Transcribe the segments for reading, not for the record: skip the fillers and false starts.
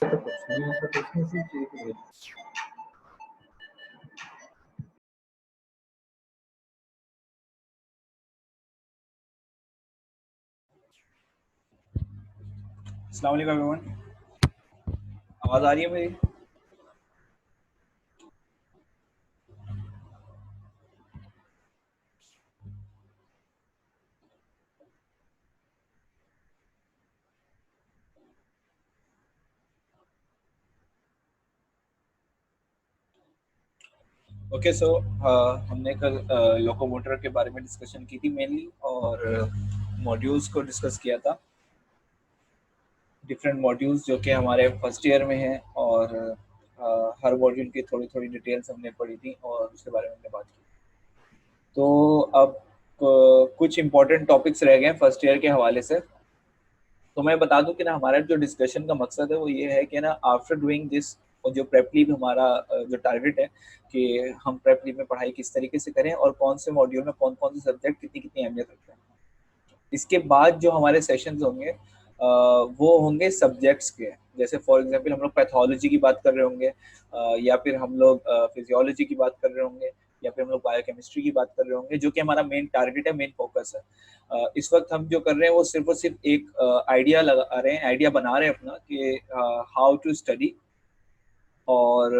अस्सलाम वालेकुम एवरीवन। आवाज़ आ रही है मेरी? ओके सो हमने कल लोकोमोटर के बारे में डिस्कशन की थी मेनली, और मॉड्यूल्स को डिस्कस किया था। डिफरेंट मॉड्यूल्स जो कि हमारे फर्स्ट ईयर में हैं, और हर मॉड्यूल की थोड़ी थोड़ी डिटेल्स हमने पढ़ी थी और उसके बारे में हमने बात की। तो अब कुछ इम्पोर्टेंट टॉपिक्स रह गए हैं फर्स्ट ईयर के हवाले से। तो मैं बता दूं कि ना, हमारा जो डिस्कशन का मकसद है वो ये है कि ना, आफ्टर डूइंग दिस, और जो प्रेप लीव हमारा जो टारगेट है कि हम प्रेप लीव में पढ़ाई किस तरीके से करें और कौन से मॉड्यूल में कौन कौन से सब्जेक्ट कितनी कितनी अहमियत रखते हैं। इसके बाद जो हमारे सेशंस होंगे वो होंगे सब्जेक्ट्स के। जैसे फॉर एग्जांपल हम लोग पैथोलॉजी की बात कर रहे होंगे, या फिर हम लोग फिजियोलॉजी की बात कर रहे होंगे, या फिर हम लोग बायोकेमिस्ट्री की बात कर रहे होंगे, जो कि हमारा मेन टारगेट है, मेन फोकस है। इस वक्त हम जो कर रहे हैं वो सिर्फ और सिर्फ एक आइडिया लगा रहे हैं, आइडिया बना रहे हैं अपना कि हाउ टू स्टडी। और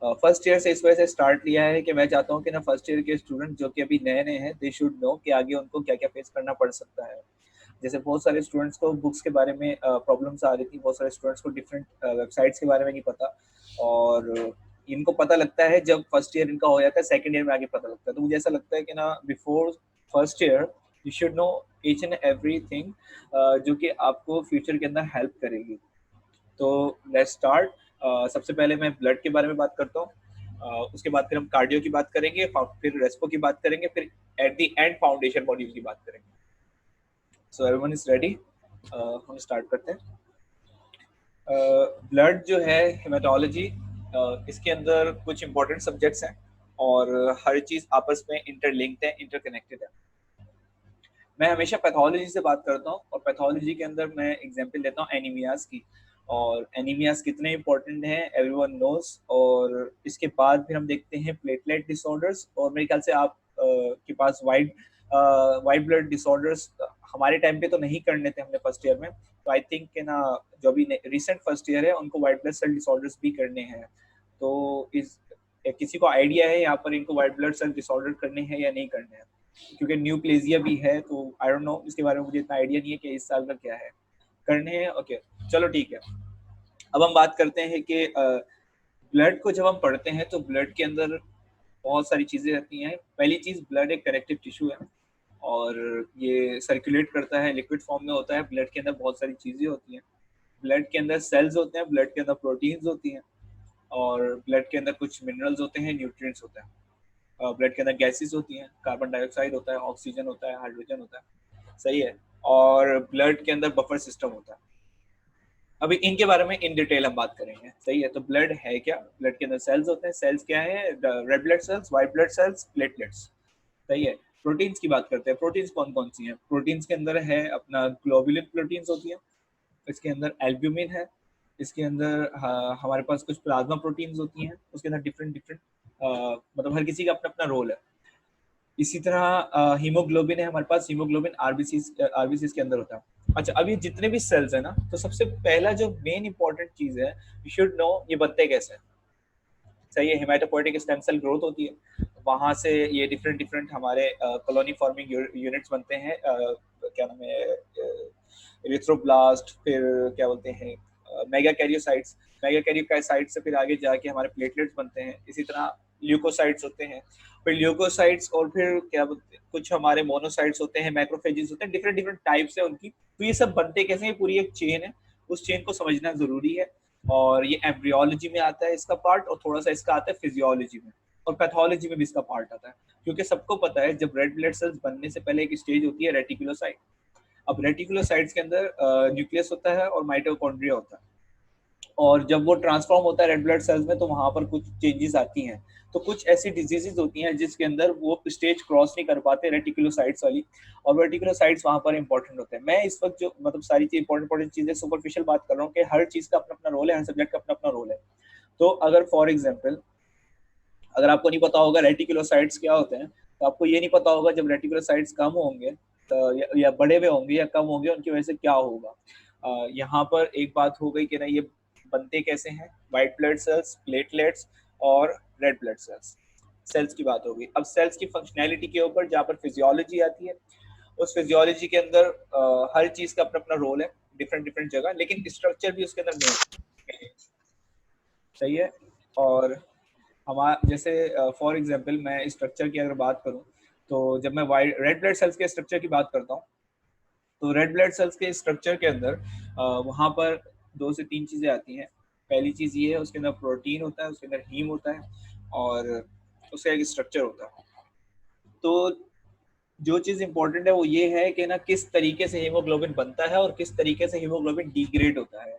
फर्स्ट ईयर से इस वजह से स्टार्ट लिया है कि मैं चाहता हूँ कि ना, फर्स्ट ईयर के स्टूडेंट जो कि अभी नए नए हैं, दे शुड नो कि आगे उनको क्या क्या फेस करना पड़ सकता है। जैसे बहुत सारे स्टूडेंट्स को बुक्स के बारे में प्रॉब्लम्स आ रही थी, बहुत सारे स्टूडेंट्स को डिफरेंट वेबसाइट्स के बारे में नहीं पता, और इनको पता लगता है जब फर्स्ट ईयर इनका हो जाता है, सेकंड ईयर में आगे पता लगता है। तो मुझे ऐसा लगता है कि ना, before first year you should know each and every thing जो कि आपको फ्यूचर के अंदर हेल्प करेगी। तो लेट्स स्टार्ट। सबसे पहले मैं ब्लड के बारे में बात करता हूँ, उसके बाद फिर हम कार्डियो की बात करेंगे, फिर रेस्पो की बात करेंगे, फिर at the end foundation module की बात करेंगे। सो एवरीवन इज रेडी, हम स्टार्ट करते हैं। ब्लड जो है, हेमाटोलॉजी, इसके अंदर कुछ इंपॉर्टेंट सब्जेक्ट्स हैं, और हर चीज़ आपस में इंटरलिंक्ड है, इंटरकनेक्टेड है। मैं हमेशा पैथोलॉजी से बात करता हूँ, और पैथोलॉजी के अंदर मैं एग्जांपल लेता हूँ एनीमियाज की। और एनीमियाज कितने इंपॉर्टेंट हैं एवरीवन नोस। और इसके बाद फिर हम देखते हैं प्लेटलेट डिसऑर्डर्स, और मेरे ख्याल से आप के पास वाइट ब्लड डिसऑर्डर्स हमारे टाइम पे तो नहीं करने थे हमने फर्स्ट ईयर में। तो आई थिंक कि ना, जो भी रिसेंट फर्स्ट ईयर है उनको वाइट ब्लड सेल डिसऑर्डर्स भी करने हैं। तो इस किसी को आइडिया है यहाँ पर इनको वाइट ब्लड सेल डिसऑर्डर करने हैं या नहीं करने हैं? क्योंकि न्यूप्लेजिया भी है, तो आई डोंट नो, इसके बारे में मुझे इतना आइडिया नहीं है कि इस साल का क्या है, करने हैं। ओके, चलो ठीक है। अब हम बात करते हैं कि ब्लड को जब हम पढ़ते हैं तो ब्लड के अंदर बहुत सारी चीज़ें रहती हैं। पहली चीज़, ब्लड एक कनेक्टिव टिश्यू है, और ये सर्कुलेट करता है, लिक्विड फॉर्म में होता है। ब्लड के अंदर बहुत सारी चीज़ें होती हैं। ब्लड के अंदर सेल्स होते हैं, ब्लड के अंदर प्रोटीन्स होती हैं, और ब्लड के अंदर कुछ मिनरल्स होते हैं, न्यूट्रिएंट्स होते हैं। ब्लड के अंदर गैसेस होती हैं, कार्बन डाइऑक्साइड होता है, ऑक्सीजन होता है, हाइड्रोजन होता है, सही है। और ब्लड के अंदर बफर सिस्टम होता है। अभी इनके बारे में इन डिटेल हम बात करेंगे, सही है। तो ब्लड है क्या? ब्लड के अंदर सेल्स होते हैं। सेल्स क्या है? Red blood cells, white blood cells, platelets, सही है। प्रोटीन्स की बात करते हैं। प्रोटीन्स कौन कौन सी हैं? प्रोटीन्स के अंदर है अपना ग्लोबुलिन प्रोटीन्स होती है, इसके अंदर एल्ब्यूमिन है, इसके अंदर हमारे पास कुछ प्लाज्मा प्रोटीन्स होती हैं, उसके अंदर डिफरेंट डिफरेंट मतलब हर किसी का अपना अपना रोल है। इसी तरह हीमोग्लोबिन है हमारे पास, हीमोग्लोबिन आरबीसी के अंदर होता है। अच्छा, अब ये जितने भी सेल्स है ना, तो सबसे पहला जो मेन इंपॉर्टेंट चीज है, यू शुड नो ये बनते कैसे हैं। सही है, हेमाटोपोइटिक स्टेम सेल ग्रोथ होती है, वहां से ये डिफरेंट डिफरेंट हमारे कॉलोनी फॉर्मिंग यूनिट्स बनते हैं। क्या नाम है, इरिथ्रोब्लास्ट, फिर क्या बोलते हैं, मेगा कैरियोसाइट्स। मेगा कैरियोसाइट से फिर आगे जाके हमारे प्लेटलेट्स बनते हैं। इसी तरह ल्यूकोसाइट्स होते हैं, फिर ल्यूकोसाइट्स, और फिर क्या बोलते हैं, कुछ हमारे मोनोसाइट्स होते हैं, मैक्रोफेजेस होते हैं, डिफरेंट डिफरेंट टाइप्स है उनकी। तो ये सब बनते कैसे हैं? पूरी एक चेन है, उस चेन को समझना जरूरी है। और ये एम्ब्रियोलॉजी में आता है इसका पार्ट, और थोड़ा सा इसका आता है फिजियोलॉजी में, और पैथोलॉजी में भी इसका पार्ट आता है। क्योंकि सबको पता है जब रेड ब्लड सेल्स बनने से पहले एक स्टेज होती है रेटिकुलोसाइट। अब रेटिकुलोसाइट्स के अंदर न्यूक्लियस होता है और माइटोकॉन्ड्रिया होता है। और जब वो ट्रांसफॉर्म होता है रेड ब्लड सेल्स में तो वहां पर कुछ चेंजेस आती हैं। तो कुछ ऐसी डिजीजेज होती हैं जिसके अंदर वो स्टेज क्रॉस नहीं कर पाते रेटिकुलोसाइट्स वाली, और रेटिकुलोसाइट्स वहां पर इंपॉर्टेंट होते हैं। मैं इस वक्त जो मतलब सारी चीज इंपॉर्टेंट चीजें सुपरफिशियल बात कर रहा हूँ कि हर चीज का अपना अपना रोल है, हर सब्जेक्ट का अपना अपना रोल है। तो अगर फॉर एग्जाम्पल अगर आपको नहीं पता होगा रेटिकुलोसाइट्स क्या होते हैं, तो आपको ये नहीं पता होगा जब रेटिकुलोसाइट्स कम होंगे तो या बड़े हुए होंगे या कम होंगे उनकी वजह से क्या होगा। यहाँ पर एक बात हो गई कि ना ये बनते कैसे हैं, वाइट ब्लड सेल्स, प्लेटलेट्स और रेड ब्लड सेल्स। सेल्स की बात होगी। अब सेल्स की फंक्शनैलिटी के ऊपर जहाँ पर फिजियोलॉजी आती है, उस फिजियोलॉजी के अंदर हर चीज का अपना अपना रोल है, डिफरेंट डिफरेंट जगह, लेकिन स्ट्रक्चर भी उसके अंदर मेन सही है। और हमारा जैसे फॉर एग्जांपल मैं स्ट्रक्चर की अगर बात करूं, तो जब मैं वाइट रेड ब्लड सेल्स के स्ट्रक्चर की बात करता हूं, तो रेड ब्लड सेल्स के स्ट्रक्चर के अंदर वहां पर दो से तीन चीजें आती हैं। पहली चीज ये है, उसके अंदर प्रोटीन होता है, उसके अंदर हीम होता है, और उसका एक स्ट्रक्चर होता है। तो जो चीज इंपॉर्टेंट है वो ये है कि ना किस तरीके से हीमोग्लोबिन बनता है और किस तरीके से हीमोग्लोबिन डिग्रेड होता है।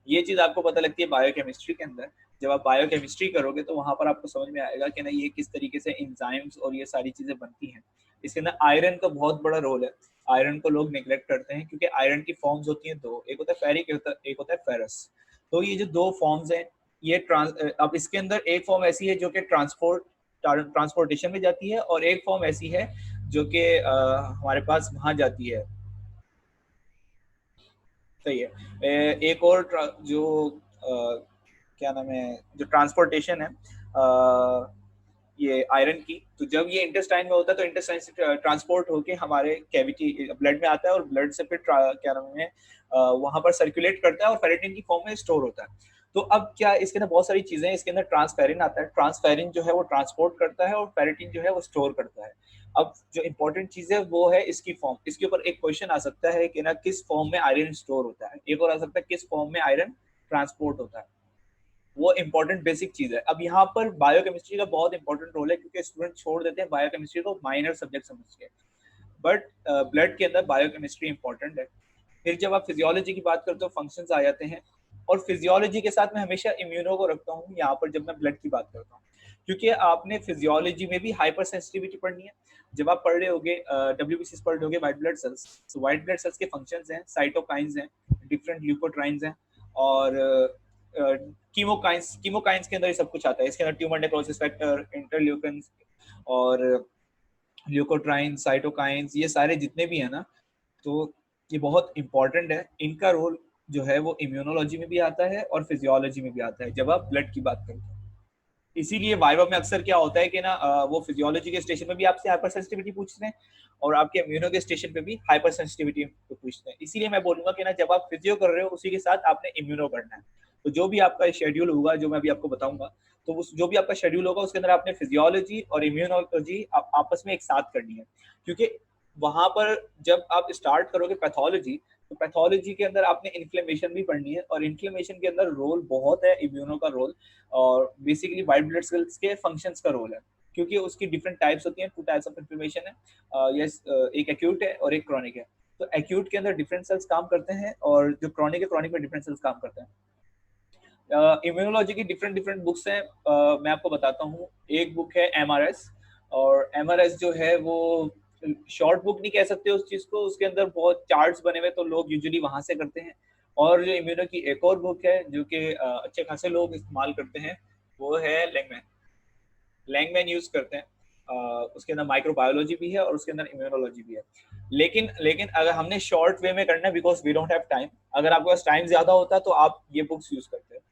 ये चीज आपको पता लगती है बायोकेमिस्ट्री के अंदर। जब आप बायोकेमिस्ट्री करोगे तो वहां पर आपको समझ में आएगा कि ना ये किस तरीके से एंजाइम्स और ये सारी चीजें बनती हैं। इसके अंदर आयरन का बहुत बड़ा रोल है। आयरन को लोग निग्लेक्ट करते हैं क्योंकि आयरन की फॉर्म्स होती हैं दो, एक होता है फेरिक, एक होता है फेरस। तो ये जो दो फॉर्म्स हैं, ये अब इसके अंदर एक फॉर्म ऐसी है जो कि ट्रांसपोर्टेशन में जाती है, और एक फॉर्म ऐसी है जो कि हमारे पास वहां जाती है। सही है। एक और जो क्या नाम है, जो ट्रांसपोर्टेशन है ये आयरन की, तो जब ये इंटेस्टाइन में होता है तो इंटेस्टाइन से ट्रांसपोर्ट होके हमारे कैविटी ब्लड में आता है, और ब्लड से फिर क्या नाम है वहां पर सर्कुलेट करता है और फेरेटिन की फॉर्म में स्टोर होता है। तो अब क्या इसके अंदर बहुत सारी चीजें हैं। इसके अंदर ट्रांसफेरिन आता है, ट्रांसफेरिन जो है वो ट्रांसपोर्ट करता है और फेरेटिन जो है वो स्टोर करता है। अब जो इंपॉर्टेंट चीज है वो है इसकी फॉर्म। इसके ऊपर एक क्वेश्चन आ सकता है कि ना किस फॉर्म में आयरन स्टोर होता है, एक और आ सकता है किस फॉर्म में आयरन ट्रांसपोर्ट होता है। वो इंपॉर्टेंट बेसिक चीज है। अब यहाँ पर बायोकेमिस्ट्री का बहुत इंपॉर्टेंट रोल है क्योंकि स्टूडेंट छोड़ देते हैं बायोकेमिस्ट्री को माइनर सब्जेक्ट समझ के, बट ब्लड के अंदर बायोकेमिस्ट्री इंपॉर्टेंट है। फिर जब आप फिजियोलॉजी की बात करते हो फंक्शंस आ जाते हैं, और फिजियोलॉजी के साथ मैं हमेशा इम्यूनो को रखता हूँ यहाँ पर जब मैं ब्लड की बात करता हूँ, क्योंकि आपने फिजियोलॉजी में भी हाइपर सेंसिटिविटी पढ़नी है। जब आप पढ़ रहे होगे डब्ल्यूबीसी पढ़ रहे होगे व्हाइट ब्लड सेल्स, तो व्हाइट ब्लड सेल्स के फंक्शंस हैं, साइटोकाइंस हैं, डिफरेंट ल्यूकोट्राइंस हैं, और कीमोकाइंस। कीमोकाइंस के अंदर ये सब कुछ आता है। इसके अंदर ट्यूमर नेक्रोसिस फैक्टर, इंटरल्यूकन्स और ल्यूकोट्राइन, साइटोकाइंस, ये सारे जितने भी है ना, तो ये बहुत इंपॉर्टेंट है। इनका रोल जो है वो इम्यूनोलॉजी में भी आता है और फिजियोलॉजी में भी आता है जब आप ब्लड की बात करते हैं। इसीलिए वाइवा में अक्सर क्या होता है कि ना वो फिजियोलॉजी के स्टेशन पे भी आपसे हाइपर सेंसिटिविटी पूछते हैं, और आपके इम्यूनो के स्टेशन पे भी हाइपर सेंसिटिविटी पूछते हैं। इसीलिए मैं बोलूंगा कि ना जब आप फिजियो कर रहे हो उसी के साथ आपने इम्यूनो करना है। तो जो भी आपका शेड्यूल होगा, जो मैं अभी आपको बताऊंगा, तो उस जो भी आपका शेड्यूल होगा उसके अंदर आपने फिजियोलॉजी और इम्यूनोलॉजी आपस में एक साथ करनी है। क्योंकि वहां पर जब आप स्टार्ट करोगे पैथोलॉजी, तो पैथोलॉजी के अंदर आपने इन्फ्लेमेशन भी पढ़नी है, और इन्फ्लेमेशन के अंदर रोल बहुत है इम्यूनो का रोल, और बेसिकली व्हाइट ब्लड सेल्स के फंक्शंस का रोल है। क्योंकि उसकी डिफरेंट टाइप्स होती हैं, टू टाइप्स ऑफ इन्फ्लेमेशन है। यस, एक एक्यूट है और एक क्रॉनिक है। तो एक्यूट के अंदर डिफरेंट सेल्स काम करते हैं, और जो क्रॉनिक है, क्रॉनिक में डिफरेंट सेल्स काम करते हैं। इम्यूनोलॉजी की डिफरेंट डिफरेंट बुक्स हैं। मैं आपको बताता हूँ। एक बुक है एमआरएस, और एमआरएस जो है वो शॉर्ट बुक नहीं कह सकते उस चीज को, उसके अंदर बहुत चार्ट्स बने हुए, तो लोग यूजुअली वहां से करते हैं। और जो इम्यूनो की एक और बुक है जो कि अच्छे खासे लोग इस्तेमाल करते हैं, वो है लैंगमैन। लैंगमैन यूज करते हैं। उसके अंदर माइक्रोबायोलॉजी भी है और उसके अंदर इम्यूनोलॉजी भी है। लेकिन लेकिन अगर हमने शॉर्ट वे में करना है, because we don't have time, अगर आपके पास टाइम ज्यादा होता तो आप ये बुक्स यूज करते हैं।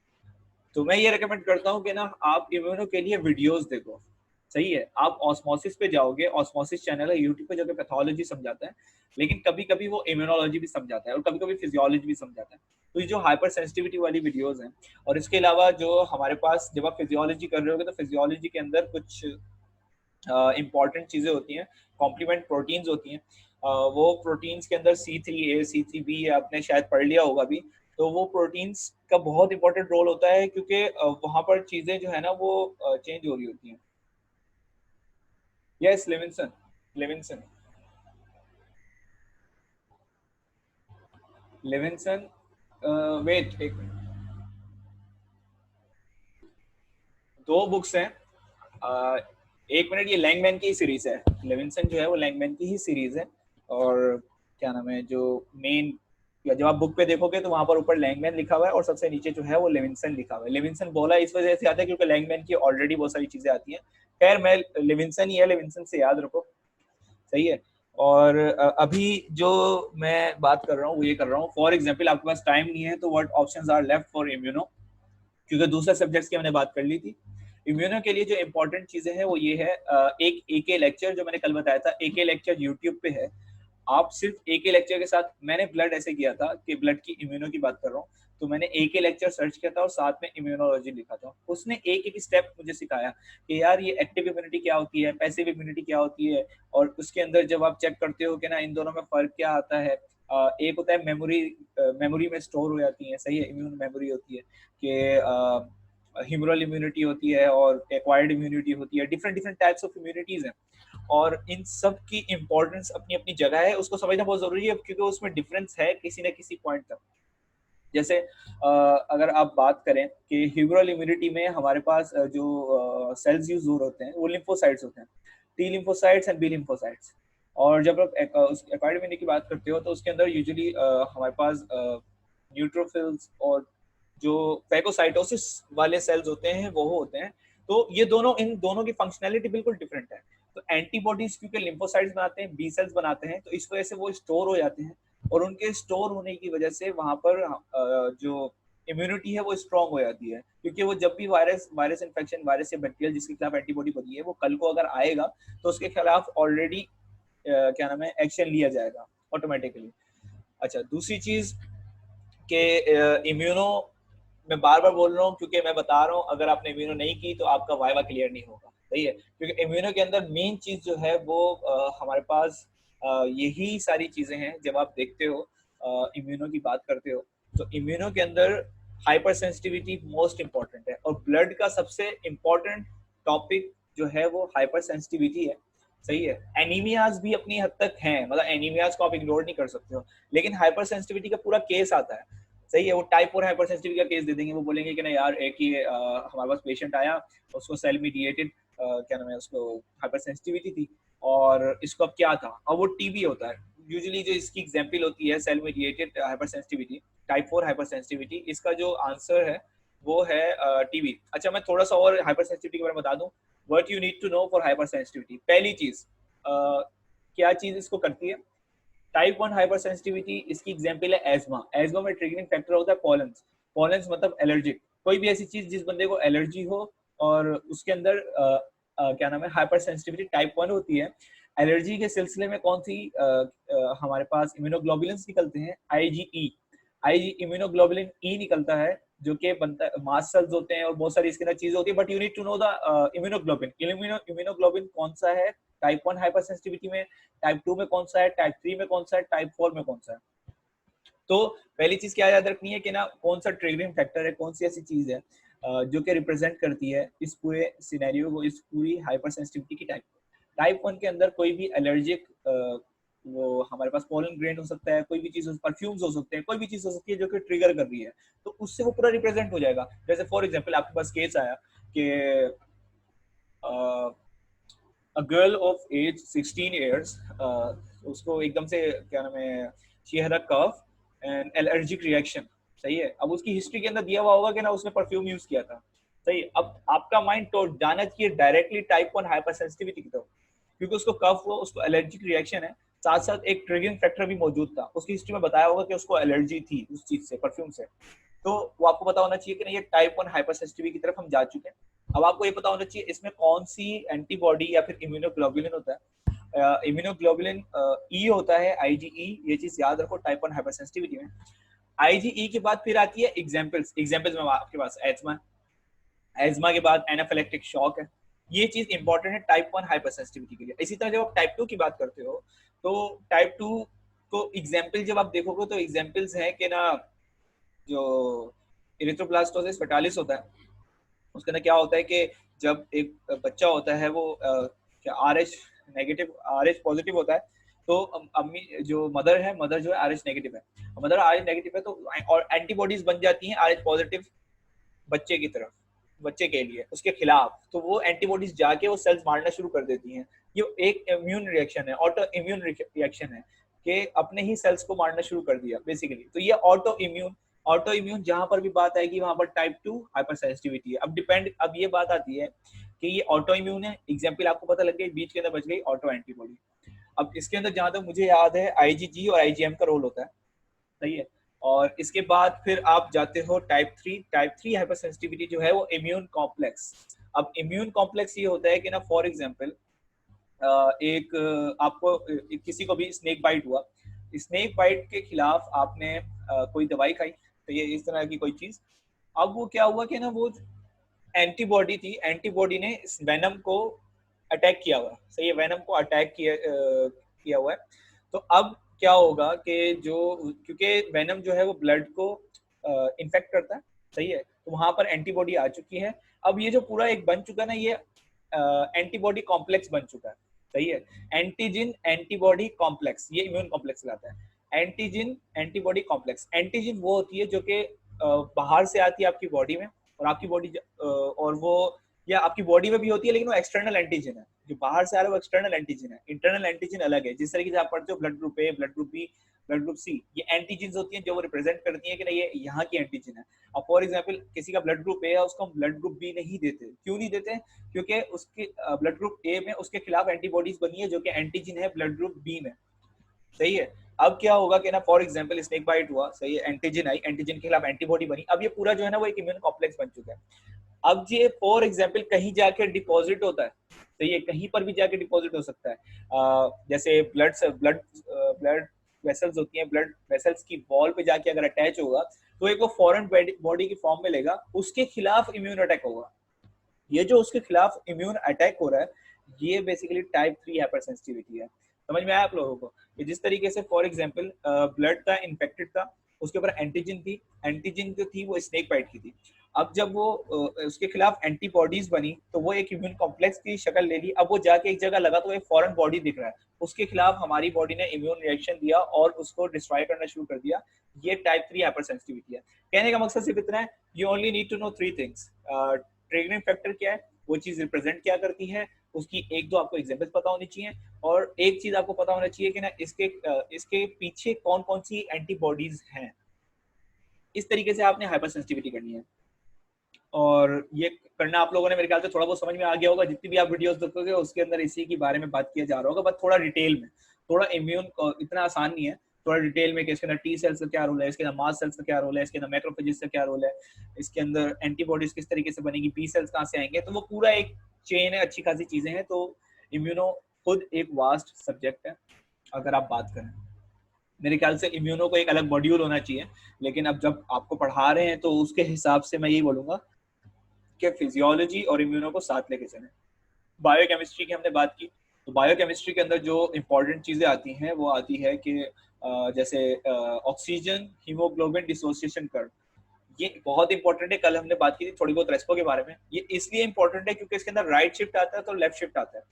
तो मैं ये रेकमेंड करता हूँ कि ना आप इम्यूनो के लिए वीडियोस देखो। सही है। आप ऑस्मोसिस पे जाओगे, ऑस्मोसिस चैनल है यूट्यूब पे, जो कि पैथोलॉजी समझाता है, लेकिन कभी कभी वो इम्यूनोलॉजी भी समझाता है और कभी कभी फिजियोलॉजी भी समझाता है। तो ये जो हाइपर सेंसिटिविटी वाली वीडियोस हैं, और इसके अलावा जो हमारे पास जब आप फिजियोलॉजी कर रहे होगे तो फिजियोलॉजी के अंदर कुछ इंपॉर्टेंट चीजें होती हैं, कॉम्प्लीमेंट प्रोटीन्स होती हैं। वो प्रोटीन्स के अंदर C3A, C3B आपने शायद पढ़ लिया होगा भी। तो वो प्रोटीन्स का बहुत इंपॉर्टेंट रोल होता है, क्योंकि वहां पर चीजें जो है ना वो चेंज हो रही होती हैं। Yes, Levinson. Levinson. Levinson. Wait एक मिनट। दो बुक्स हैं। एक मिनट, ये लैंगमैन की ही सीरीज है। लेविंसन जो है वो लैंगमैन की ही सीरीज है। और क्या नाम है, जो मेन, या जब आप बुक पे देखोगे तो वहां पर ऊपर लैंगमैन लिखा हुआ है और सबसे नीचे जो है वो लेविंसन लिखा हुआ है। लेविंसन बोला इस वजह से आता है क्योंकि लैंगमैन की ऑलरेडी बहुत सारी चीजें आती हैं। खैर, मैं लेविंसन ही है, लेविंसन से याद रखो, सही है। और अभी जो मैं बात कर रहा हूँ वो ये कर रहा हूँ, फॉर एग्जाम्पल आपके पास टाइम नहीं है तो what options are left for immuno, क्योंकि दूसरे सब्जेक्ट्स की मैंने बात कर ली थी। इम्यूनो के लिए जो इंपॉर्टेंट चीजें हैं वो ये है, एक एके लेक्चर जो मैंने कल बताया था, एके लेक्चर यूट्यूब पे है। आप सिर्फ एके लेक्चर के साथ, मैंने ब्लड ऐसे किया था कि ब्लड की इम्यूनो की बात कर रहा हूँ, तो मैंने एके लेक्चर सर्च किया था और साथ में इम्यूनोलॉजी लिखा था। उसने एक एक स्टेप मुझे सिखाया कि यार ये एक्टिव इम्यूनिटी क्या होती है, पैसिव इम्यूनिटी क्या होती है, और उसके अंदर जब आप चेक करते हो कि ना इन दोनों में फर्क क्या आता है। एक होता है मेमोरी, मेमोरी में स्टोर हो जाती है, सही है, इम्यून मेमोरी होती है कि ह्यूमरल इम्यूनिटी होती है और एक्वायर्ड इम्यूनिटी होती है, different different types of immunities हैं। और इन सब की इंपॉर्टेंस अपनी अपनी जगह है, उसको समझना बहुत जरूरी है क्योंकि उसमें डिफरेंस है किसी न किसी पॉइंट तक। जैसे अगर आप बात करें कि ह्यूमरल इम्यूनिटी में हमारे पास जो सेल्स यूज होते हैं वो लिम्फोसाइट्स होते हैं, T lymphocytes and B lymphocytes. और जब आप एक्वायर्ड इम्यूनिटी की बात करते हो तो उसके अंदर यूजुअली हमारे पास न्यूट्रोफिल्स और जो फैगोसाइटोसिस वाले सेल्स होते हैं वो होते हैं। तो ये दोनों, इन दोनों की फंक्शनैलिटी बिल्कुल डिफरेंट है। तो एंटीबॉडीज क्योंकि लिम्फोसाइट्स बनाते हैं, बी सेल्स बनाते हैं, तो इस वजह से वो स्टोर हो जाते हैं। और उनके स्टोर होने की वजह से वहां पर जो इम्यूनिटी है वो स्ट्रांग हो जाती है, क्योंकि वो जब भी वायरस वायरस इन्फेक्शन, वायरस या बैक्टीरिया जिसके खिलाफ एंटीबॉडी बनी है वो कल को अगर आएगा तो उसके खिलाफ ऑलरेडी क्या नाम है, एक्शन लिया जाएगा ऑटोमेटिकली। अच्छा, दूसरी चीज के इम्यूनो, मैं बार बार बोल रहा हूँ क्योंकि मैं बता रहा हूँ अगर आपने इम्यूनो नहीं की तो आपका वाइवा क्लियर नहीं होगा, सही है। क्योंकि इम्यूनो के अंदर मेन चीज जो है वो हमारे पास यही सारी चीजें हैं। जब आप देखते हो इम्यूनो की बात करते हो तो इम्यूनो के अंदर हाइपर सेंसिटिविटी मोस्ट इंपॉर्टेंट है, और ब्लड का सबसे इंपॉर्टेंट टॉपिक जो है वो हाइपर सेंसिटिविटी है, सही है। एनीमियाज भी अपनी हद तक हैं, मतलब एनीमियाज को आप इग्नोर नहीं कर सकते हो, लेकिन हाइपर सेंसिटिविटी का पूरा केस आता है, सही है। वो टाइप 4 हाइपर सेंसिटिविटी का केस दे देंगे, वो बोलेंगे कि ना यार एक ही हमारे पास पेशेंट आया, उसको सेल मीडिएटेड क्या नाम है, उसको हाइपर सेंसिटिविटी थी, और इसको अब क्या था, और वो टीबी होता है। यूजुअली जो इसकी एग्जांपल होती है cell mediated hypersensitivity, type 4 hypersensitivity, इसका जो आंसर है वो है टीबी। अच्छा, मैं थोड़ा सा और हाइपर सेंसिटिविटी के बारे में बता दूं। What you need to know for hypersensitivity, पहली चीज क्या चीज इसको करती है, टाइप 1 हाइपर सेंसिटिविटी, इसकी एग्जांपल है एज्मा। एज्मा में ट्रिगरिंग फैक्टर होता है पॉलन्स। पॉलन्स मतलब एलर्जिक, कोई भी ऐसी चीज जिस बंदे को एलर्जी हो और उसके अंदर क्या नाम है, हाइपर सेंसिटिविटी टाइप 1 होती है। एलर्जी के सिलसिले में कौन सी हमारे पास इम्यूनोग्लोबुलिन्स निकलते हैं, आईजीई। आईजी इम्यूनोग्लोबुलिन ई निकलता है, जो कि बनता है, मास्ट सेल्स होते हैं और बहुत सारी इसके अंदर चीजें होती है, but you need to know the immunoglobulin. Immunoglobulin कौन सा है टाइप 1 हाइपर सेंसिटिविटी में, टाइप 2 में कौन सा है, टाइप 3 में कौन सा है, टाइप 4 में कौन सा है। तो पहली चीज क्या याद रखनी है कि ना कौन सा ट्रिगरिंग फैक्टर है, कौन सी ऐसी चीज है जो कि रिप्रेजेंट करती है इस पूरे सिनेरियो को, इस पूरी हाइपर सेंसिटिविटी की टाइप। टाइप 1 के अंदर कोई भी एलर्जिक, वो हमारे पास पोलन ग्रेन हो सकता है, कोई भी चीज, परफ्यूम्स हो सकते हैं, कोई भी चीज हो सकती है जो कि ट्रिगर कर रही है, तो उससे वो पूरा रिप्रेजेंट हो जाएगा। जैसे फॉर एग्जाम्पल आपके पास केस आया कि a girl of age 16 years, उसको एकदम से क्या नाम है, she had a cough and allergic reaction, सही है। अब उसकी हिस्ट्री के अंदर दिया हुआ होगा कि ना उसने परफ्यूम यूज किया था, सही है। अब आपका माइंड तो जाना चाहिए डायरेक्टली टाइप 1 हाइपर सेंसिटिविटी की तरफ, क्योंकि उसको कफ हुआ, उसको एलर्जिक रिएक्शन है, साथ साथ एक ट्रिगरिंग फैक्टर भी मौजूद था। उसकी हिस्ट्री में बताया होगा कि उसको एलर्जी थी उस चीज से, परफ्यूम से। तो वो आपको पता होना चाहिए कि नहीं, ये टाइप 1 हाइपर सेंसिटिविटी की तरफ हम जा चुके हैं। अब आपको ये पता होना चाहिए इसमें कौन सी एंटीबॉडी या फिर इम्यूनोग्लोबुलिन होता है। इम्यूनोग्लोबुलिन ई होता है, आईजीई, ये चीज याद रखो टाइप 1 हाइपर सेंसिटिविटी में। आईजीई के बाद फिर आती है एग्जांपल्स। एग्जांपल्स में आपके पास एज्मा, एज्मा के बाद एनाफिलेक्टिक शॉक है। ये चीज इंपॉर्टेंट है टाइप 1 हाइपर सेंसिटिविटी के लिए। इसी तरह जब आप टाइप 2 की बात करते हो तो टाइप 2 को एग्जाम्पल जब आप देखोगे तो एग्जाम्पल्स हैं कि ना, जो इरिथ्रोब्लास्टोसिस फेटालिस होता है, उसके अंदर क्या होता है कि जब एक बच्चा होता है वो क्या R H negative, R H positive होता है, तो अम्मी जो मदर है, मदर जो है आर एच नेगेटिव है, मदर आर एच नेगेटिव है, तो और एंटीबॉडीज बन जाती हैं आर एच पॉजिटिव बच्चे की तरफ। बच्चे के लिए उसके खिलाफ, तो वो एंटीबॉडीज जाके वो सेल्स मारना शुरू कर देती हैं। ये एक इम्यून रिएक्शन है, ऑटो इम्यून रिएक्शन है कि अपने ही सेल्स को मारना शुरू कर दिया बेसिकली। तो ये ऑटो इम्यून जहां पर भी बात आएगी वहां पर टाइप 2 हाइपर सेंसिटिविटी है। अब ये बात आती है कि ये ऑटो इम्यून है, एग्जाम्पल आपको पता लग गई, बीच के अंदर बच गई ऑटो एंटीबॉडी। अब इसके अंदर जहां तक मुझे याद है आईजीजी और आईजीएम का रोल होता है, सही है। और इसके बाद फिर आप जाते हो टाइप थ्री हाइपर सेंसिटिविटी जो है वो इम्यून कॉम्प्लेक्स। अब इम्यून कॉम्प्लेक्स ये होता है कि ना, फॉर एग्जाम्पल एक आपको किसी को भी स्नेक बाइट हुआ, स्नेक बाइट के खिलाफ आपने कोई दवाई खाई, तो ये इस तरह की कोई चीज। अब वो क्या हुआ कि ना, वो एंटीबॉडी थी, एंटीबॉडी ने इस वेनम को अटैक किया हुआ, सही है, वेनम को अटैक किया हुआ है। तो अब क्या होगा कि जो, क्योंकि वेनम जो है वो ब्लड को इन्फेक्ट करता है, सही है, तो वहां पर एंटीबॉडी आ चुकी है। अब ये जो पूरा एक बन चुका ना, ये एंटीबॉडी कॉम्प्लेक्स बन चुका है, सही है। एंटीजन एंटीबॉडी कॉम्प्लेक्स, ये इम्यून कॉम्प्लेक्स लाता है। एंटीजन एंटीबॉडी कॉम्प्लेक्स, एंटीजन वो होती है जो कि बाहर से आती है आपकी बॉडी में, और आपकी बॉडी और वो, या आपकी बॉडी में भी होती है, लेकिन वो एक्सटर्नल एंटीजन है। जो बाहर से आ रहा है वो एक्सटर्नल एंटीजन है, इंटरनल एंटीजन अलग है। जिस तरीके से आप पढ़ते हो blood group A, blood group B, blood group C, ये एंटीजन होती हैं जो वो रिप्रेजेंट करती हैं कि ना ये यहाँ की एंटीजन है। अब फॉर एग्जांपल किसी का ब्लड ग्रुप ए है, उसको हम ब्लड ग्रुप बी नहीं देते। क्यों नहीं देते? क्योंकि उसके ब्लड ग्रुप ए में उसके खिलाफ एंटीबॉडीज बनी है जो कि एंटीजन है ब्लड ग्रुप बी में, सही है। अब क्या होगा कि ना, फॉर एग्जांपल स्नेक बाइट हुआ, सही है, एंटीजन आई, एंटीजन के खिलाफ एंटीबॉडी बनी, अब ये पूरा जो है ना वो एक इम्यून कॉम्प्लेक्स बन चुका है। अब ये फॉर एग्जांपल कहीं जाके डिपॉजिट होता है, तो ये कहीं पर भी जाके डिपॉजिट हो सकता है। जैसे ब्लड ब्लड वेसल्स होती हैं, ब्लड वेसल्स की वॉल पे जाके अगर अटैच होगा तो एक वो फॉरेन बॉडी की फॉर्म में लेगा, उसके खिलाफ इम्यून अटैक होगा। ये जो उसके खिलाफ इम्यून अटैक हो रहा है, ये बेसिकली टाइप 3 हाइपर सेंसिटिविटी है। समझ में आया आप लोगों को? कि जिस तरीके से फॉर एग्जांपल ब्लड था, इन्फेक्टेड था, उसके ऊपर एंटीजन थी, एंटीजन जो थी वो स्नेक बाइट की थी। अब जब वो उसके खिलाफ एंटीबॉडीज बनी तो वो एक इम्यून कॉम्प्लेक्स की शक्ल ले ली। अब वो जाके एक जगह लगा तो एक फॉरेन बॉडी दिख रहा है, उसके खिलाफ हमारी बॉडी ने इम्यून रिएक्शन दिया और उसको डिस्ट्रॉय करना शुरू कर दिया। ये टाइप 3 हाइपर सेंसिटिविटी है। कहने का मकसद सिर्फ इतना है, you only need to know 3 things. Triggering factor क्या है, वो चीज रिप्रेजेंट क्या करती है, उसकी एक दो आपको एग्जांपल्स पता होनी चाहिए, और एक चीज आपको पता होना चाहिए कि ना इसके पीछे कौन कौन सी एंटीबॉडीज हैं। इस तरीके से आपने हाइपर सेंसिटिविटी करनी है, और ये करना आप लोगों ने मेरे ख्याल से थोड़ा बहुत समझ में आ गया होगा। जितनी भी आप वीडियोस देखोगे उसके अंदर इसी के बारे में बात किया जा रहा होगा, बट थोड़ा डिटेल में। थोड़ा इम्यून इतना आसान नहीं है, थोड़ा डिटेल में कि इसके अंदर टी सेल्स का क्या रोल है, इसके अंदर मास सेल्स का क्या रोल है, इसके अंदर मैक्रोफेजेस का क्या रोल है, इसके अंदर एंटीबॉडीज किस तरीके से बनेगी, पी सेल्स कहाँ से आएंगे, तो वो पूरा एक चेन है, अच्छी खासी चीजें हैं। तो इम्यूनो खुद एक वास्ट सब्जेक्ट है अगर आप बात करें। मेरे ख्याल से इम्यूनो को एक अलग मॉड्यूल होना चाहिए, लेकिन अब जब आपको पढ़ा रहे हैं तो उसके हिसाब से मैं यही बोलूंगा कि फिजियोलॉजी और इम्यूनो को साथ लेके चलें। बायोकेमिस्ट्री की हमने बात की, तो बायोकेमिस्ट्री के अंदर जो इंपॉर्टेंट चीजें आती हैं वो आती है कि जैसे ऑक्सीजन हीमोग्लोबिन डिसोसिएशन कर्व, ये बहुत इंपॉर्टेंट है। कल हमने बात की थी थोड़ी बहुत रेस्पो के बारे में। ये इसलिए इंपॉर्टेंट है क्योंकि इसके अंदर राइट शिफ्ट आता है तो लेफ्ट शिफ्ट आता है।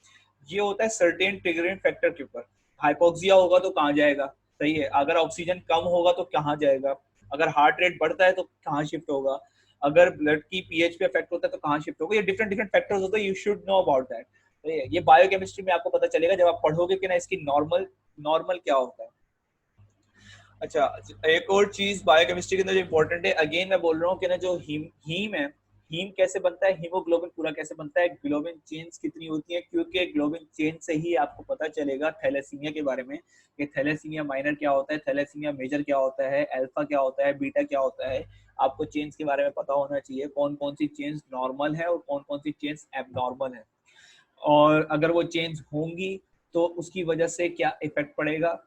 ये होता है सर्टेन ट्रिगरिंग फैक्टर के ऊपर। हाइपोक्सिया होगा तो कहाँ जाएगा, सही है, अगर ऑक्सीजन कम होगा तो कहाँ जाएगा, अगर हार्ट रेट बढ़ता है तो कहाँ शिफ्ट होगा, अगर ब्लड की पीएच पे इफेक्ट होता है तो कहाँ शिफ्ट होगा। ये डिफरेंट डिफरेंट फैक्टर्स होते हैं, you should know about that. ये बायोकेमिस्ट्री में आपको पता चलेगा जब आप पढ़ोगे कि ना इसकी नॉर्मल नॉर्मल क्या होता है। अच्छा, एक और चीज बायोकेमिस्ट्री के अंदर जो इंपॉर्टेंट है, अगेन मैं बोल रहा हूँ कि ना जो हीम है, हीम कैसे बनता है, हीमोग्लोबिन पूरा कैसे बनता है, ग्लोबिन चेन्स कितनी होती है, क्योंकि ग्लोबिन चेन से ही आपको पता चलेगा थैलेसीमिया के बारे में कि थैलेसीमिया माइनर क्या होता है, थैलेसीमिया मेजर क्या होता है, अल्फा क्या होता है, बीटा क्या होता है। आपको चेन्स के बारे में पता होना चाहिए, कौन कौन सी चेन्स नॉर्मल है और कौन कौन सी चेन्स एबनॉर्मल है, और अगर वो चेन्स होंगी तो उसकी वजह से क्या इफेक्ट पड़ेगा।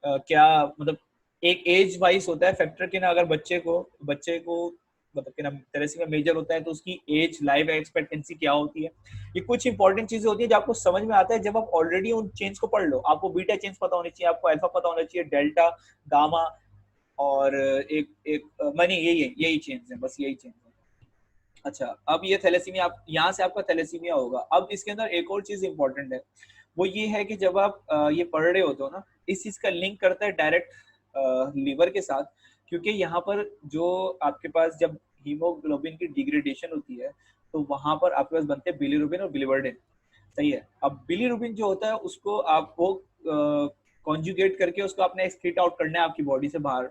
क्या मतलब एक एज वाइज होता है फैक्टर कि ना, अगर बच्चे को मतलब कि ना थैलेसीमिया मेजर होता है तो उसकी एज लाइफ एक्सपेक्टेंसी क्या होती है। ये कुछ इंपॉर्टेंट चीजें होती है जो आपको समझ में आता है जब आप ऑलरेडी उन चेंज को पढ़ लो। आपको बीटा चेंज पता होनी चाहिए, आपको अल्फा पता होना चाहिए, डेल्टा, गामा, और एक एक मनी, यही चेंज है, बस यही चेंज है। अच्छा, अब ये थैलेसीमिया, आप यहाँ से आपका थैलेसीमिया होगा। अब इसके अंदर एक और चीज इंपॉर्टेंट है, वो ये है कि जब आप ये पढ़ रहे होते हो ना, इस चीज का लिंक करता है डायरेक्ट लीवर के साथ, क्योंकि यहाँ पर जो आपके पास जब हीमोग्लोबिन की डिग्रेडेशन होती है तो वहां पर आपके पास बनते हैं बिलीरुबिन और बिलीवर्डिन। सही है। अब बिलीरुबिन जो होता है उसको आपको कॉन्जुगेट करके उसको आपने एक्सक्रीट आउट करना है, आपकी बॉडी से बाहर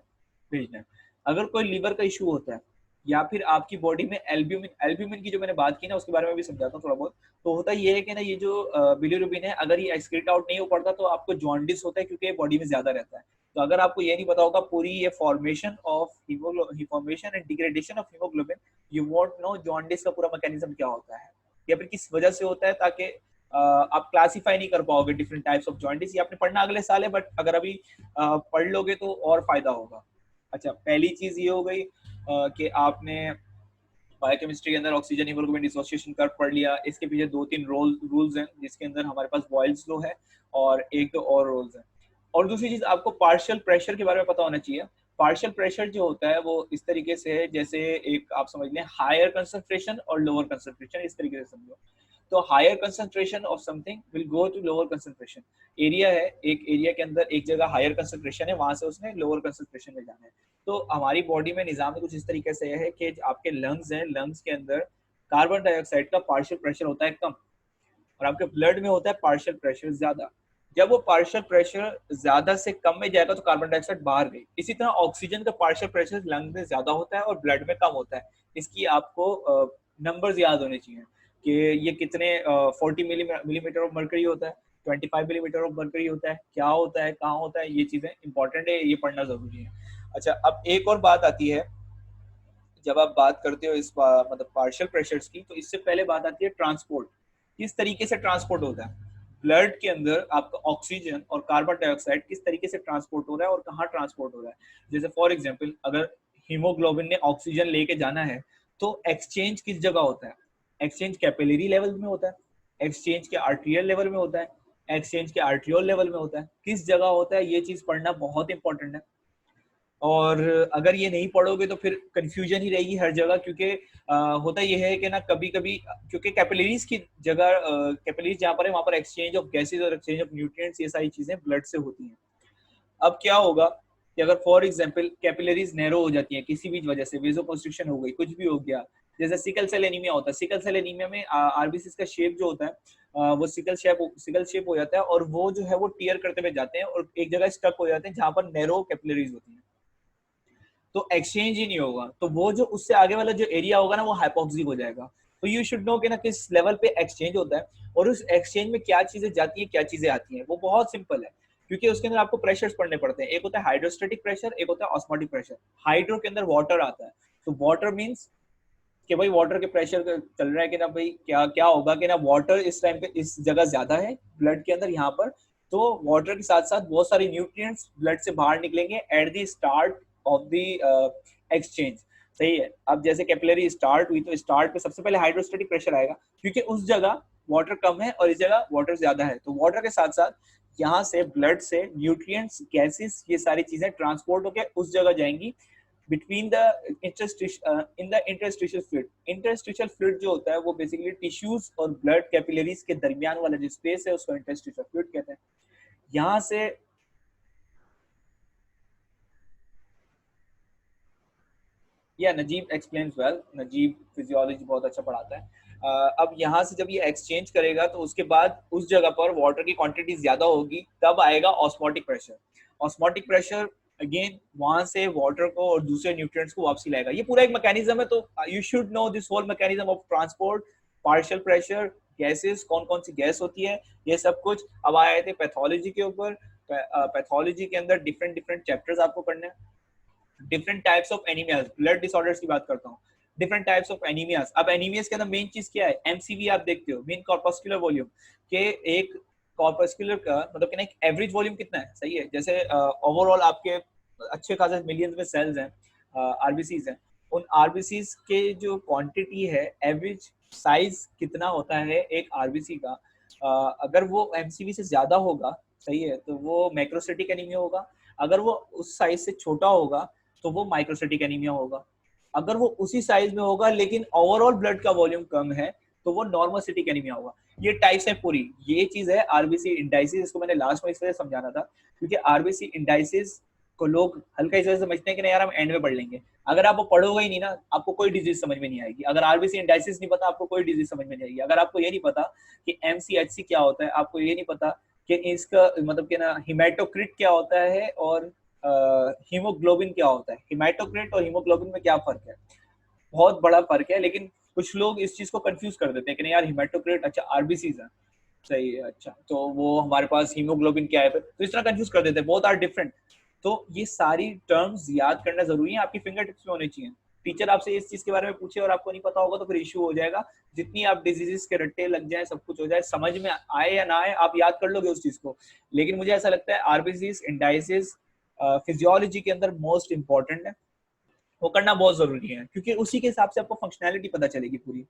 भेजना है। अगर कोई लीवर का इशू होता है या फिर आपकी बॉडी में एल्ब्यूमिन, एल्ब्यूमिन की जो मैंने बात की ना उसके बारे में भी समझाता हूँ थोड़ा बहुत। तो होता ये है कि ना ये जो बिलीरुबिन है अगर ये एक्सक्रीट आउट नहीं हो पाता तो आपको जॉन्डिस होता है क्योंकि ये बॉडी में ज्यादा रहता है। तो अगर आपको ये नहीं पता होगा पूरी ये formation of formation and degradation of haemoglobin, you want know jaundice का पूरा मैकेनिज्म क्या होता है या फिर किस वजह से होता है, ताकि आप क्लासिफाई नहीं कर पाओगे डिफरेंट टाइप्स ऑफ जॉइंटिस। ये आपने पढ़ना अगले साल है, बट अगर अभी पढ़ लोगे तो और फायदा होगा। अच्छा, पहली चीज ये हो गई कि आपने बायोकेमिस्ट्री के अंदर ऑक्सीजन हीमोग्लोबिन डिसोसिएशन कर्व पढ़ लिया। इसके पीछे 2-3 रूल्स हैं जिसके अंदर हमारे पास बॉयल्स लॉ है और एक दो और रूल्स हैं। और दूसरी चीज आपको पार्शियल प्रेशर के बारे में पता होना चाहिए। पार्शियल प्रेशर जो होता है वो इस तरीके से है जैसे एक आप समझ लें हायर कंसंट्रेशन और लोअर कंसंट्रेशन, इस तरीके से समझो। तो higher concentration of something will go to lower concentration. Area है, एक एरिया के अंदर एक जगह हायर कंसंट्रेशन है, वहां से उसने लोअर कंसंट्रेशन में जाना है। तो हमारी बॉडी में निजाम कुछ इस तरीके से है कि आपके लंग्स हैं, लंग्स के अंदर कार्बन डाइऑक्साइड का पार्शियल प्रेशर होता है कम और आपके ब्लड में होता है पार्शियल प्रेशर ज्यादा। जब वो पार्शियल प्रेशर ज्यादा से कम में जाएगा तो कार्बन डाइऑक्साइड बाहर गई। इसी तरह ऑक्सीजन का पार्शियल प्रेशर लंग में ज्यादा होता है और ब्लड में कम होता है। इसकी आपको नंबर्स याद होने चाहिए कि ये कितने 40 मिलीमीटर ऑफ मर्करी होता है, 25 मिलीमीटर ऑफ मर्करी होता है, क्या होता है, कहाँ होता है, ये चीजें इंपॉर्टेंट है, ये पढ़ना जरूरी है। अच्छा, अब एक और बात आती है जब आप बात करते हो इस मतलब पार्शियल प्रेशर्स की, तो इससे पहले बात आती है ट्रांसपोर्ट। किस तरीके से ट्रांसपोर्ट होता है ब्लड के अंदर आपका ऑक्सीजन और कार्बन डाइऑक्साइड, किस तरीके से ट्रांसपोर्ट हो रहा है और कहाँ ट्रांसपोर्ट हो रहा है। जैसे फॉर एग्जाम्पल अगर हीमोग्लोबिन ने ऑक्सीजन लेके जाना है तो एक्सचेंज किस जगह होता है? एक्सचेंज कैपिलरी लेवल में होता है, एक्सचेंज के आर्टेरियल लेवल में होता है, एक्सचेंज के आर्ट्रियोल लेवल में होता है। किस जगह होता है ये चीज पढ़ना बहुत इंपॉर्टेंट है। और अगर ये नहीं पढ़ोगे तो फिर कंफ्यूजन ही रहेगी हर जगह, क्योंकि होता ये है कि ना कभी कभी क्योंकि कैपिलरीज की जगह कैपिलरीज जहाँ पर है वहाँ पर एक्सचेंज ऑफ गैसेज और एक्सचेंज ऑफ न्यूट्रिएंट्स ये सारी चीजें ब्लड से होती हैं। अब क्या होगा कि अगर फॉर एग्जांपल कैपिलरीज नैरो हो जाती हैं किसी भी वजह से, वेजोकंस्ट्रिक्शन हो गई, कुछ भी हो गया, जैसे सिकल सेल एनीमिया होता है। सिकल सेल एनीमिया में आरबीसी का शेप जो होता है वो सिकल शेप हो जाता है और वो जो है वो टीयर करते हुए जाते हैं और एक जगह स्टक हो जाते हैं जहां पर नैरो कैपिलरीज होती हैं। तो एक्सचेंज ही नहीं होगा, तो वो जो उससे आगे वाला जो एरिया होगा ना वो हाइपोक्सी हो जाएगा। तो यू शुड नो कि ना किस लेवल पे एक्सचेंज होता है और उस एक्सचेंज में क्या चीजें जाती हैं क्या चीजें आती हैं। वो बहुत सिंपल है क्योंकि उसके अंदर आपको प्रेशर्स पढ़ने पड़ते हैं। एक होता है हाइड्रोस्टेटिक प्रेशर, एक होता है ऑस्मोटिक प्रेशर। हाइड्रो के अंदर वाटर आता है, तो वाटर मीन्स कि भाई वाटर के प्रेशर चल रहा है कि ना भाई क्या क्या होगा कि ना वाटर इस टाइम पे इस जगह ज्यादा है ब्लड के अंदर यहाँ पर, तो वाटर के साथ साथ बहुत सारे न्यूट्रिएंट्स ब्लड से बाहर निकलेंगे at the start of the exchange. सही है। अब जैसे कैपिलरी स्टार्ट हुई तो स्टार्ट पे सबसे पहले हाइड्रोस्टेटिक प्रेशर आएगा क्योंकि उस जगह वाटर कम है और इस जगह वाटर ज्यादा है। तो वाटर के साथ साथ यहाँ से ब्लड से न्यूट्रिएंट्स गैसेस ये सारी चीजें ट्रांसपोर्ट होकर उस जगह जाएंगी between the in the interstitial fluid. Interstitial fluid जो होता है वो बेसिकली टिश्यूज और ब्लड कैपिलरीज के दरमियान वाला जो स्पेस है उसको इंटरस्टिशियल फ्लूइड कहते हैं। यहाँ से या Najeeb explains well, Najeeb physiology बहुत अच्छा पढ़ाता है। अब यहाँ से जब ये एक्सचेंज करेगा तो उसके बाद उस जगह पर वाटर की क्वांटिटी ज्यादा होगी, तब आएगा osmotic pressure. Osmotic pressure again वहां से वाटर को और दूसरे न्यूट्रिएंट्स को वापसी लाएगा। ये पूरा एक मैकेनिज्म है, तो you should know this whole mechanism of transport, partial pressure, gases, कौन कौन सी गैस होती है, ये सब कुछ। अब आए थे पैथोलॉजी के ऊपर। पैथोलॉजी के अंदर डिफरेंट डिफरेंट चैप्टर्स आपको पढ़ने हैं। Different types of anaemias, blood disorders की बात करता हूँ। Different types of anaemias. अब एनीमियाज के अंदर मेन चीज क्या है? एमसीवी आप देखते हो, मीन कॉर्पस्कुलर वॉल्यूम, के एक कॉर्पस्कुलर का मतलब कि ना एक एवरेज वॉल्यूम कितना है। सही है। जैसे ओवरऑल आपके अच्छे खासे मिलियंस में सेल्स हैं, आरबीसीज हैं, उन आरबीसीज के जो क्वांटिटी है, एवरेज साइज कितना होता है एक आरबीसी का, अगर वो एमसीवी से ज्यादा होगा, सही है, तो वो मैक्रोसाइटिक एनीमिया होगा। अगर वो उस साइज से छोटा होगा तो वो माइक्रोसाइटिक एनीमिया होगा। अगर वो उसी साइज में होगा लेकिन ओवरऑल ब्लड का वॉल्यूम कम है तो वो नॉर्मोसिटिक एनीमिया होगा। ये टाइप्स है पूरी, ये चीज है आरबीसी इंडाइसिस। इसको मैंने लास्ट में इस वजह समझाना था क्योंकि आरबीसी इंडाइसिस को लोग हल्का इस वजह से समझते हैं कि नहीं यार हम एंड में पढ़ लेंगे। अगर आप वो पढ़ोगे ही नहीं ना, आपको कोई डिजीज समझ में नहीं आएगी। अगर आरबीसी इंडाइसिस नहीं पता, आपको कोई डिजीज समझ में नहीं आएगी। अगर आपको ये नहीं पता कि एमसीएचसी क्या होता है, आपको ये नहीं पता कि इसका मतलब कि ना हिमेटोक्रिट क्या होता है और हीमोग्लोबिन क्या होता है, हिमेटोक्रिट और हीमोग्लोबिन में क्या फर्क है, बहुत बड़ा फर्क है। लेकिन कुछ लोग इस चीज को कंफ्यूज कर देते हैं कि नहीं यार हिमेटोक्रिट अच्छा आरबीसी है, सही है, अच्छा तो वो हमारे पास हीमोग्लोबिन क्या है, तो इस तरह कंफ्यूज कर देते हैं, बोथ आर डिफरेंट। तो ये सारी टर्म्स याद करना जरूरी है, आपकी फिंगर टिप्स में होनी चाहिए। टीचर आपसे इस चीज के बारे में पूछे और आपको नहीं पता होगा तो फिर इश्यू हो जाएगा। जितनी आप डिजीजेस के रट्टे लग जाए, सब कुछ हो जाए, समझ में आए या ना आए, आप याद कर लोगे उस चीज को। लेकिन मुझे ऐसा लगता है आरबीसीज इंडाइसिस फिजियोलॉजी के अंदर मोस्ट इंपॉर्टेंट है, वो करना बहुत जरूरी है, क्योंकि उसी के हिसाब से आपको फंक्शनैलिटी पता चलेगी पूरी।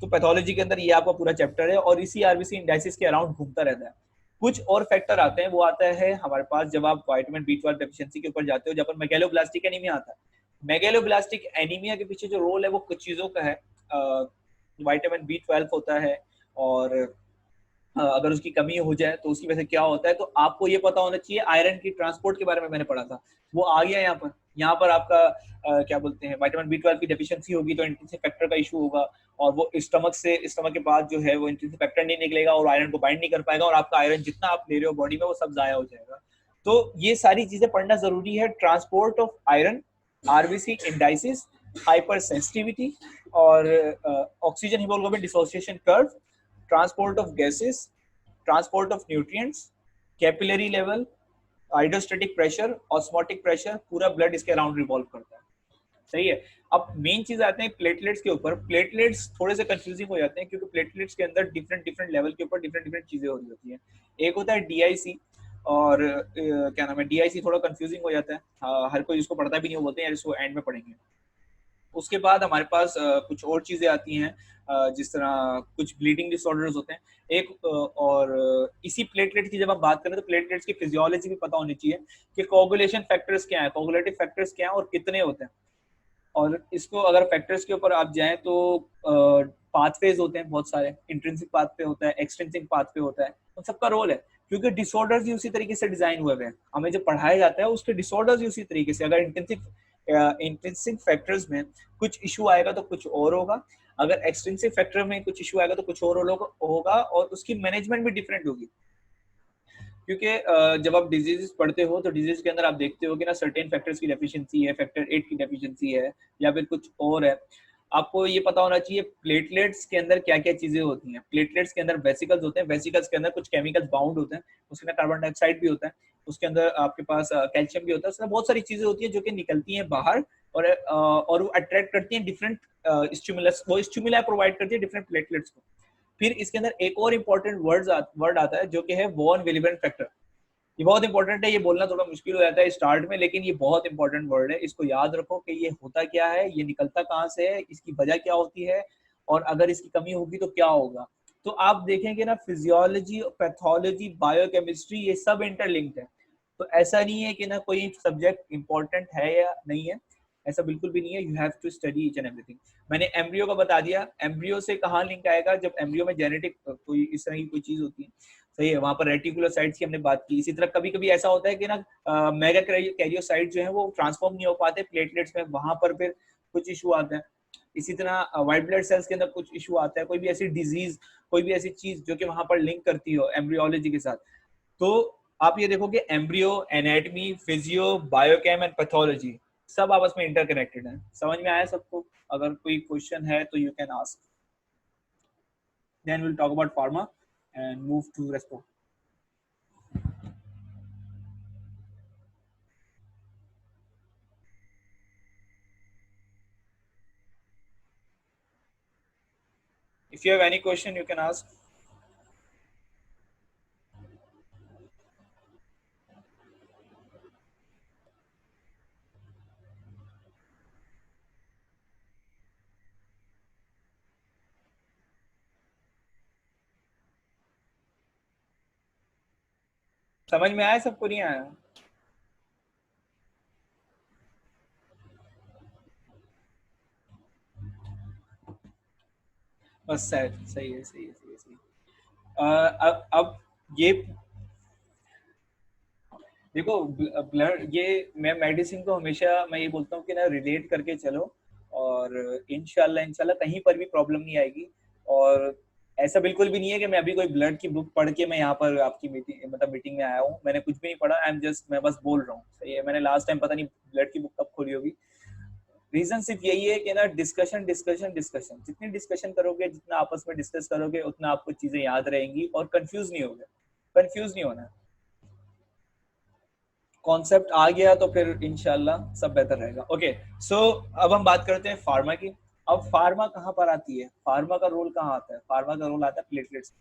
तो पैथोलॉजी के अंदर ये आपका पूरा चैप्टर है और इसी आरबीसी इंडाइसिस के अराउंड घूमता रहता है। कुछ और फैक्टर आते हैं, वो आता है हमारे पास जब आप विटामिन बी 12 डेफिशिएंसी के ऊपर जाते हो, जब मेगेलोब्लास्टिक एनीमिया आता है। मेगेलोब्लास्टिक एनीमिया के पीछे जो रोल है वो कुछ चीजों का है। विटामिन बी 12 होता है, और अगर उसकी कमी हो जाए तो उसकी वजह से क्या होता है, तो आपको ये पता होना चाहिए। आयरन की ट्रांसपोर्ट के बारे में मैंने पढ़ा था, वो आ गया यहाँ पर। यहाँ पर आपका क्या बोलते हैं, विटामिन बी 12 की डेफिशिएंसी होगी तो इंट्रिंसिक फैक्टर का इशू होगा, और वो स्टमक के बाद जो है वो इंट्रिंसिक फैक्टर नहीं निकलेगा और आयरन को बाइंड नहीं कर पाएगा, और आपका आयरन जितना आप ले रहे हो बॉडी में वो सब जाया हो जाएगा। तो ये सारी चीजें पढ़ना जरूरी है। Transport of iron, RBC indices, hypersensitivity, और oxygen haemoglobin dissociation curve, transport of gases, transport of nutrients, capillary level, hydrostatic pressure, osmotic pressure, पूरा ब्लड इसके अराउंड रिवॉल्व करता है। सही है। अब मेन चीज आते हैं प्लेटलेट्स के ऊपर। प्लेटलेट्स थोड़े से कंफ्यूजिंग हो जाते हैं, क्योंकि प्लेटलेट्स के अंदर डिफरेंट डिफरेंट लेवल के ऊपर डिफरेंट डिफरेंट चीजें हो रही होती हैं। एक होता है डीआईसी, और क्या नाम है, डीआईसी थोड़ा कंफ्यूजिंग हो जाता है, हर कोई इसको पढ़ता भी नहीं, बोलते हैं यार इसको एंड में पढ़ेंगे। उसके बाद हमारे पास कुछ और चीजें आती हैं, जिस तरह कुछ ब्लीडिंग डिसऑर्डर्स होते हैं। एक और इसी प्लेटलेट की जब हम बात करें तो प्लेटलेट्स की फिजियोलॉजी भी पता होनी चाहिए कि कोगुलेशन फैक्टर्स क्या है, कोगुलेटिव फैक्टर्स क्या है और कितने होते हैं। और इसको अगर फैक्टर्स के ऊपर आप जाएं तो पाथवेज होते हैं बहुत सारे, इंट्रिंसिक पाथवे होता है, एक्सट्रिंसिक पाथवे होता है, उन सबका रोल है। क्योंकि डिसऑर्डर्स ही उसी तरीके से डिजाइन हुए हुए हैं, हमें जो पढ़ाया जाता है उसके डिसऑर्डर्स ही उसी तरीके से। अगर इंट्रिंसिक फैक्टर्स में कुछ इशू आएगा तो कुछ और होगा, अगर एक्सट्रिंसिक फैक्टर में कुछ इशू आएगा तो कुछ और होगा, और उसकी मैनेजमेंट भी डिफरेंट होगी। क्योंकि जब आप डिजीज पढ़ते हो तो डिजीज के अंदर आप देखते हो कि ना सर्टेन फैक्टर्स की डेफिशिएंसी है, फैक्टर 8 की डेफिशिएंसी है, या फिर कुछ और है। आपको ये पता होना चाहिए प्लेटलेट्स के अंदर क्या क्या चीजें होती हैं। प्लेटलेट्स के अंदर वेसिकल्स होते हैं, वेसिकल्स के अंदर कुछ केमिकल्स बाउंड होते हैं, उसके अंदर कार्बन डाइऑक्साइड भी होता है, उसके अंदर आपके पास कैल्शियम भी होता है, उसमें बहुत सारी चीजें होती है जो कि निकलती हैं बाहर, और वो अट्रैक्ट करती हैं डिफरेंट स्टिमुलस, वो स्टिमुला प्रोवाइड करती है डिफरेंट प्लेटलेट्स को। फिर इसके अंदर एक और इम्पोर्टेंट वर्ड आता है जो कि है वॉन विलिबेंट फैक्टर। ये बहुत इंपॉर्टेंट है, ये बोलना थोड़ा मुश्किल हो जाता है स्टार्ट में, लेकिन ये बहुत इंपॉर्टेंट वर्ड है। इसको याद रखो कि ये होता क्या है, ये निकलता कहाँ से है, इसकी वजह क्या होती है, और अगर इसकी कमी होगी तो क्या होगा। तो आप देखेंगे ना, फिजियोलॉजी, पैथोलॉजी, बायोकेमिस्ट्री, ये सब इंटरलिंक्ड है। तो ऐसा नहीं है कि ना कोई सब्जेक्ट इंपॉर्टेंट है या नहीं है, ऐसा बिल्कुल भी नहीं है। You have to study each and everything. मैंने एम्ब्रियो का बता दिया, एम्ब्रियो से कहाँ लिंक आएगा, जब एम्ब्रियो में जेनेटिक कोई इस तरह की कोई चीज होती है, सही है, वहां पर रेटिकुलोसाइट्स की हमने बात की। इसी तरह कभी कभी ऐसा होता है कि ना मेगा कैरियोसाइट जो है वो ट्रांसफॉर्म नहीं हो पाते प्लेटलेट्स में, वहां पर फिर कुछ इशू आता है। इसी तरह व्हाइट ब्लड सेल्स के अंदर कुछ इशू आता है, कोई भी ऐसी डिजीज, कोई भी ऐसी चीज जो कि वहां पर लिंक करती हो एम्ब्रियोलॉजी के साथ। तो आप ये देखोगे embryo, anatomy, physio, biochem and pathology सब आपस में इंटरकनेक्टेड है। समझ में आया सबको? अगर कोई क्वेश्चन है तो you can ask, then will talk about pharma and move to respo. If you have any question, you can ask. समझ में आया सबको, नहीं आया? बस सही सही है, सही है, सही है, सही है। अब ये देखो ब्लड ये, मैं मेडिसिन को हमेशा मैं ये बोलता हूँ कि ना रिलेट करके चलो, और इंशाल्लाह इंशाल्लाह कहीं पर भी प्रॉब्लम नहीं आएगी। और ऐसा बिल्कुल भी नहीं है कि मैं अभी कोई ब्लड की बुक पढ़ के मैं यहाँ पर आपकी मीटिंग मतलब मीटिंग में आया हूँ, मैंने कुछ भी नहीं पढ़ा, आई एम जस्ट मैं बस बोल रहा हूँ, सही है। मैंने लास्ट टाइम पता नहीं ब्लड की बुक कब खोली होगी। रीजन सिर्फ यही है कि ना डिस्कशन डिस्कशन डिस्कशन, जितनी डिस्कशन करोगे, जितना आपस में डिस्कस करोगे, उतना आपको चीजें याद रहेंगी और कंफ्यूज नहीं होगे, कंफ्यूज नहीं होना। कॉन्सेप्ट आ गया तो फिर इंशाल्लाह सब बेहतर रहेगा। ओके, सो अब हम बात करते हैं फार्मा की। अब फार्मा कहाँ पर आती है, फार्मा का रोल कहाँ आता है? फार्मा का रोल आता है प्लेटलेट्स,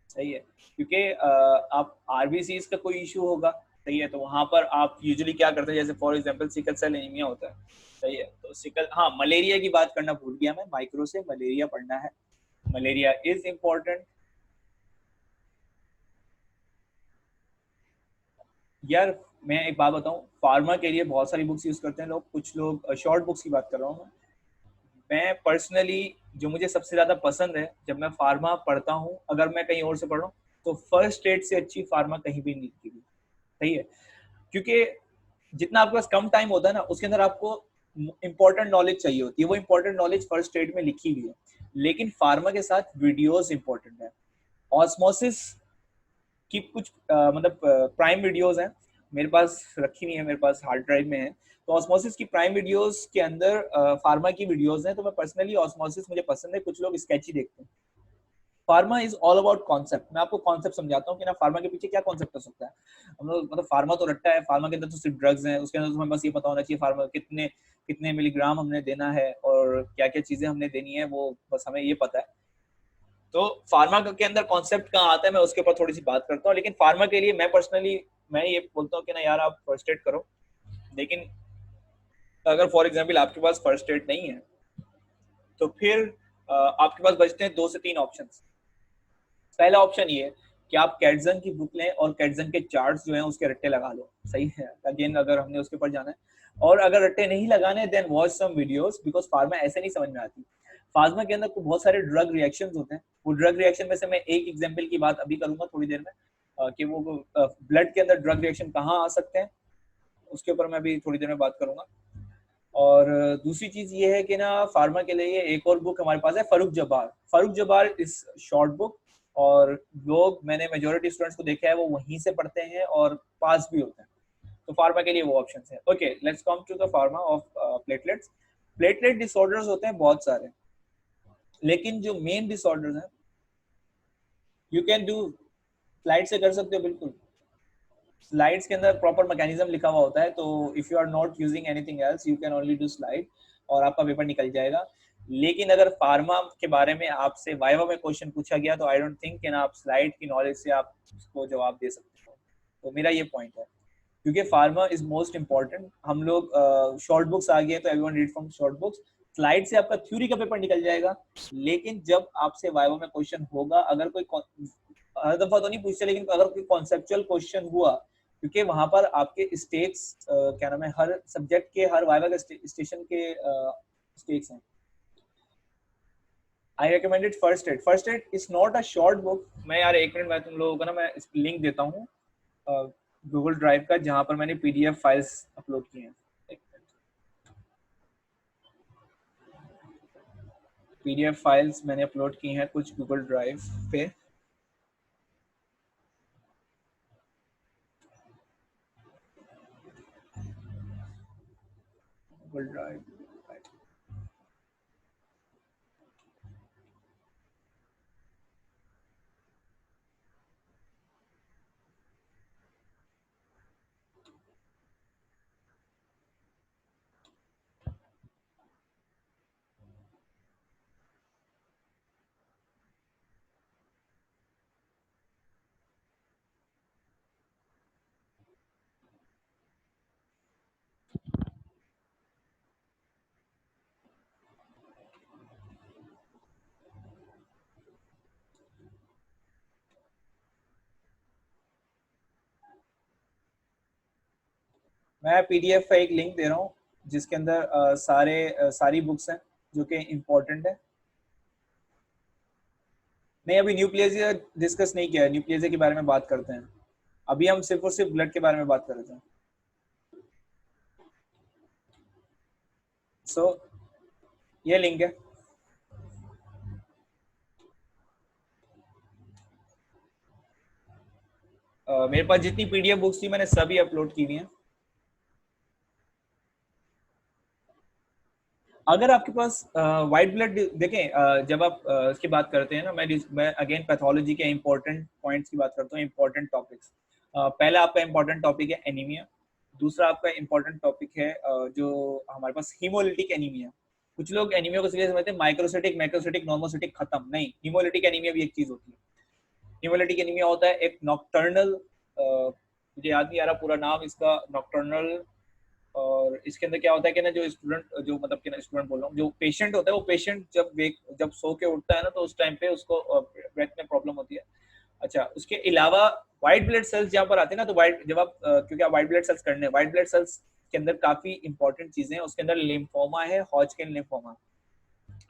सही है। क्योंकि आप आरबीसीज का कोई इशू होगा, सही है, तो वहां पर आप यूजुअली क्या करते हैं, जैसे for example sickle cell anaemia होता है, सही है, तो सिकल, हाँ मलेरिया की बात करना भूल गया मैं, माइक्रो से मलेरिया पढ़ना है, मलेरिया इज इम्पोर्टेंट। यार मैं एक बात बताऊं, फार्मा के लिए बहुत सारी बुक्स यूज करते हैं लोग, कुछ लोग शॉर्ट बुक्स की बात कर रहा हूँ मैं पर्सनली, जो मुझे सबसे ज्यादा पसंद है जब मैं फार्मा पढ़ता हूँ, अगर मैं कहीं और से पढ़ रहा हूँ, तो फर्स्ट एड से अच्छी फार्मा कहीं भी नहीं लिखी हुई, सही है। क्योंकि जितना आपके पास कम टाइम होता है ना, उसके अंदर आपको इंपॉर्टेंट नॉलेज चाहिए होती है, वो इंपॉर्टेंट नॉलेज फर्स्ट एड में लिखी हुई है। लेकिन फार्मा के साथ वीडियोस इंपॉर्टेंट है, ऑस्मोसिस की कुछ मतलब प्राइम वीडियोस हैं, मेरे पास रखी हुई है, मेरे पास हार्ड ड्राइव में है। तो ऑस्मोसिस की प्राइम वीडियोस के अंदर फार्मा की वीडियोस हैं, तो मैं पर्सनली ऑस्मोसिस मुझे पसंद है, कुछ लोग स्केची देखते हैं। Pharma is all about concept, मैं आपको कॉन्सेप्ट समझाता हूँ कि ना फार्मा के पीछे क्या कॉन्सेप्ट हो सकता है। हम लोग मतलब फार्मा तो रट्टा है, फार्मा के अंदर तो सिर्फ ड्रग्स हैं, उसके अंदर तो हमें बस ये पता होना चाहिए फार्मा कितने कितने मिलीग्राम हमने देना है और क्या क्या चीजें हमने देनी है, वो बस हमें ये पता है। तो फार्मा के अंदर कॉन्सेप्ट कहाँ आता है, मैं उसके ऊपर थोड़ी सी बात करता हूँ। लेकिन फार्मा के लिए मैं पर्सनली मैं ये बोलता हूँ कि ना यार आप फर्स्ट एड करो। लेकिन अगर फॉर एग्जाम्पल आपके पास फर्स्ट एड नहीं है, तो फिर आपके पास बचते हैं दो से तीन ऑप्शन। पहला ऑप्शन ये है कि आप कैटजन की बुक लें और कैटजन के चार्ट्स जो हैं उसके रट्टे लगा लो, सही है, अगेन अगर हमने उसके ऊपर जाना है। और अगर रट्टे नहीं लगाने, then watch some videos, because pharma ऐसे नहीं समझ में आती। फार्मा के अंदर बहुत सारे ड्रग रिएक्शन होते हैं, वो ड्रग रिएक्शन में से मैं एक एग्जाम्पल की बात अभी करूंगा थोड़ी देर में, कि वो ब्लड के अंदर ड्रग रिएक्शन कहाँ आ सकते हैं, उसके ऊपर मैं अभी थोड़ी देर में बात करूंगा। और दूसरी चीज ये है कि ना फार्मा के लिए एक और बुक हमारे पास है, Farooq Jabbar. Farooq Jabbar is short book, और लोग, मैंने मेजोरिटी स्टूडेंट्स को देखा है वो वहीं से पढ़ते हैं और पास भी होते हैं। तो फार्मा के लिए वो ऑप्शन है। Okay, let's come to the pharma of platelets. Platelet disorders होते हैं बहुत सारे, लेकिन जो मेन डिसऑर्डर्स हैं, यू कैन डू, स्लाइड से कर सकते हो बिल्कुल। स्लाइड्स के अंदर प्रॉपर मैकेनिज्म लिखा हुआ होता है, तो if you are not using anything else you can only do slide, और आपका पेपर निकल जाएगा। लेकिन अगर फार्मा के बारे में आपसे वाइवा में क्वेश्चन पूछा गया, तो आई डोंट थिंक कि ना आप स्लाइड की नॉलेज से आप उसको जवाब दे सकते हो। तो मेरा ये पॉइंट है, क्योंकि फार्मा इज मोस्ट इंपॉर्टेंट। हम लोग शॉर्ट बुक्स आ गए तो everyone read from short books, slide से आपका थ्योरी का पेपर निकल जाएगा। लेकिन जब आपसे वाइवा में क्वेश्चन होगा, अगर कोई हर दफा तो नहीं पूछते, लेकिन अगर कोई कॉन्सेप्चुअल क्वेश्चन हुआ, क्योंकि वहां पर आपके स्टेक्स क्या नाम है, हर सब्जेक्ट के हर वाइवा के स्टेशन के स्टेक्स हैं। आई recommended first aid. First aid is not a short book. मैं यार एक मिनट, मैं तुम लोगों को ना मैं लिंक देता हूँ गूगल ड्राइव का, जहां पर मैंने पीडीएफ फाइल्स अपलोड की हैं। पीडीएफ फाइल्स मैंने अपलोड की हैं कुछ गूगल ड्राइव पे। गूगल ड्राइव, मैं पीडीएफ का एक लिंक दे रहा हूँ, जिसके अंदर सारी बुक्स हैं जो कि इम्पोर्टेंट है। नहीं, अभी न्यूक्लियस डिस्कस नहीं किया है, न्यूक्लियस के बारे में बात करते हैं। अभी हम सिर्फ और सिर्फ ब्लड के बारे में बात कर रहे थे। सो ये लिंक है। मेरे पास जितनी पीडीएफ बुक्स थी मैंने सभी अपलोड की हुई हैं। अगर आपके पास वाइट ब्लड देखें, जब आप इसकी बात करते हैं ना, मैं अगेन पैथोलॉजी के इंपॉर्टेंट पॉइंट्स की बात करता हूँ, इंपॉर्टेंट टॉपिक्स। पहला आपका इंपॉर्टेंट टॉपिक है एनीमिया। दूसरा आपका इंपॉर्टेंट टॉपिक है जो हमारे पास हीमोलिटिक एनीमिया। कुछ लोग एनीमिया को सीरियस समझते हैं, माइक्रोसिटिक मैक्रोसिटिक नॉर्मोसिटिक खत्म नहीं, हीमोलिटिक एनीमिया भी एक चीज होती है। हीमोलिटिक एनीमिया होता है एक नॉक्टर्नल, मुझे याद नहीं आ रहा पूरा नाम इसका, नॉक्टर्नल। और इसके अंदर क्या होता है कि ना, जो स्टूडेंट, जो मतलब कि ना स्टूडेंट बोल रहा हूँ, जो पेशेंट होता है, वो पेशेंट जब सो के उठता है ना, तो उस टाइम पे उसको ब्रेथ में प्रॉब्लम होती है। अच्छा, उसके अलावा व्हाइट ब्लड सेल्स जहाँ पर आते हैं ना, तो व्हाइट जब आप क्योंकि आप व्हाइट ब्लड सेल्स करने, व्हाइट ब्लड सेल्स के अंदर काफी इंपॉर्टेंट चीजें हैं। उसके अंदर लिम्फोमा है, हॉजकिन लिम्फोमा।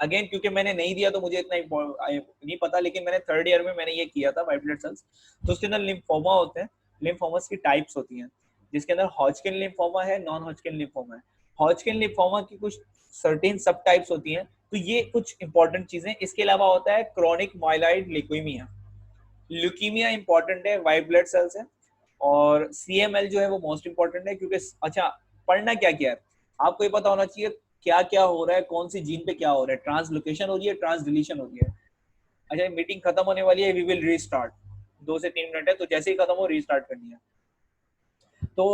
अगेन क्योंकि मैंने नहीं दिया तो मुझे इतना नहीं पता, लेकिन मैंने थर्ड ईयर में मैंने ये किया था व्हाइट ब्लड सेल्स। तो उसके अंदर लिम्फोमा होते हैं। लिम्फोमस की टाइप्स होती हैं, जिसके अंदर हॉजकिन लिम्फोमा है, नॉन हॉजकिन लिम्फोमा है। हॉजकिन लिम्फोमा की कुछ सर्टेन सब टाइप्स होती हैं। तो ये कुछ इंपॉर्टेंट चीजें। इसके अलावा होता है क्रॉनिक माइलाइड ल्यूकीमिया। ल्यूकीमिया इंपॉर्टेंट है, व्हाइट ब्लड सेल्स है। और सीएमएल जो है वो मोस्ट इंपॉर्टेंट है, क्योंकि अच्छा, पढ़ना क्या क्या है आपको ये पता होना चाहिए, क्या क्या हो रहा है, कौन सी जीन पे क्या हो रहा है, ट्रांसलोकेशन हो रही है, ट्रांसडिलीशन हो रही है। अच्छा, मीटिंग खत्म होने वाली है, वी विल रीस्टार्ट। 2 से 3 मिनट है, तो जैसे ही खत्म हो रीस्टार्ट करनी है। तो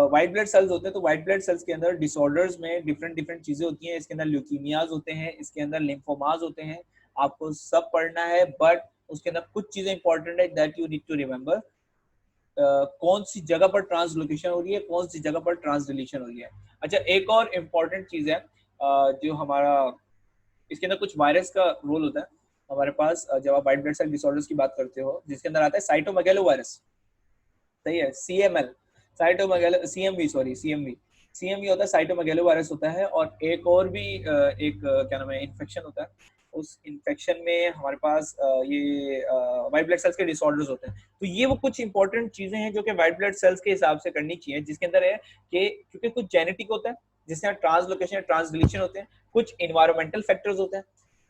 व्हाइट ब्लड सेल्स होते हैं, तो व्हाइट ब्लड सेल्स के अंदर डिसऑर्डर्स में डिफरेंट डिफरेंट चीजें होती हैं। इसके अंदर ल्यूकीमियाज होते हैं, इसके अंदर लिम्फोमाज होते हैं। आपको सब पढ़ना है, बट उसके अंदर कुछ चीजें इंपॉर्टेंट है that you need to remember. कौन सी जगह पर ट्रांसलोकेशन हो रही है, कौन सी जगह पर ट्रांसडिलीशन हो रही है। अच्छा, एक और इम्पॉर्टेंट चीज है, जो हमारा इसके अंदर कुछ वायरस का रोल होता है हमारे पास। जब आप व्हाइट ब्लड सेल डिसऑर्डर्स की बात करते हो, जिसके अंदर आता है साइटोमेगेलो वायरस। सही है, CML, cytomegalo, CMV, sorry CMV. CMV होता है, साइटोमेगेलो वायरस होता है। और एक और भी एक क्या नाम है, इन्फेक्शन होता है। उस इन्फेक्शन में हमारे पास ये व्हाइट ब्लड सेल्स के डिसऑर्डर्स होते हैं। तो ये वो कुछ इंपॉर्टेंट चीजें हैं जो कि व्हाइट ब्लड सेल्स के हिसाब से करनी चाहिए, जिसके अंदर है कि क्योंकि कुछ जेनेटिक होता है, जिससे ट्रांसलोकेशन ट्रांसडिलीशन होते हैं, कुछ इन्वायरमेंटल फैक्टर्स होते हैं।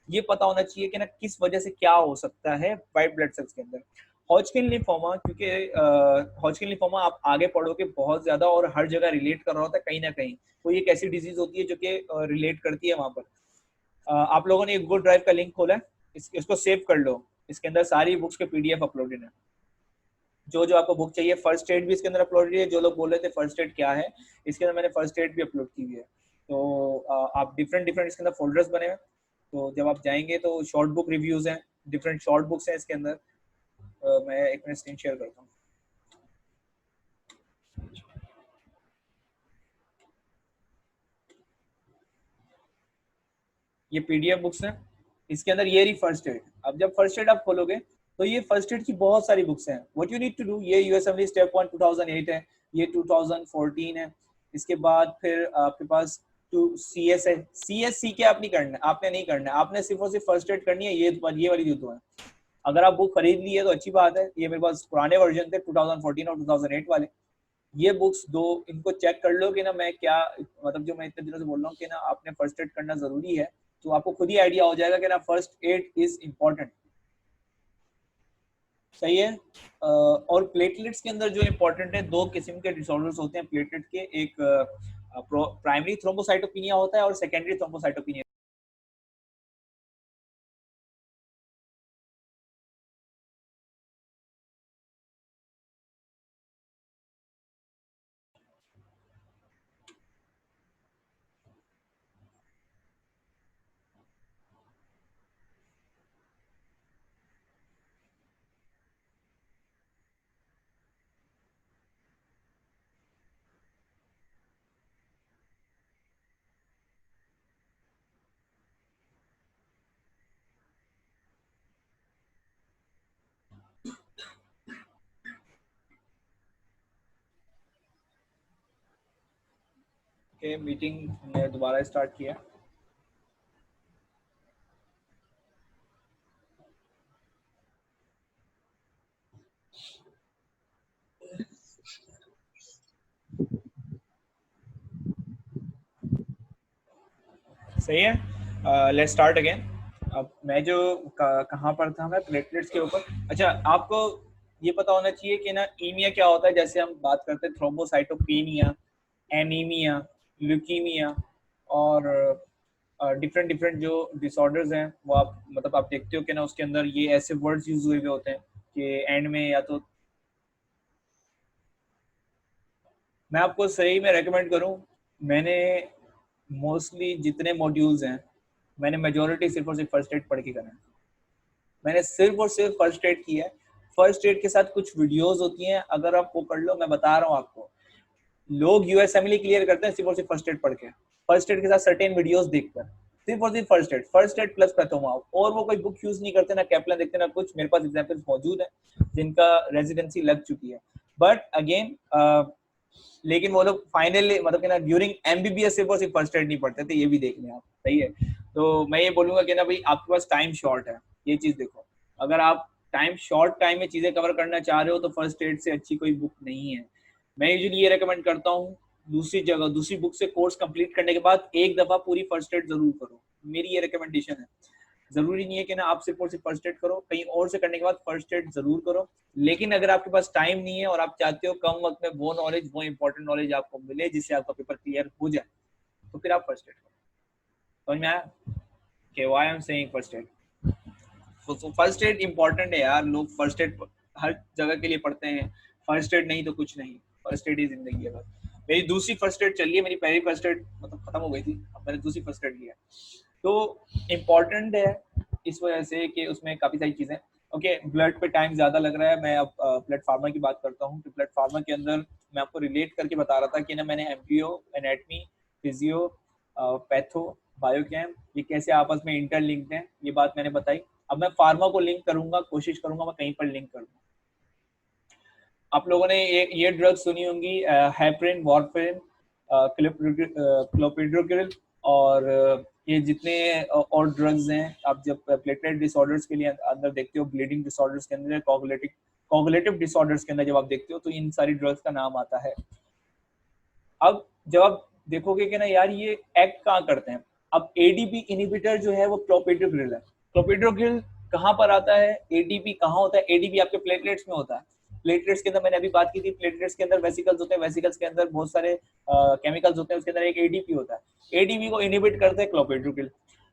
ये पता होना चाहिए कि ना किस वजह से क्या हो सकता है व्हाइट ब्लड सेल्स के अंदर। हॉजकिन लिम्फोमा, क्योंकि हॉजकिन लिम्फोमा आप आगे पढ़ोगे बहुत ज्यादा, और हर जगह रिलेट कर रहा होता है कहीं ना कहीं। कोई एक ऐसी डिजीज होती है जो कि रिलेट करती है वहां पर। आप लोगों ने एक गुड ड्राइव का लिंक खोला है, इसको सेव कर लो। इसके अंदर सारी बुक्स के पीडीएफ अपलोडेड है। जो जो आपको बुक चाहिए, फर्स्ट एड भी इसके अंदर अपलोडेड है। जो लोग बोल रहे थे फर्स्ट एड क्या है, इसके अंदर मैंने फर्स्ट एड भी अपलोड की हुई है। तो आप डिफरेंट डिफरेंट इसके अंदर फोल्डर्स बने हैं। तो जब आप जाएंगे तो शॉर्ट बुक रिव्यूज हैं, डिफरेंट शॉर्ट बुक्स हैं इसके अंदर। मैं एक मिनट स्क्रीन शेयर करता हूँ। ये पीडीएफ बुक्स हैं, इसके अंदर ये रही फर्स्ट एड। अब जब फर्स्ट एड आप खोलोगे तो ये फर्स्ट एड की बहुत सारी बुक्स हैं। What you need to do, ये यूएसएमएल स्टेप 1 2008 है, ये 2014 है। इसके बाद फिर आपके पास टू सीएस है। सीएस सी के आप नहीं करना, आपने नहीं करना है, आपने सिर्फ और सिर्फ फर्स्ट एड करनी है। ये वाली जो दो है, अगर आप बुक खरीद ली है तो अच्छी बात है। ये मेरे पास पुराने वर्जन थे 2014 और 2008 वाले। ये बुक्स दो, इनको चेक कर लो कि ना मैं क्या, मतलब जो मैं इतने दिनों से बोल रहा हूँ कि ना आपने फर्स्ट एड करना जरूरी है। तो आपको खुद ही आइडिया हो जाएगा कि ना फर्स्ट एड इज इम्पोर्टेंट। सही है। और प्लेटलेट्स के अंदर जो इम्पोर्टेंट है, दो किस्म के डिसऑर्डर्स होते हैं प्लेटलेट के। एक प्राइमरी थ्रोम्बोसाइटोपिनिया होता है और सेकेंडरी थ्रोम्बोसाइटोपिनिया। के मीटिंग ने दोबारा स्टार्ट किया। सही है। Let's start again. अब मैं जो कहाँ पर था, मैं प्लेटलेट्स के ऊपर। अच्छा, आपको ये पता होना चाहिए कि ना ईमिया क्या होता है। जैसे हम बात करते हैं थ्रोम्बोसाइटोपेनिया, एनीमिया, ल्यूकीमिया और डिफरेंट डिफरेंट जो डिसऑर्डर्स हैं वो आप मतलब आप देखते हो कि ना उसके अंदर ये ऐसे वर्ड्स यूज हुए हुए होते हैं कि एंड में या तो मैं आपको सही में रेकमेंड करूं, मैंने मोस्टली जितने मॉड्यूल्स हैं मैंने मेजोरिटी सिर्फ और सिर्फ फर्स्ट एड पढ़ के करा है। मैंने सिर्फ और सिर्फ फर्स्ट एड किया है। फर्स्ट एड के साथ कुछ वीडियोस होती हैं, अगर आप वो कर लो, मैं बता रहा हूँ आपको, लोग यूएसएमएलई क्लियर करते हैं सिर्फ और सिर्फ फर्स्ट एड पढ़ के, फर्स्ट एड के साथ सर्टेन वीडियोस देखकर, सिर्फ और सिर्फ फर्स्ट एड प्लस पैथोमा, और वो कोई बुक यूज नहीं करते, ना कैप्लन देखते ना कुछ। मेरे पास एग्जांपल्स मौजूद है जिनका रेजिडेंसी लग चुकी है। बट अगेन लेकिन वो लोग फाइनली मतलब कि ना ड्यूरिंग एमबीबीएस सिर्फ और सिर्फ फर्स्ट एड नहीं पढ़ते थे, ये भी देख लें आप। सही है। तो मैं ये बोलूंगा कि ना भाई आपके पास टाइम शॉर्ट है, ये चीज देखो। अगर आप शॉर्ट टाइम में चीजें कवर करना चाह रहे हो तो फर्स्ट एड से अच्छी कोई बुक नहीं है। मैं यूजुअली ये रेकमेंड करता हूँ, दूसरी बुक से कोर्स कंप्लीट करने के बाद एक दफा पूरी फर्स्ट एड जरूर करो, मेरी ये रिकमेंडेशन है। जरूरी नहीं है कि ना आप सिर्फ और सिर्फ फर्स्ट एड करो, कहीं और से करने के बाद फर्स्ट एड जरूर करो। लेकिन अगर आपके पास टाइम नहीं है और आप चाहते हो कम वक्त में वो नॉलेज, वो इंपॉर्टेंट नॉलेज आपको मिले जिससे आपका पेपर क्लियर हो जाए, तो फिर आप फर्स्ट एड करो। समझ में आया कि why I am saying first aid? First aid important है यार, लोग फर्स्ट एड हर जगह के लिए पढ़ते हैं। फर्स्ट एड नहीं तो कुछ नहीं, फर्स्ट एड ही जिंदगी है बस। मेरी दूसरी फर्स्ट एड चली है, मेरी पहली फर्स्ट एड मतलब खत्म हो गई थी, अब मैंने दूसरी फर्स्ट एड लिया। तो इम्पोर्टेंट है इस वजह से कि उसमें काफी सारी चीजें। ओके, ब्लड पे टाइम ज्यादा लग रहा है। मैं अब ब्लड फार्मा की बात करता हूँ कि ब्लड फार्मा के अंदर मैं आपको रिलेट करके बता रहा था कि ना मैंने MPO, anatomy, physio, patho, biochem, ये कैसे आपस में इंटरलिंक्ड हैं, ये बात मैंने बताई। अब मैं फार्मा को लिंक करूंगा, कोशिश करूंगा मैं कहीं पर लिंक करूंगा। आप लोगों ने ये ड्रग सुनी होंगी, हेपरिन, वॉरफेरिन, क्लोपिड्रोग्रिल, और ये जितने और ड्रग्स हैं। आप जब प्लेटलेट डिसऑर्डर्स के लिए अंदर देखते हो, ब्लीडिंग डिसऑर्डर्स के अंदर, कोगुलेटिव डिसऑर्डर्स के अंदर जब आप देखते हो तो इन सारी ड्रग्स का नाम आता है। अब जब आप देखोगे कि ना यार ये एक्ट कहाँ करते हैं, अब एडीपी इनहिबिटर जो है वो क्लोपिड्रोग्रिल है। क्लोपिड्रोग्रिल कहाँ पर आता है, एडीपी कहाँ होता है? एडीपी आपके प्लेटलेट्स में होता है। प्लेटलेट्स के अंदर मैंने अभी बात की थी, प्लेटलेट्स के अंदर वेसिकल्स होते हैं, वेसिकल्स के अंदर बहुत सारे केमिकल्स होते हैं, उसके अंदर एक एडीपी होता है। एडीपी को इनहिबिट करता है क्लोपिड्रोग्रिल।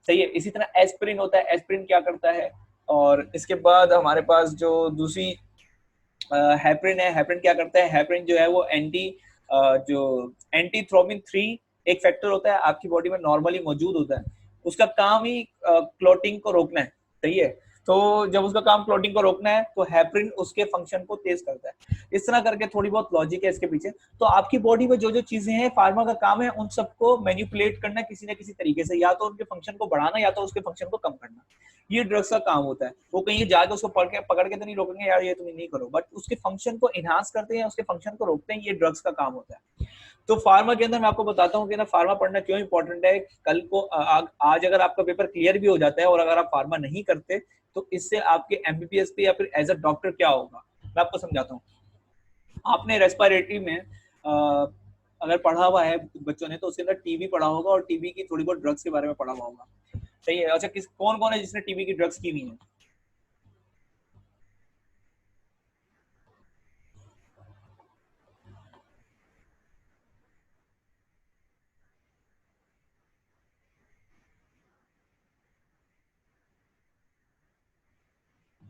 सही है। इसी तरह एस्पिरिन होता है, एस्पिरिन क्या करता है? और इसके बाद हमारे पास जो दूसरी हेपरिन है, हेपरिन क्या करता है? हेपरिन जो है वो जो एंटी थ्रोमिन 3 एक फैक्टर होता है, आपकी बॉडी में नॉर्मली मौजूद होता है। उसका काम ही क्लॉटिंग को रोकना है। सही है। तो जब उसका काम क्लॉटिंग को रोकना है तो हेपरिन उसके फंक्शन को तेज करता है। इस तरह करके थोड़ी बहुत लॉजिक है इसके पीछे। तो आपकी बॉडी में जो जो चीजें हैं, फार्मा का काम है उन सबको मैनिपुलेट करना किसी ना किसी तरीके से, या तो उनके फंक्शन को बढ़ाना या तो उसके फंक्शन को कम करना। ये ड्रग्स का काम होता है। वो कहीं जाकर उसको पकड़ के तो नहीं रोकेंगे यार ये तुम नहीं करो, बट उसके फंक्शन को इनहांस करते हैं, उसके फंक्शन को रोकते हैं। ये ड्रग्स का काम होता है। तो फार्मा के अंदर मैं आपको बताता हूँ कि ना फार्मा पढ़ना क्यों इंपॉर्टेंट है। कल को आज अगर आपका पेपर क्लियर भी हो जाता है और अगर आप फार्मा नहीं करते तो इससे आपके एमबीबीएस पे या फिर एज अ डॉक्टर क्या होगा, मैं आपको समझाता हूँ। आपने रेस्पिरेटरी में अगर पढ़ा हुआ है बच्चों ने तो उसके अंदर टीबी पढ़ा होगा और टीबी की थोड़ी बहुत ड्रग्स के बारे में पढ़ा हुआ होगा। सही है। अच्छा, कौन कौन है जिसने टीबी की ड्रग्स की हुई है?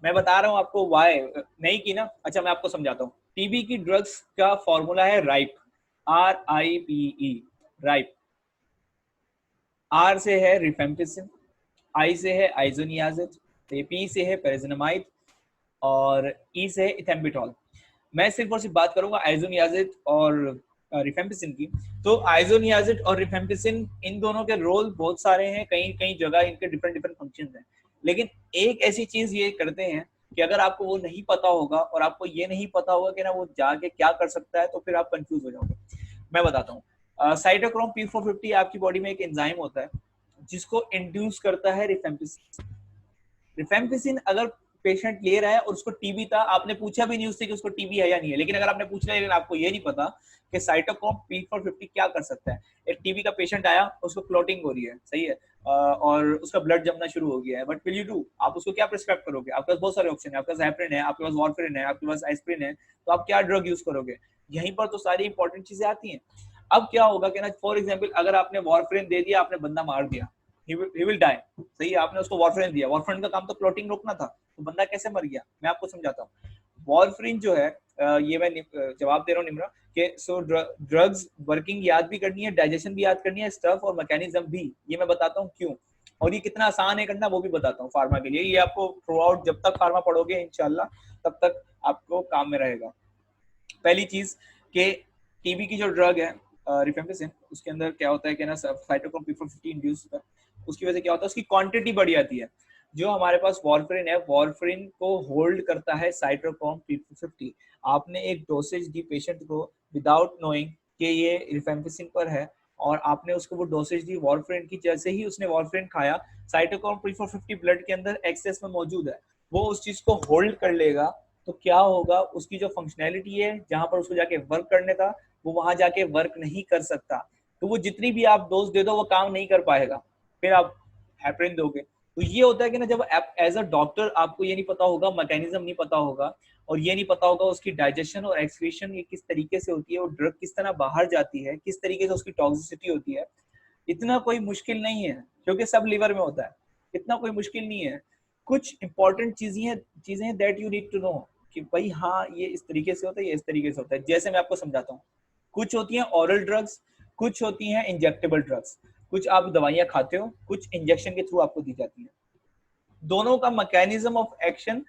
मैं बता रहा हूँ आपको वाई नहीं की ना। अच्छा, मैं आपको समझाता हूँ। टीबी की ड्रग्स का फॉर्मूला है राइप, RIPE, राइप। आर से है रिफेम्पिसिन, आई से है आइजोनियाजिड, पी से है पेरिजिनामाइड और ई से है इथेम्बिटॉल। मैं सिर्फ और सिर्फ बात करूंगा आइजोनियाजिड और रिफेम्पिसिन की। तो आइजोनियाजिड और रिफेम्पिसिन इन दोनों के रोल बहुत सारे हैं, कई कई जगह इनके डिफरेंट डिफरेंट फंक्शंस हैं। लेकिन एक ऐसी चीज ये करते हैं कि अगर आपको वो नहीं पता होगा और आपको ये नहीं पता होगा कि ना वो जाके क्या कर सकता है तो फिर आप कंफ्यूज हो जाओगे। मैं बताता हूँ। साइटोक्रोम P450 आपकी बॉडी में एक एंजाइम होता है जिसको इंड्यूस करता है रिफेम्पिसिन। रिफेम्पिसिन अगर पेशेंट ले रहा है और उसको टीबी था, आपने पूछा भी नहीं उससे कि उसको टीबी है या नहीं है, लेकिन अगर आपने पूछ लिया लेकिन आपको ये नहीं पता कि साइटोक्रोम P450 क्या कर सकता है। एक टीबी का पेशेंट आया, उसको क्लॉटिंग हो रही है, सही है, और उसका ब्लड जमना शुरू हो गया है, बट विल यू डू, आप उसको क्या प्रिस्क्राइब करोगे? आपके पास बहुत सारे ऑप्शन है, आपके पास हेपरिन है, आपके पास वारफेरिन है, आपके पास एस्पिरिन है, तो आप क्या ड्रग यूज करोगे? यहीं पर तो सारी इंपॉर्टेंट चीजें आती हैं। अब क्या होगा कि ना, फॉर एग्जाम्पल अगर आपने वारफेरिन दे दिया, आपने बंदा मार दिया, he will die, सही है, आपने उसको वारफेरिन दिया, वारफेरिन का काम तो क्लॉटिंग रोकना था, तो बंदा कैसे मर गया? मैं आपको समझाता हूँ। वारफेरिन जो है, ये मैं जवाब दे रहा हूँ निम्रा कि सो ड्रग्स वर्किंग याद भी करनी है, डाइजेशन भी याद करनी है, स्टफ और मैकेनिज्म भी, ये मैं बताता हूँ क्यों, और ये कितना आसान है करना वो भी बताता हूँ फार्मा के लिए। ये आपको थ्रू आउट जब तक फार्मा पढ़ोगे इंशाल्लाह तब तक आपको काम में रहेगा। पहली चीज के टीबी की जो ड्रग है रिफेम्पिसिन, उसके अंदर क्या होता है कि ना, साइटोक्रोम P450 इंड्यूस होता है, उसकी वजह से क्या होता है, उसकी क्वांटिटी बढ़ जाती है। जो हमारे पास वारफेरिन है, वारफेरिन को होल्ड करता है साइटोक्रोम P450। आपने एक डोसेज दी पेशेंट को विदाउट नोइंग कि ये रिफेम्पिसिन पर है, और आपने उसको वो डोसेज दी वारफेरिन की, जैसे ही उसने वारफेरिन खाया, साइटोक्रोम P450 ब्लड के अंदर एक्सेस में मौजूद है, वो उस चीज को होल्ड कर लेगा। तो क्या होगा, उसकी जो फंक्शनैलिटी है, जहां पर उसको जाके वर्क करने था, वो वहां जाके वर्क नहीं कर सकता, तो वो जितनी भी आप डोज दे दो वो काम नहीं कर पाएगा, फिर आप हेपरिन दोगे। तो ये होता है कि ना, जब एज अ डॉक्टर आपको ये नहीं पता होगा, मैकेनिज्म नहीं पता होगा, और ये नहीं पता होगा उसकी डाइजेशन और एक्सक्रीशन ये किस तरीके से होती है, और ड्रग किस तरह बाहर जाती है, किस तरीके से उसकी टॉक्सिसिटी होती है, इतना कोई मुश्किल नहीं है, क्योंकि सब लिवर में होता है, इतना कोई मुश्किल नहीं है। कुछ इंपॉर्टेंट चीजें that you need to know कि भाई हाँ ये इस तरीके से होता है, ये इस तरीके से होता है। जैसे मैं आपको समझाता हूँ, कुछ होती हैं ओरल ड्रग्स, कुछ होती हैं इंजेक्टेबल ड्रग्स, कुछ आप दवाइयां खाते हो, कुछ इंजेक्शन के थ्रू आपको दी जाती है। दोनों का मैकेनिज्म ऑफ एक्शन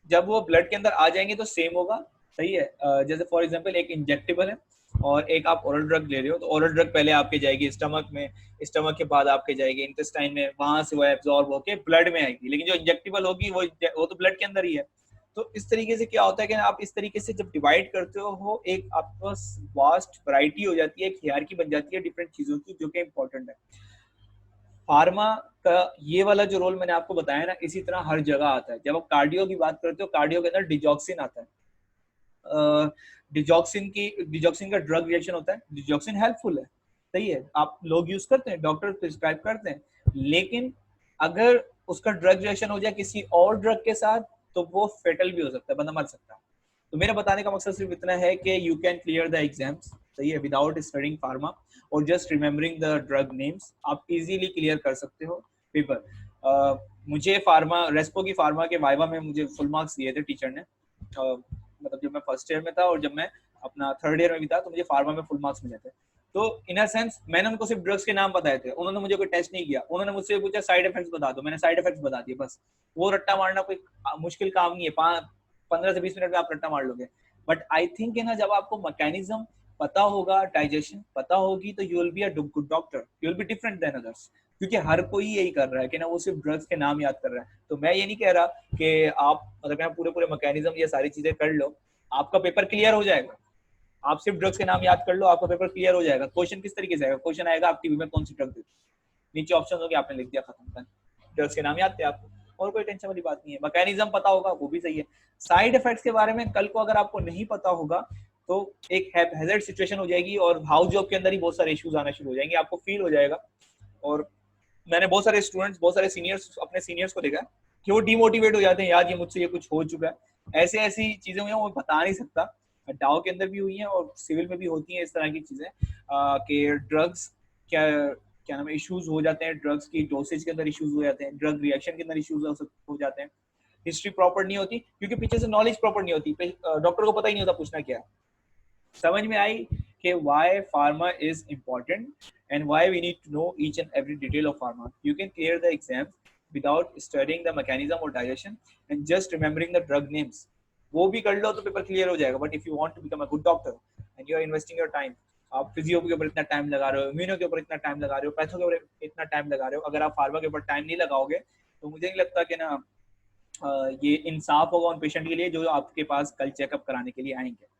जब वो ब्लड के अंदर आ जाएंगे तो सेम होगा, सही है। जैसे फॉर एग्जांपल एक इंजेक्टेबल है और एक आप ओरल ड्रग ले रहे हो, तो ओरल ड्रग पहले आपके जाएगी स्टमक में, स्टमक के बाद आपके जाएगी इंटेस्टाइन में, वहां से वो एब्जॉर्ब होके ब्लड में आएगी, लेकिन जो इंजेक्टेबल होगी वो तो ब्लड के अंदर ही है। तो इस तरीके से क्या होता है कि आप इस तरीके से जब डिवाइड करते हो, एक आपके पास वास्ट वैरायटी हो जाती है, एक हियरार्की बन जाती है डिफरेंट चीजों की, जो कि इंपॉर्टेंट है। फार्मा का ये वाला जो रोल मैंने आपको बताया ना, इसी तरह हर जगह आता है। जब आप कार्डियो की बात करते हो, कार्डियो के अंदर डिजॉक्सिन आता है, डिजॉक्सिन का ड्रग रिएक्शन होता है। डिजॉक्सिन हेल्पफुल है, सही है, आप लोग यूज करते हैं, डॉक्टर प्रिस्क्राइब करते हैं, लेकिन अगर उसका ड्रग रिएक्शन हो जाए किसी और ड्रग के साथ, तो वो फेटल भी हो सकता है, बंदा मर सकता है। तो मेरा बताने का मकसद सिर्फ इतना है कि you can clear the exams, सही है, विदाउट स्टडिंग फार्मा और just remembering the drug names, आप इजीली क्लियर कर सकते हो पेपर। मुझे फार्मा रेस्पो की फार्मा के वाइवा में मुझे फुल मार्क्स दिए थे टीचर ने, मतलब जब मैं फर्स्ट ईयर में था और जब मैं अपना थर्ड ईयर में भी था, तो मुझे फार्मा में फुल मार्क्स मिले थे। तो इन अ सेंस मैंने उनको सिर्फ ड्रग्स के नाम बताए थे, उन्होंने मुझे कोई टेस्ट नहीं किया, उन्होंने मुझसे पूछा साइड इफेक्ट्स बता दो, मैंने साइड इफेक्ट्स बता दिए बस। वो रट्टा मारना कोई मुश्किल काम नहीं है, 15 से 20 मिनट में आप रट्टा मार लोगे। बट आई थिंक है ना, जब आपको मैकेनिज्म पता होगा, डाइजेशन पता होगी, तो you will be a good doctor, you will be different than others, क्योंकि हर कोई यही कर रहा है कि ना, वो सिर्फ ड्रग्स के नाम याद कर रहा है। तो मैं ये नहीं कह रहा कि आप मतलब पूरे पूरे मैकेनिज्म ये सारी चीजें कर लो, आपका पेपर क्लियर हो जाएगा। आप सिर्फ ड्रग्स के नाम याद कर लो, आपका पेपर क्लियर हो जाएगा। क्वेश्चन किस तरीके से आएगा? क्वेश्चन आएगा आप टीवी में कौन सी ड्रग देते, नीचे ऑप्शन होगी, आपने लिख दिया, खत्म। ड्रग्स के नाम याद थे आपको, और कोई टेंशन वाली बात नहीं है। मैकेनिज्म पता होगा वो भी सही है। साइड इफेक्ट्स के बारे में कल को अगर आपको नहीं पता होगा, तो एक हैजर्ड सिचुएशन हो जाएगी, और हाउस जॉब के अंदर ही बहुत सारे इश्यूज आना शुरू हो जाएंगे, आपको फील हो जाएगा। और मैंने बहुत सारे स्टूडेंट्स, बहुत सारे सीनियर्स, अपने सीनियर्स को देखा कि वो डिमोटिवेट हो जाते हैं, यार ये मुझसे ये कुछ हो चुका है। ऐसे ऐसी चीजें हुई हैं वो बता नहीं सकता, डाव के अंदर भी हुई हैं और सिविल में भी होती हैं इस तरह की चीजें, कि ड्रग्स क्या क्या नाम है, इश्यूज हो जाते हैं, ड्रग्स की डोसेज के अंदर इश्यूज हो जाते हैं, ड्रग रिएक्शन के अंदर इश्यूज हो जाते हैं। हिस्ट्री प्रॉपर नहीं होती, क्योंकि पीछे से नॉलेज प्रॉपर नहीं होती, डॉक्टर को पता ही नहीं होता पूछना क्या है। समझ में आई कि why pharma is important and why we need to know each and every detail of pharma. You can clear the exam without studying the mechanism or digestion and just remembering the drug names. वो भी कर लो तो paper clear हो जाएगा। But if you want to become a good doctor and you are investing your time, आप physio के ऊपर इतना टाइम लगा रहे हो, इम्यूनो के ऊपर इतना टाइम लगा रहे हो, पैथो के ऊपर इतना टाइम लगा रहे हो, अगर आप फार्मा के ऊपर टाइम नहीं लगाओगे, तो मुझे नहीं लगता कि ना ये इंसाफ होगा उन पेशेंट के लिए जो आपके पास कल चेकअप कराने के लिए आएंगे।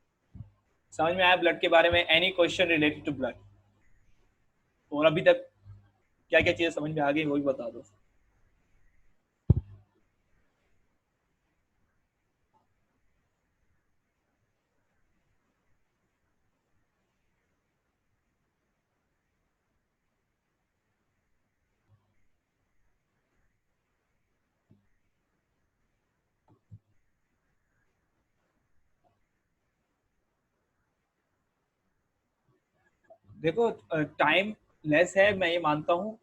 समझ में आया ब्लड के बारे में? Any question related to blood? और अभी तक क्या क्या चीजें समझ में आ गई वो भी बता दो। देखो टाइम लेस है, मैं ये मानता हूँ।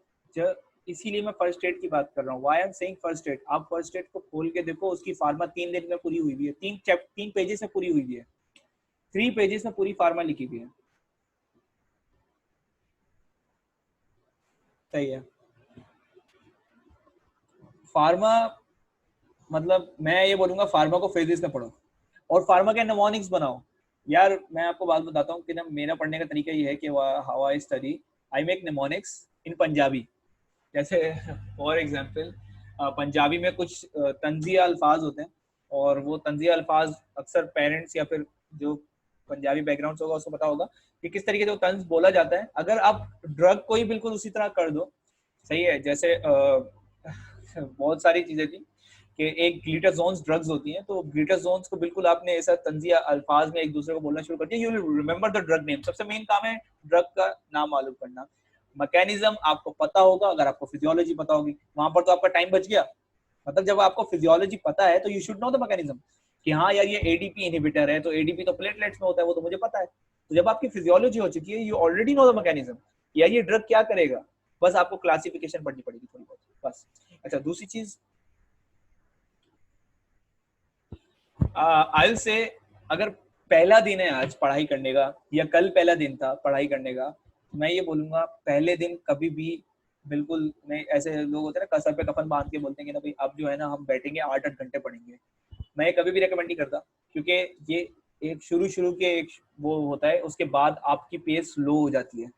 इसीलिए मैं फर्स्ट एड की बात कर रहा हूँ। Why I am saying first aid, आप फर्स्ट एड को खोल के देखो, उसकी फार्मा 3 दिन में पूरी हुई हुई है, 3 पेजेस में पूरी हुई हुई है, 3 पेजेस में पूरी फार्मा लिखी हुई है। सही है। फार्मा मतलब मैं ये बोलूंगा फार्मा को फेजेस में पढ़ो और फार्मा के निमोनिक्स बनाओ। यार मैं आपको बात बताता हूँ कि ना मेरा पढ़ने का तरीका ये है कि how I study, I make mnemonics in Punjabi. जैसे फॉर एग्जांपल पंजाबी में कुछ तंजिया अल्फाज होते हैं, और वो तंजिया अल्फाज अक्सर पेरेंट्स या फिर जो पंजाबी बैकग्राउंड होगा उसको पता होगा कि किस तरीके से वो तंज बोला जाता है। अगर आप ड्रग को ही बिल्कुल उसी तरह कर दो, सही है, जैसे बहुत सारी चीजें थी कि एक ग्लिटाजोन्स ड्रग्स होती हैं, तो ग्लिटाजोन्स को बिल्कुल आपने ऐसा तंजिया अल्फाज में एक दूसरे को बोलना शुरू कर दिया, you will remember the drug name. सबसे मेन काम है ड्रग का नाम मालूम करना। मैकेनिज्म आपको पता होगा, अगर आपको फिजियोलॉजी पता होगी वहां पर तो आपका टाइम बच गया। मतलब जब आपको फिजियोलॉजी पता है तो you should know the mechanism कि हाँ यार ये एडीपी इनहिबिटर है, तो एडीपी तो प्लेटलेट्स में होता है, वो तो मुझे पता है। तो जब आपकी फिजियोलॉजी हो चुकी है, you already know the mechanism, यार ये ड्रग क्या करेगा। बस आपको क्लासिफिकेशन पढ़नी पड़ेगी थोड़ी बहुत, बस। अच्छा, दूसरी चीज आई से, अगर पहला दिन है आज पढ़ाई करने का या कल पहला दिन था पढ़ाई करने का, मैं ये बोलूंगा पहले दिन कभी भी बिल्कुल नहीं। ऐसे लोग होते हैं ना सर पे कफन बांध के बोलते हैं कि ना भाई अब जो है ना हम बैठेंगे 8 8 घंटे पढ़ेंगे, मैं ये कभी भी रिकमेंड नहीं करता। क्योंकि ये एक शुरू शुरू के एक वो होता है, उसके बाद आपकी पेस लो हो जाती है।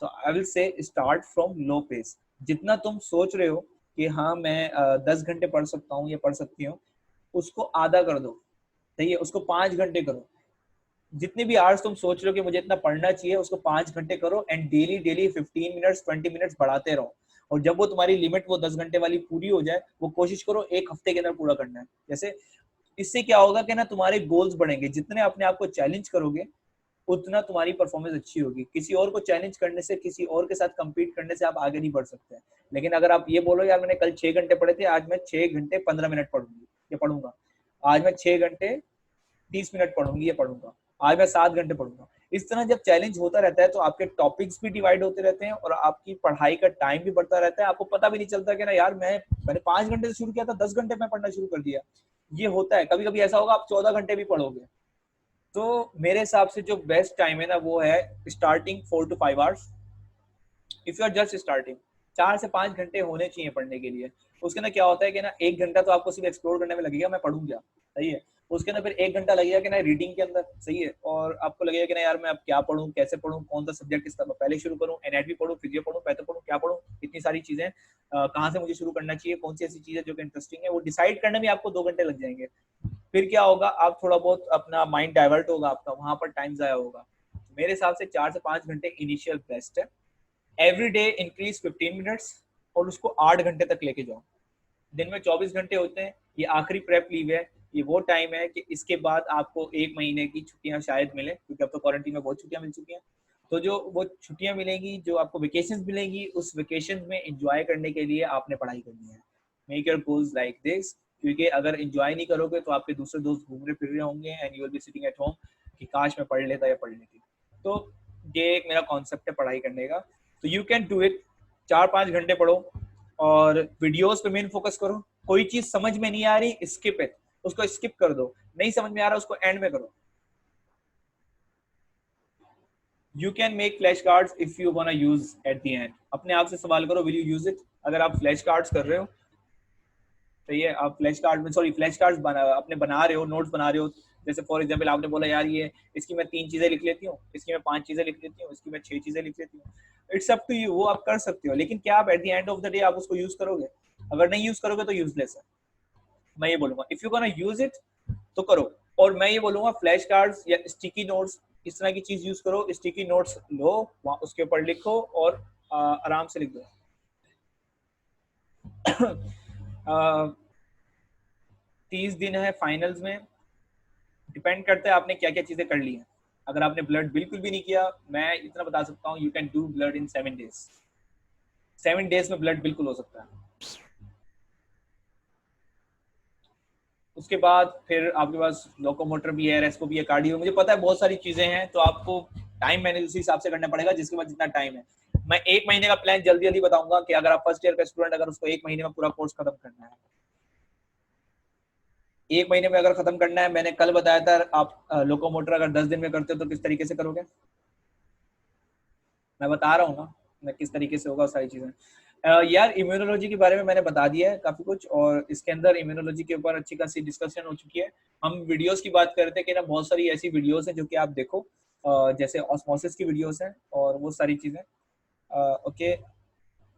तो I will say start from low pace. जितना तुम सोच रहे हो कि हाँ मैं 10 घंटे पढ़ सकता हूँ या पढ़ सकती हूँ, उसको आधा कर दो, सही है, उसको 5 घंटे करो। जितने भी आवर्स तुम सोच रहे हो कि मुझे इतना पढ़ना चाहिए, उसको 5 घंटे करो, and daily daily 15 minutes 20 minutes बढ़ाते रहो। और जब वो तुम्हारी लिमिट वो 10 घंटे वाली पूरी हो जाए, वो कोशिश करो 1 हफ्ते के अंदर पूरा करना है। जैसे इससे क्या होगा कि ना तुम्हारे गोल्स बढ़ेंगे, जितने अपने आप को चैलेंज करोगे उतना तुम्हारी परफॉर्मेंस अच्छी होगी। किसी और को चैलेंज करने से, किसी और के साथ compete करने से आप आगे नहीं बढ़ सकते हैं। लेकिन अगर आप ये बोलो यार मैंने कल 6 घंटे पढ़े थे, आज मैं 6 घंटे 15 मिनट पढ़ूंगी या पढ़ूंगा, आज मैं 6 घंटे 30 मिनट पढ़ूंगी या पढ़ूंगा, आज मैं 7 घंटे पढ़ूंगा। इस तरह जब चैलेंज होता रहता है तो आपके टॉपिक्स भी डिवाइड होते रहते हैं और आपकी पढ़ाई का टाइम भी बढ़ता रहता है। आपको पता भी नहीं चलता कि ना यार मैंने 5 घंटे से शुरू किया था, 10 घंटे में पढ़ना शुरू कर दिया। ये होता है, कभी कभी ऐसा होगा आप 14 घंटे भी पढ़ोगे। तो मेरे हिसाब से जो बेस्ट टाइम है ना वो है starting 4 to 5 hours. If you are just starting, 4 से 5 घंटे होने चाहिए पढ़ने के लिए। उसके अंदर क्या होता है कि ना 1 घंटा तो आपको सिर्फ एक्सप्लोर करने में लगेगा, मैं पढ़ूँ क्या, सही है। उसके अंदर फिर 1 घंटा लगेगा कि ना रीडिंग के अंदर, सही है, और आपको लगेगा कि ना यार मैं अब क्या पढ़ूँ, कैसे पढ़ूँ, कौन सा सब्जेक्ट किस तरह पहले शुरू करूँ, एनएटवी पढ़ूँ, फिजियो पढ़ूँ, पैथो पढ़ूँ, क्या पढ़ूँ, इतनी सारी चीजें कहाँ से मुझे शुरू करना चाहिए, कौन सी ऐसी चीजें जो कि इंटरेस्टिंग है, वो डिसाइड करने में आपको 2 घंटे लग जाएंगे। फिर क्या होगा, आप थोड़ा बहुत अपना माइंड डाइवर्ट होगा, आपका वहां पर टाइम जाया होगा। मेरे हिसाब से 4 से 5 घंटे इनिशियल बेस्ट है। एवरी डे इंक्रीज 15 मिनट्स, और उसको 8 घंटे तक लेके जाओ। दिन में 24 घंटे होते हैं, ये आखिरी प्रेप लीव है। ये वो टाइम है कि इसके बाद आपको 1 महीने की छुट्टियां शायद मिले, क्योंकि अब तो क्वारंटीन में बहुत छुट्टियां मिल चुकी हैं। तो जो वो छुट्टियां मिलेंगी, जो आपको वेकेशन मिलेंगी, उस वेकेशन में इंजॉय करने के लिए आपने पढ़ाई करनी है। Make your goals like this, क्योंकि अगर इंजॉय नहीं करोगे तो आपके दूसरे दोस्त घूम रहे फिर रहे होंगे and you will be sitting at home कि काश मैं पढ़ लेता या पढ़ लेती। तो ये एक मेरा कॉन्सेप्ट है पढ़ाई करने का। तो यू कैन डू इट। 4 5 घंटे पढ़ो और वीडियोस पे मेन फोकस करो। कोई चीज समझ में नहीं आ रही, स्किप इट, उसको स्किप कर दो। नहीं समझ में आ रहा, उसको एंड में करो। You can make flash cards if you वांना use at the end. अपने आप से सवाल करो, विल यू यूज इट। अगर आप फ्लैश कार्ड्स कर रहे हो, सही है, आप फ्लैश कार्ड में, सॉरी, फ्लैश कार्ड्स अपने बना रहे हो, नोट्स बना रहे हो। जैसे फॉर एग्जांपल आपने बोला यार ये इसकी मैं 3 चीजें लिख लेती हूँ, इसकी मैं 5 चीजें लिख लेती हूँ, इसकी मैं 6 चीजें लिख लेती हूँ। इट्स अप टू यू, वो आप कर सकते हो, लेकिन क्या आप at the end of the day आप उसको यूज करोगे? अगर नहीं यूज करोगे तो यूजलेस है। मैं ये बोलूंगा if you gonna use it तो करो। और मैं ये बोलूंगा फ्लैश कार्ड्स या स्टिकी नोट्स, इस तरह की चीज यूज करो। स्टिकी नोट्स लो, वहां उसके ऊपर लिखो और आराम से लिख दो। 30 दिन है फाइनल्स में, डिपेंड करता है आपने क्या क्या चीजें कर ली हैं। अगर आपने ब्लड बिल्कुल भी नहीं किया, मैं इतना बता सकता हूँ, you can do blood in 7 days. 7 days में ब्लड बिल्कुल हो सकता है। उसके बाद फिर आपके पास लोकोमोटर भी है, रेस्पो भी है, कार्डियो, मुझे पता है बहुत सारी चीजें हैं। तो आपको टाइम मैनेज उसी हिसाब से करना पड़ेगा जिसके पास जितना टाइम है। मैं 1 महीने का प्लान जल्दी जल्दी बताऊंगा कि अगर आप फर्स्ट ईयर का स्टूडेंट, अगर उसको 1 महीने में पूरा कोर्स खत्म करना है, 1 महीने में अगर खत्म करना है, मैंने कल बताया था, आप लोकोमोटर अगर 10 दिन में करते हो तो किस तरीके से करोगे, मैं बता रहा हूँ ना मैं किस तरीके से होगा सारी चीजें। यार इम्यूनोलॉजी के बारे में मैंने बता दिया है काफी कुछ, और इसके अंदर इम्यूनोलॉजी के ऊपर अच्छी खासी डिस्कशन हो चुकी है। हम वीडियोस की बात करते हैं कि ना बहुत सारी ऐसी वीडियोस हैं जो कि आप देखो, जैसे ऑस्मोसिस की वीडियोस हैं और वो सारी चीजें। ओके,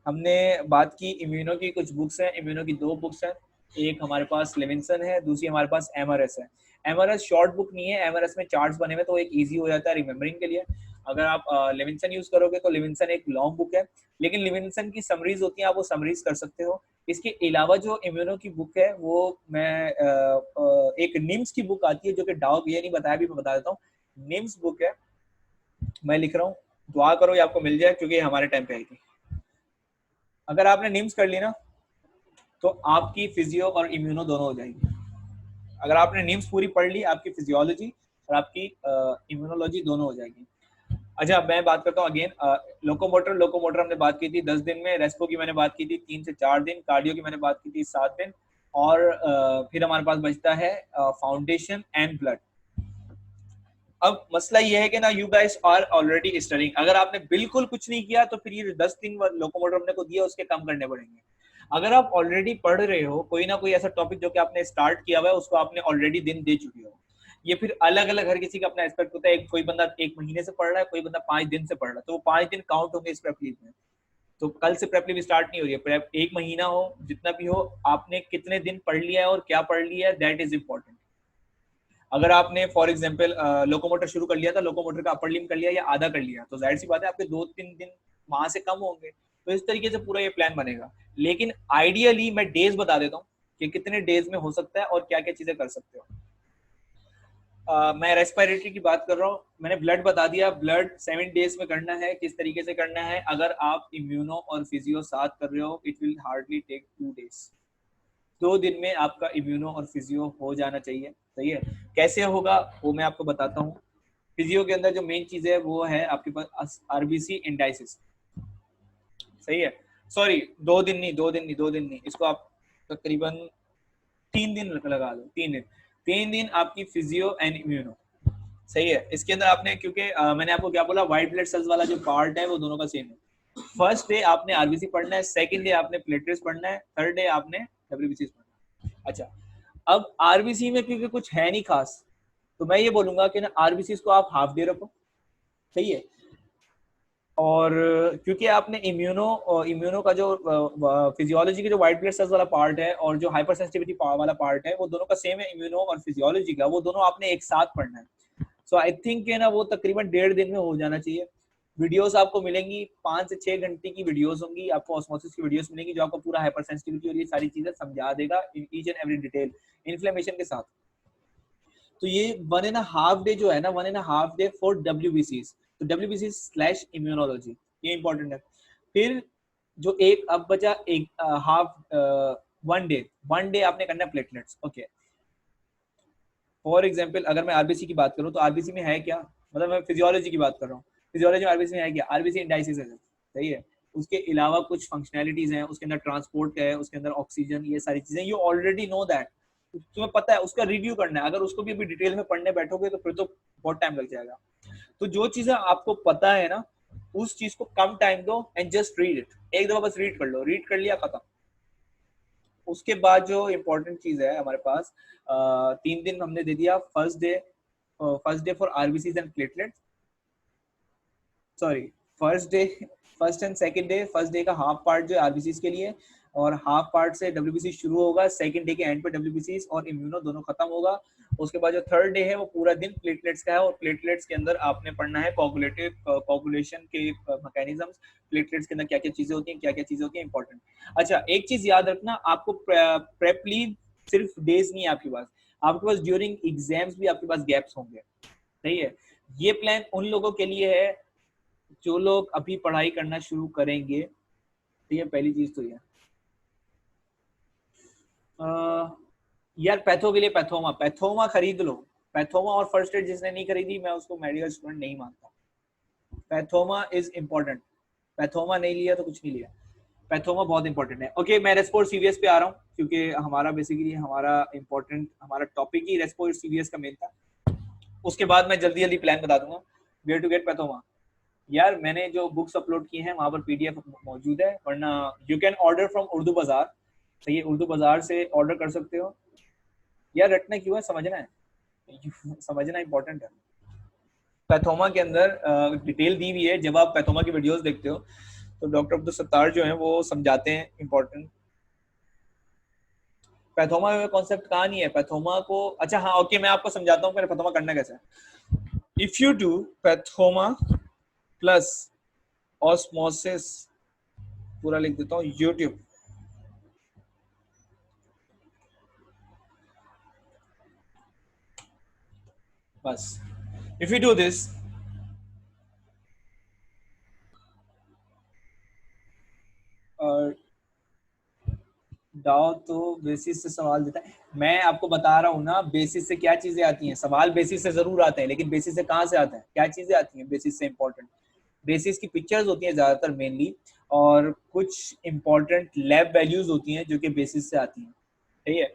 हमने बात की इम्यूनो की, कुछ बुक्स हैं इम्यूनो की, 2 बुक्स हैं। एक हमारे पास लेविंसन है, दूसरी हमारे पास एमआरएस है। एमआरएस शॉर्ट बुक नहीं है, एमआरएस में चार्ट्स बने हुए तो एक इजी हो जाता है रिमेम्बरिंग के लिए। अगर आप लेविंसन यूज करोगे तो लेविंसन एक लॉन्ग बुक है, लेकिन लेविंसन की समरीज होती हैं, आप वो समरीज कर सकते हो। इसके अलावा जो इम्यूनो की बुक है वो मैं एक निम्स की बुक आती है जो कि डाउग, ये नहीं बताया भी मैं बता देता हूँ, निम्स बुक है, मैं लिख रहा हूँ, दुआ करो ये आपको मिल जाए क्योंकि हमारे टाइम पे आई थी। अगर आपने निम्स कर ली ना तो आपकी फिजियो और इम्यूनो दोनों हो जाएगी। अगर आपने निम्स पूरी पढ़ ली, आपकी फिजियोलॉजी और आपकी इम्यूनोलॉजी दोनों हो जाएगी। अच्छा, मैं बात करता हूँ अगेन, लोकोमोटर, लोकोमोटर हमने बात की थी 10 दिन में, रेस्पो की मैंने बात की थी 3 से 4 दिन, कार्डियो की मैंने बात की थी 7 दिन, और फिर हमारे पास बचता है फाउंडेशन एंड ब्लड। अब मसला ये है कि ना you guys are already studying, अगर आपने बिल्कुल कुछ नहीं किया तो फिर ये 10 दिन लोकोमोटर हमने को दिया उसके कम करने पड़ेंगे। अगर आप ऑलरेडी पढ़ रहे हो कोई ना कोई ऐसा टॉपिक जो कि आपने स्टार्ट किया हुआ है, उसको आपने ऑलरेडी दिन दे चुके हो, ये फिर अलग अलग हर किसी का अपना एस्पेक्ट होता है। कोई बंदा 1 महीने से पढ़ रहा है, कोई बंदा 5 दिन से पढ़ रहा है, तो वो 5 दिन काउंट होंगे इस प्रेप में। तो कल से प्रेप स्टार्ट नहीं हो रही है, प्रेप 1 महीना हो जितना भी हो, आपने कितने दिन पढ़ लिया है और क्या पढ़ लिया है, दैट इज इंपॉर्टेंट। अगर आपने फॉर एग्जाम्पल लोकोमोटर शुरू कर लिया था, लोकोमोटर का अपर लिम कर लिया या आधा कर लिया, तो जाहिर सी बात है आपके 2-3 दिन वहां से कम होंगे। तो इस तरीके से पूरा ये प्लान बनेगा। लेकिन आइडियली मैं डेज बता देता हूँ कि कितने डेज में हो सकता है और क्या क्या चीजें कर सकते हो। मैं रेस्पिरेटरी की बात कर रहा हूँ, मैंने ब्लड बता दिया, ब्लड 7 डेज में करना है। किस तरीके से करना है, अगर आप इम्यूनो और फिजियो साथ कर रहे हो, it will hardly take 2 days. 2 दिन में आपका इम्यूनो और फिजियो हो जाना चाहिए। सही है, कैसे होगा वो मैं आपको बताता हूँ। फिजियो के अंदर जो मेन चीज है वो है आपके पास आरबीसी इंडाइसिस। सही है, सॉरी 2 दिन नहीं, इसको आप तकरीबन 3 दिन लगा दो, 3 दिन, 3 दिन आपकी फिजियो एंड इम्यूनो। सही है, इसके अंदर आपने क्योंकि मैंने आपको क्या बोला, व्हाइट ब्लड सेल्स वाला जो पार्ट है वो दोनों का सेम है। फर्स्ट डे आपने आरबीसी पढ़ना है, सेकंड डे आपने प्लेटलेट्स पढ़ना है, थर्ड डे आपने डब्ल्यूबीसी पढ़ना है। अच्छा, अब आरबीसी में क्योंकि कुछ है नहीं खास, तो मैं ये बोलूंगा कि ना आरबीसी को आप हाफ डे रखो। सही है, और क्योंकि आपने इम्यूनो का जो फिजियोलॉजी के जो व्हाइट ब्लड सेल्स वाला पार्ट है और जो हाइपर सेंसिटिविटी वाला पार्ट है वो दोनों का सेम है, इम्यूनो और फिजियोलॉजी का, वो दोनों आपने एक साथ पढ़ना है। सो आई थिंक ना वो तकरीबन 1.5 दिन में हो जाना चाहिए। वीडियोस आपको मिलेंगी, 5 से 6 घंटे की वीडियोस होंगी, आपको ऑस्मोसिस की वीडियोस मिलेंगी जो आपको पूरा हाइपर सेंसिटिविटी और ये सारी चीजें समझा देगा in each and every detail, inflammation के साथ। तो ये 1.5 डे जो है ना, 1.5 डे फॉर डब्ल्यूबीसी, तो डब्ल्यूबीसी स्लैश इम्यूनोलॉजी, ये इंपॉर्टेंट है। फिर जो एक अब बचा, एक हाफ 1 डे आपने करना है प्लेटलेट्स। ओके, फॉर एग्जांपल अगर मैं आरबीसी की बात करूं तो आरबीसी में है क्या, मतलब मैं फिजियोलॉजी की बात कर रहा हूँ, फिजियोलॉजी में आरबीसी में है क्या, आरबीसी इंडाइसिस है। सही है, उसके अलावा कुछ फंक्शनैलिटीज हैं, उसके अंदर ट्रांसपोर्ट है, उसके अंदर ऑक्सीजन, ये सारी चीजें यू ऑलरेडी नो दैट, तुम्हें पता है, उसका रिव्यू करना है। अगर उसको भी अभी डिटेल में पढ़ने बैठोगे तो फिर तो बहुत टाइम लग जाएगा। तो जो चीजें आपको पता है ना, उस चीज को कम टाइम दो एंड जस्ट रीड इट, एक दफा बस रीड कर लो, रीड कर लिया खत्म। उसके बाद जो इम्पोर्टेंट चीज है हमारे पास, 3 दिन हमने दे दिया। First day for RBCs and platelets, sorry first and second day, first day का हाफ पार्ट जो है आरबीसीज के लिए, और हाफ पार्ट से डब्ल्यूबीसी शुरू होगा, सेकंड डे के एंड पे डब्ल्यूबीसी और इम्यूनो दोनों खत्म होगा। उसके बाद जो थर्ड डे है वो पूरा दिन प्लेटलेट्स का है, और प्लेटलेट्स के अंदर आपने पढ़ना है कोगुलेशन के मैकेनिज्म्स, प्लेटलेट्स के अंदर क्या क्या चीजें होती हैं, क्या क्या चीजें होती हैं, इंपॉर्टेंट। अच्छा, एक चीज याद रखना, आपको प्रेप लीव सिर्फ डेज नहीं है आपके पास, आपके पास ड्यूरिंग एग्जाम्स भी आपके पास गैप्स होंगे। सही है, ये प्लान उन लोगों के लिए है जो लोग अभी पढ़ाई करना शुरू करेंगे। तो ये पहली चीज तो ये यार, पैथो के लिए पैथोमा खरीद लो, पैथोमा और फर्स्ट एड जिसने नहीं खरीदी मैं उसको मेडिकल स्टूडेंट नहीं मानता। पैथोमा इज इम्पोर्टेंट, पैथोमा नहीं लिया तो कुछ नहीं लिया, पैथोमा बहुत इंपॉर्टेंट है। ओके, मैं रेस्पो सीवीएस पे आ रहा हूँ क्योंकि हमारा बेसिकली हमारा टॉपिक ही रेस्पो सीवीएस का मेन था। उसके बाद मैं जल्दी जल्दी प्लान बता दूंगा। वेयर टू गेट पैथोमा, यार मैंने जो बुक्स अपलोड की हैं वहां पर पीडीएफ मौजूद है, वरना you can order from Urdu बाजार। सही है, उर्दू बाजार से ऑर्डर कर सकते हो। यार रटना क्यों है, समझना है, समझना इंपॉर्टेंट है। पैथोमा के अंदर डिटेल दी हुई है, जब आप पैथोमा की वीडियोस देखते हो तो डॉक्टर अब्दुल सत्तार जो है वो समझाते हैं इंपॉर्टेंट। पैथोमा में कॉन्सेप्ट कहाँ नहीं है पैथोमा को। अच्छा हाँ ओके, मैं आपको समझाता हूँ पैथोमा करना कैसे है। If you do Pathoma plus osmosis, पूरा लिख देता हूँ यूट्यूब, बस इफ यू डू दिस, डाउ तो बेसिस से सवाल देता है। मैं आपको बता रहा हूँ ना बेसिस से क्या चीजें आती हैं, सवाल बेसिस से जरूर आते हैं, लेकिन बेसिस से कहाँ से आते हैं, क्या चीजें आती हैं बेसिस से इंपॉर्टेंट। बेसिस की पिक्चर्स होती हैं ज्यादातर मेनली, और कुछ इंपॉर्टेंट लैब वैल्यूज होती हैं जो कि बेसिस से आती हैं। ठीक है,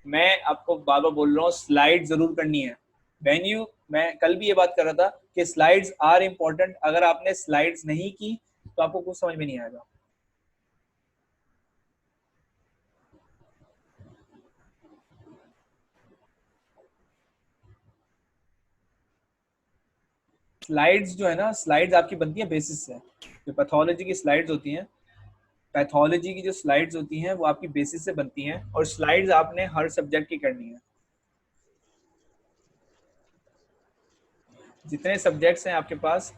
मैं आपको बार बार बोल रहा हूँ स्लाइड जरूर करनी है। मैं कल भी ये बात कर रहा था कि स्लाइड्स आर इम्पोर्टेंट, अगर आपने स्लाइड्स नहीं की तो आपको कुछ समझ में नहीं आएगा। स्लाइड्स जो है ना, स्लाइड्स आपकी बनती है बेसिस से। जो पैथोलॉजी की स्लाइड्स होती हैं, पैथोलॉजी की जो स्लाइड्स होती हैं वो आपकी बेसिस से बनती हैं, और स्लाइड्स आपने हर सब्जेक्ट की करनी है। जितने सब्जेक्ट्स हैं आपके पास,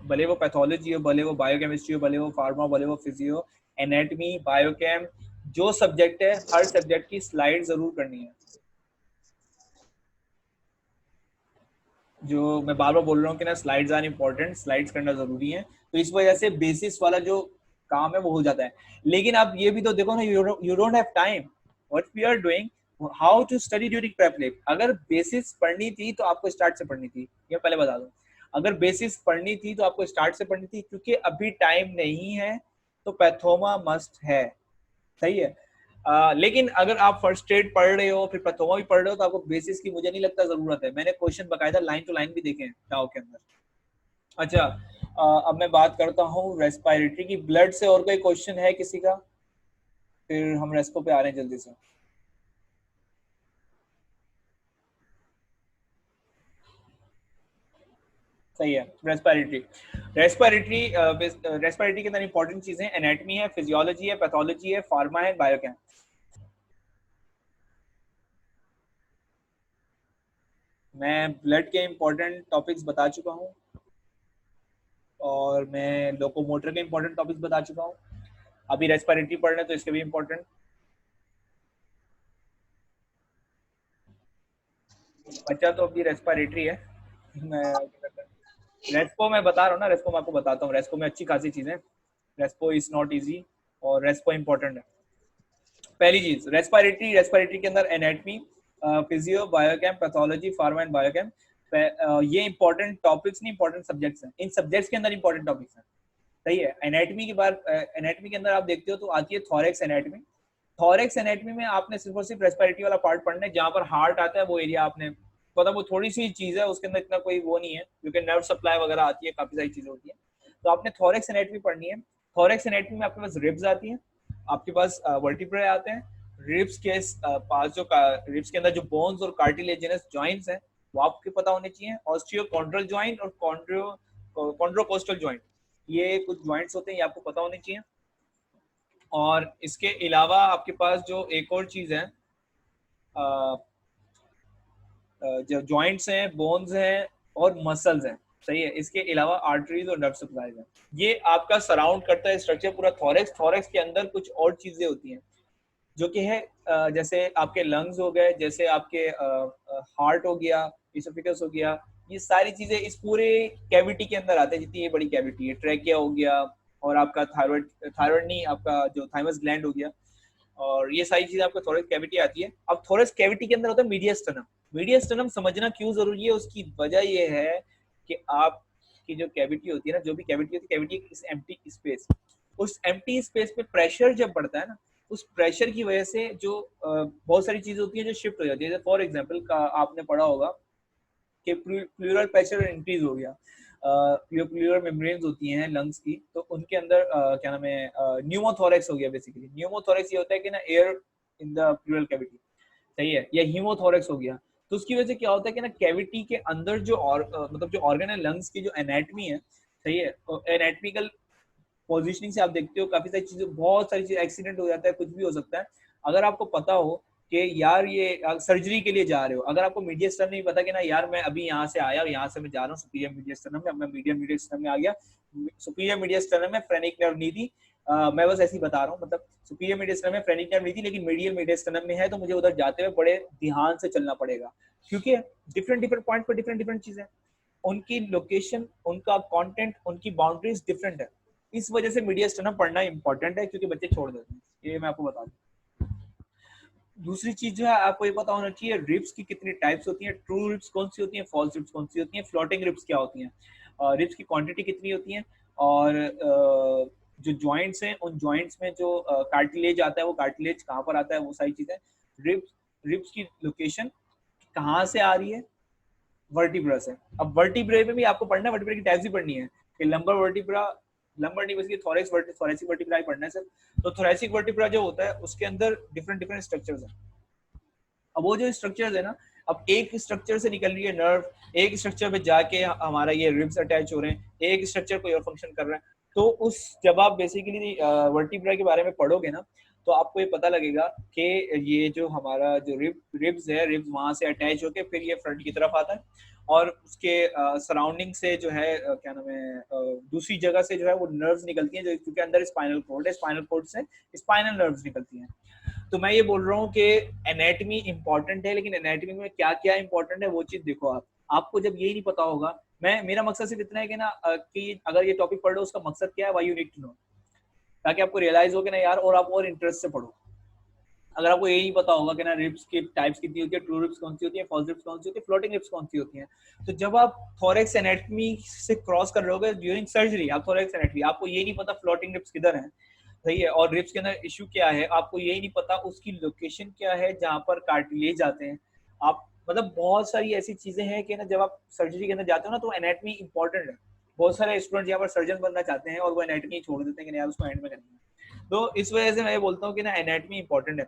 भले वो पैथोलॉजी हो, भले वो बायोकेमिस्ट्री हो, भले वो फार्मा, भले वो फिजियो, एनेटमी, बायोकेम, जो सब्जेक्ट है हर सब्जेक्ट की स्लाइड जरूर करनी है। जो मैं बार बार बोल रहा हूँ कि ना स्लाइड्स आर इम्पोर्टेंट, स्लाइड्स करना जरूरी है, तो इस वजह से बेसिस वाला जो काम है वो हो जाता है। लेकिन आप ये भी तो देखो ना, you don't have time, what we are doing, how to study during prep lab. अगर बेसिस पढ़नी थी तो आपको स्टार्ट से पढ़नी थी, ये पहले बता दूं। अगर बेसिस पढ़नी थी तो आपको स्टार्ट से पढ़नी थी, क्योंकि अभी टाइम नहीं है, तो पैथोमा मस्ट है। सही है। लेकिन अगर आप फर्स्ट एड पढ़ रहे हो फिर पैथोमा भी पढ़ रहे हो तो आपको बेसिस की मुझे नहीं लगता जरूरत है। मैंने क्वेश्चन बकायदा लाइन टू लाइन भी देखे हैं टाओ के अंदर। अच्छा, अब मैं बात करता हूँ रेस्पिरेटरी की। ब्लड से और कोई क्वेश्चन है किसी का, फिर हम रेस्पो पे आ रहे हैं जल्दी से। सही है। रेस्पिरेटरी, रेस्पिरेटरी के अंदर इंपॉर्टेंट चीजें एनाटमी है, फिजियोलॉजी है, पैथोलॉजी है, फार्मा है, बायोकेम। मैं ब्लड के इंपॉर्टेंट टॉपिक्स बता चुका हूँ, और मैं लोकोमोटर के इंपॉर्टेंट टॉपिक्स बता चुका हूँ। अभी रेस्पिरेटरी पढ़ रहे हैं तो इसके भी इंपॉर्टेंट। बच्चा तो अभी रेस्पिरेटरी है। मैं रेस्पो मैं बता रहा हूँ ना, रेस्पो मैं आपको बताता हूँ, रेस्पो में अच्छी खासी चीजें। रेस्पो इज नॉट इजी, और रेस्पो इंपॉर्टेंट है। पहली चीज रेस्पिरेटरी, रेस्पिरेटरी के अंदर anatomy, physio, biochem, pathology, pharma and biochem, ये इंपॉर्टेंट टॉपिक्स नहीं, इंपॉर्टेंट सब्जेक्ट्स हैं। इन सब्जेक्ट्स के अंदर इंपॉर्टेंट टॉपिक्स हैं। सही है। एनाटमी की बात, एनाटमी के अंदर आप देखते हो तो आती है थोरेक्स एनाटमी। थोरेक्स एनाटमी में आपने सिर्फ और सिर्फ रेस्पिरेटरी वाला पार्ट पढ़ना है, जहां पर हार्ट आता है वो एरिया आपने, मतलब वो थोड़ी सी चीज है, उसके अंदर इतना कोई वो नहीं है, क्योंकि नर्व सप्लाई वगैरह आती है, काफी सारी चीजें होती है। तो आपने थोरेक्स एनाटमी पढ़नी है। थोरेक्स एनाटमी में आपके पास रिब्स आती हैं, आपके पास वर्टिब्रे आते हैं। रिब्स के पास जो रिब्स के अंदर जो बोन्स और कार्टिलेजिनस जॉइंट्स हैं वो आपको पता होने चाहिए। ऑस्टियोकॉन्ड्रल जॉइंट और कॉन्ड्रोकोस्टल जॉइंट, ये कुछ जॉइंट्स होते हैं, ये आपको पता होने चाहिए। और इसके अलावा आपके पास जो एक और चीज है, जो जॉइंट्स हैं, बोन्स हैं और मसल्स हैं। सही है। इसके अलावा आर्टरीज और नर्व सप्लाईज हैं। ये आपका सराउंड करता है स्ट्रक्चर पूरा थोरेक्स। थोरेक्स के अंदर कुछ और चीजें होती हैं जो कि है, जैसे आपके लंग्स हो गए, जैसे आपके हार्ट हो गया, इसोफिगस हो गया, ये सारी चीजें इस पूरे कैविटी के अंदर आते हैं, जितनी ये बड़ी कैविटी है। ट्रैकिया हो गया, और आपका थायराइड, थायराइड नहीं, आपका जो थाइमस ग्लैंड हो गया, और ये सारी चीजें आपको थोरेक्स कैविटी आती है। अब थोरेक्स कैविटी के अंदर होता है मीडियस्टनम। मीडियस्टनम समझना क्यों जरूरी है, उसकी वजह ये है कि आपके की जो कैविटी होती है ना, जो भी कैविटी होती है, कैविटी इज एम्प्टी स्पेस। उस एम्प्टी स्पेस पे प्रेशर जब बढ़ता है ना, उस प्रेशर की वजह से जो बहुत सारी चीजें होती हैं जो शिफ्ट हो जाती है। फॉर एग्जाम्पल का आपने पढ़ा होगा कि प्लूरल प्रेशर इंक्रीज हो गया। प्लूरल मेम्ब्रेन्स होती हैं लंग्स की, तो उनके अंदर क्या नाम है, न्यूमोथोरेक्स हो गया। बेसिकली न्यूमोथोरेक्स ये होता है कि ना air in the pleural cavity, सही है, या हीमोथोरेक्स हो गया। तो उसकी वजह से क्या होता है कि ना कैविटी के अंदर जो मतलब जो ऑर्गन है लंग्स की जो एनाटमी है, सही है, तो एनाटमिकल पोजिशनिंग से आप देखते हो काफी सारी चीजें, बहुत सारी चीजें, एक्सीडेंट हो जाता है, कुछ भी हो सकता है। अगर आपको पता हो कि यार ये सर्जरी के लिए जा रहे हो, अगर आपको मीडियम स्टर्न नहीं पता कि ना यार मैं अभी यहाँ से आया और यहाँ से मैं जा रहा हूँ सुपीरियर मीडियम स्टर्नम में, अब मैं मीडियम मीडियम स्टर्नम में आ गया, सुपीरियर मीडियम स्टर्नम में फ्रेनिक नर्व नहीं थी, मैं बस ऐसे ही बता रहा हूँ, मतलब सुपीरियर मीडियम स्टर्नम में फ्रेनिक नर्व नहीं थी लेकिन मीडियम मीडियम स्टर्नम में है, तो मुझे उधर जाते हुए बड़े ध्यान से चलना पड़ेगा, क्योंकि डिफरेंट डिफरेंट पॉइंट पर डिफरेंट डिफरेंट चीजें, उनकी लोकेशन, उनका कंटेंट, उनकी बाउंड्रीज डिफरेंट है। इस वजह से मीडिया स्टर्नम पढ़ना इंपॉर्टेंट है, क्योंकि बच्चे छोड़ देते हैं, ये मैं आपको बता दूं। दूसरी चीज जो है आपको ये पता होना चाहिए, रिब्स की कितनी टाइप्स होती हैं, ट्रू रिब्स कौन सी होती हैं, फॉल्स रिब्स कौन सी होती हैं, फ्लोटिंग रिब्स क्या होती हैं, रिब्स की क्वांटिटी कितनी होती है, और जो जॉइंट्स हैं उन जॉइंट्स में जो कार्टिलेज आता है वो कार्टिलेज कहाँ पर आता है, वो सारी चीजें। रिब्स रिब्स की लोकेशन कहाँ से आ रही है, वर्टिब्रा से। अब वर्टिब्रे में भी आपको पढ़ना है, वर्टिब्रे की टाइप्स भी पढ़नी है कि लंबर वर्टिब्रा, लंबर नहीं बल्कि थोरेसिक वर्टिब्रा ही पढ़ना है सर। तो थोरेसिक वर्टिब्रा जो होता है उसके अंदर डिफरेंट डिफरेंट स्ट्रक्चर्स हैं। अब वो जो स्ट्रक्चर्स है ना, अब एक स्ट्रक्चर से निकल रही है नर्व, एक स्ट्रक्चर पे जाके हमारा ये रिब्स अटैच हो रहे हैं, एक स्ट्रक्चर कोई और फंक्शन कर रहा है। तो उस जब आप बेसिकली वर्टिब्रा के बारे में पढ़ोगे ना, तो आपको ये पता लगेगा कि ये जो हमारा जो रिब्स है, रिब्स वहां से अटैच होके फिर ये फ्रंट की तरफ आता है, और उसके सराउंडिंग से जो है क्या नाम है, दूसरी जगह से जो है वो नर्व्स निकलती हैं, जो क्योंकि अंदर स्पाइनल कोड है, स्पाइनल कोड से स्पाइनल नर्व्स निकलती हैं। तो मैं ये बोल रहा हूँ कि एनाटमी इंपॉर्टेंट है, लेकिन एनाटमी में क्या क्या इंपॉर्टेंट है वो चीज देखो आप। आपको जब ये नहीं पता होगा, मैं मेरा मकसद सिर्फ इतना है कि ना कि अगर ये टॉपिक पढ़ लो उसका मकसद क्या है, why you need to know, ताकि आपको रियलाइज हो कि ना यार, और आप और इंटरेस्ट से पढ़ो। अगर आपको ये नहीं पता होगा कि ना रिब्स की टाइप्स कितनी होती है, ट्रू रिब्स कौन सी होती है, फॉल्स रिब्स कौन सी होती है, फ्लोटिंग रिब्स कौन सी होती है, तो जब आप थोरेक्स एनाटमी से क्रॉस कर रहे होगे ड्यूरिंग सर्जरी, आप थोरेक्स एनाटमी, आपको ये नहीं पता फ्लोटिंग रिब्स किधर है, सही है, और रिब्स के अंदर इश्यू क्या है, आपको यही नहीं पता उसकी लोकेशन क्या है जहां पर कार्टिलेज आते हैं। आप मतलब बहुत सारी ऐसी चीजें हैं कि ना जब आप सर्जरी के अंदर जाते हो ना, तो एनाटमी इंपॉर्टेंट है। बहुत सारे स्टूडेंट यहाँ पर सर्जन बनना चाहते हैं और वो एनाटमी छोड़ देते हैं कि यार उसको एंड में करना है। तो इस वजह से मैं ये बोलता हूँ कि ना एनाटमी इंपॉर्टेंट है।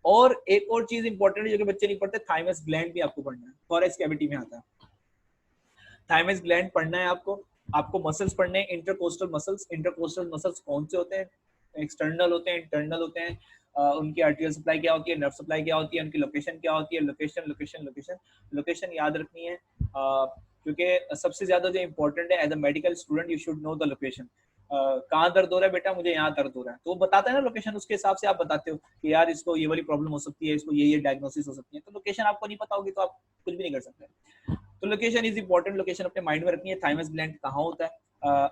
और एक और चीज इंपॉर्टेंट है जो कि बच्चे नहीं पढ़ते, थाइमस ग्लैंड भी आपको पढ़ना है, थोरेक्स कैविटी में आता है। थाइमस ग्लैंड पढ़ना है आपको। आपको मसल्स पढ़ने हैं, इंटरकोस्टल मसल्स। इंटरकोस्टल मसल्स कौन से होते हैं, एक्सटर्नल होते हैं, इंटरनल होते हैं, उनकी आर्टियल सप्लाई क्या होती है, नर्व सप्लाई क्या होती है, उनकी लोकेशन क्या होती है, लोकेशन लोकेशन लोकेशन लोकेशन याद रखनी है, क्योंकि सबसे ज्यादा जो इंपॉर्टेंट है, as a medical student you should know the location. कहाँ दर्द हो रहा है बेटा, मुझे यहाँ दर्द हो रहा है, तो वो बताता है ना लोकेशन, उसके हिसाब से आप बताते हो कि यार इसको ये वाली प्रॉब्लम हो सकती है, इसको ये डायग्नोसिस हो सकती है। तो लोकेशन आपको नहीं पता होगी तो आप कुछ भी नहीं कर सकते। तो लोकेशन इज इंपॉर्टेंट, लोकेशन अपने माइंड में रखनी है। थाइमस ग्लैंड कहाँ होता है,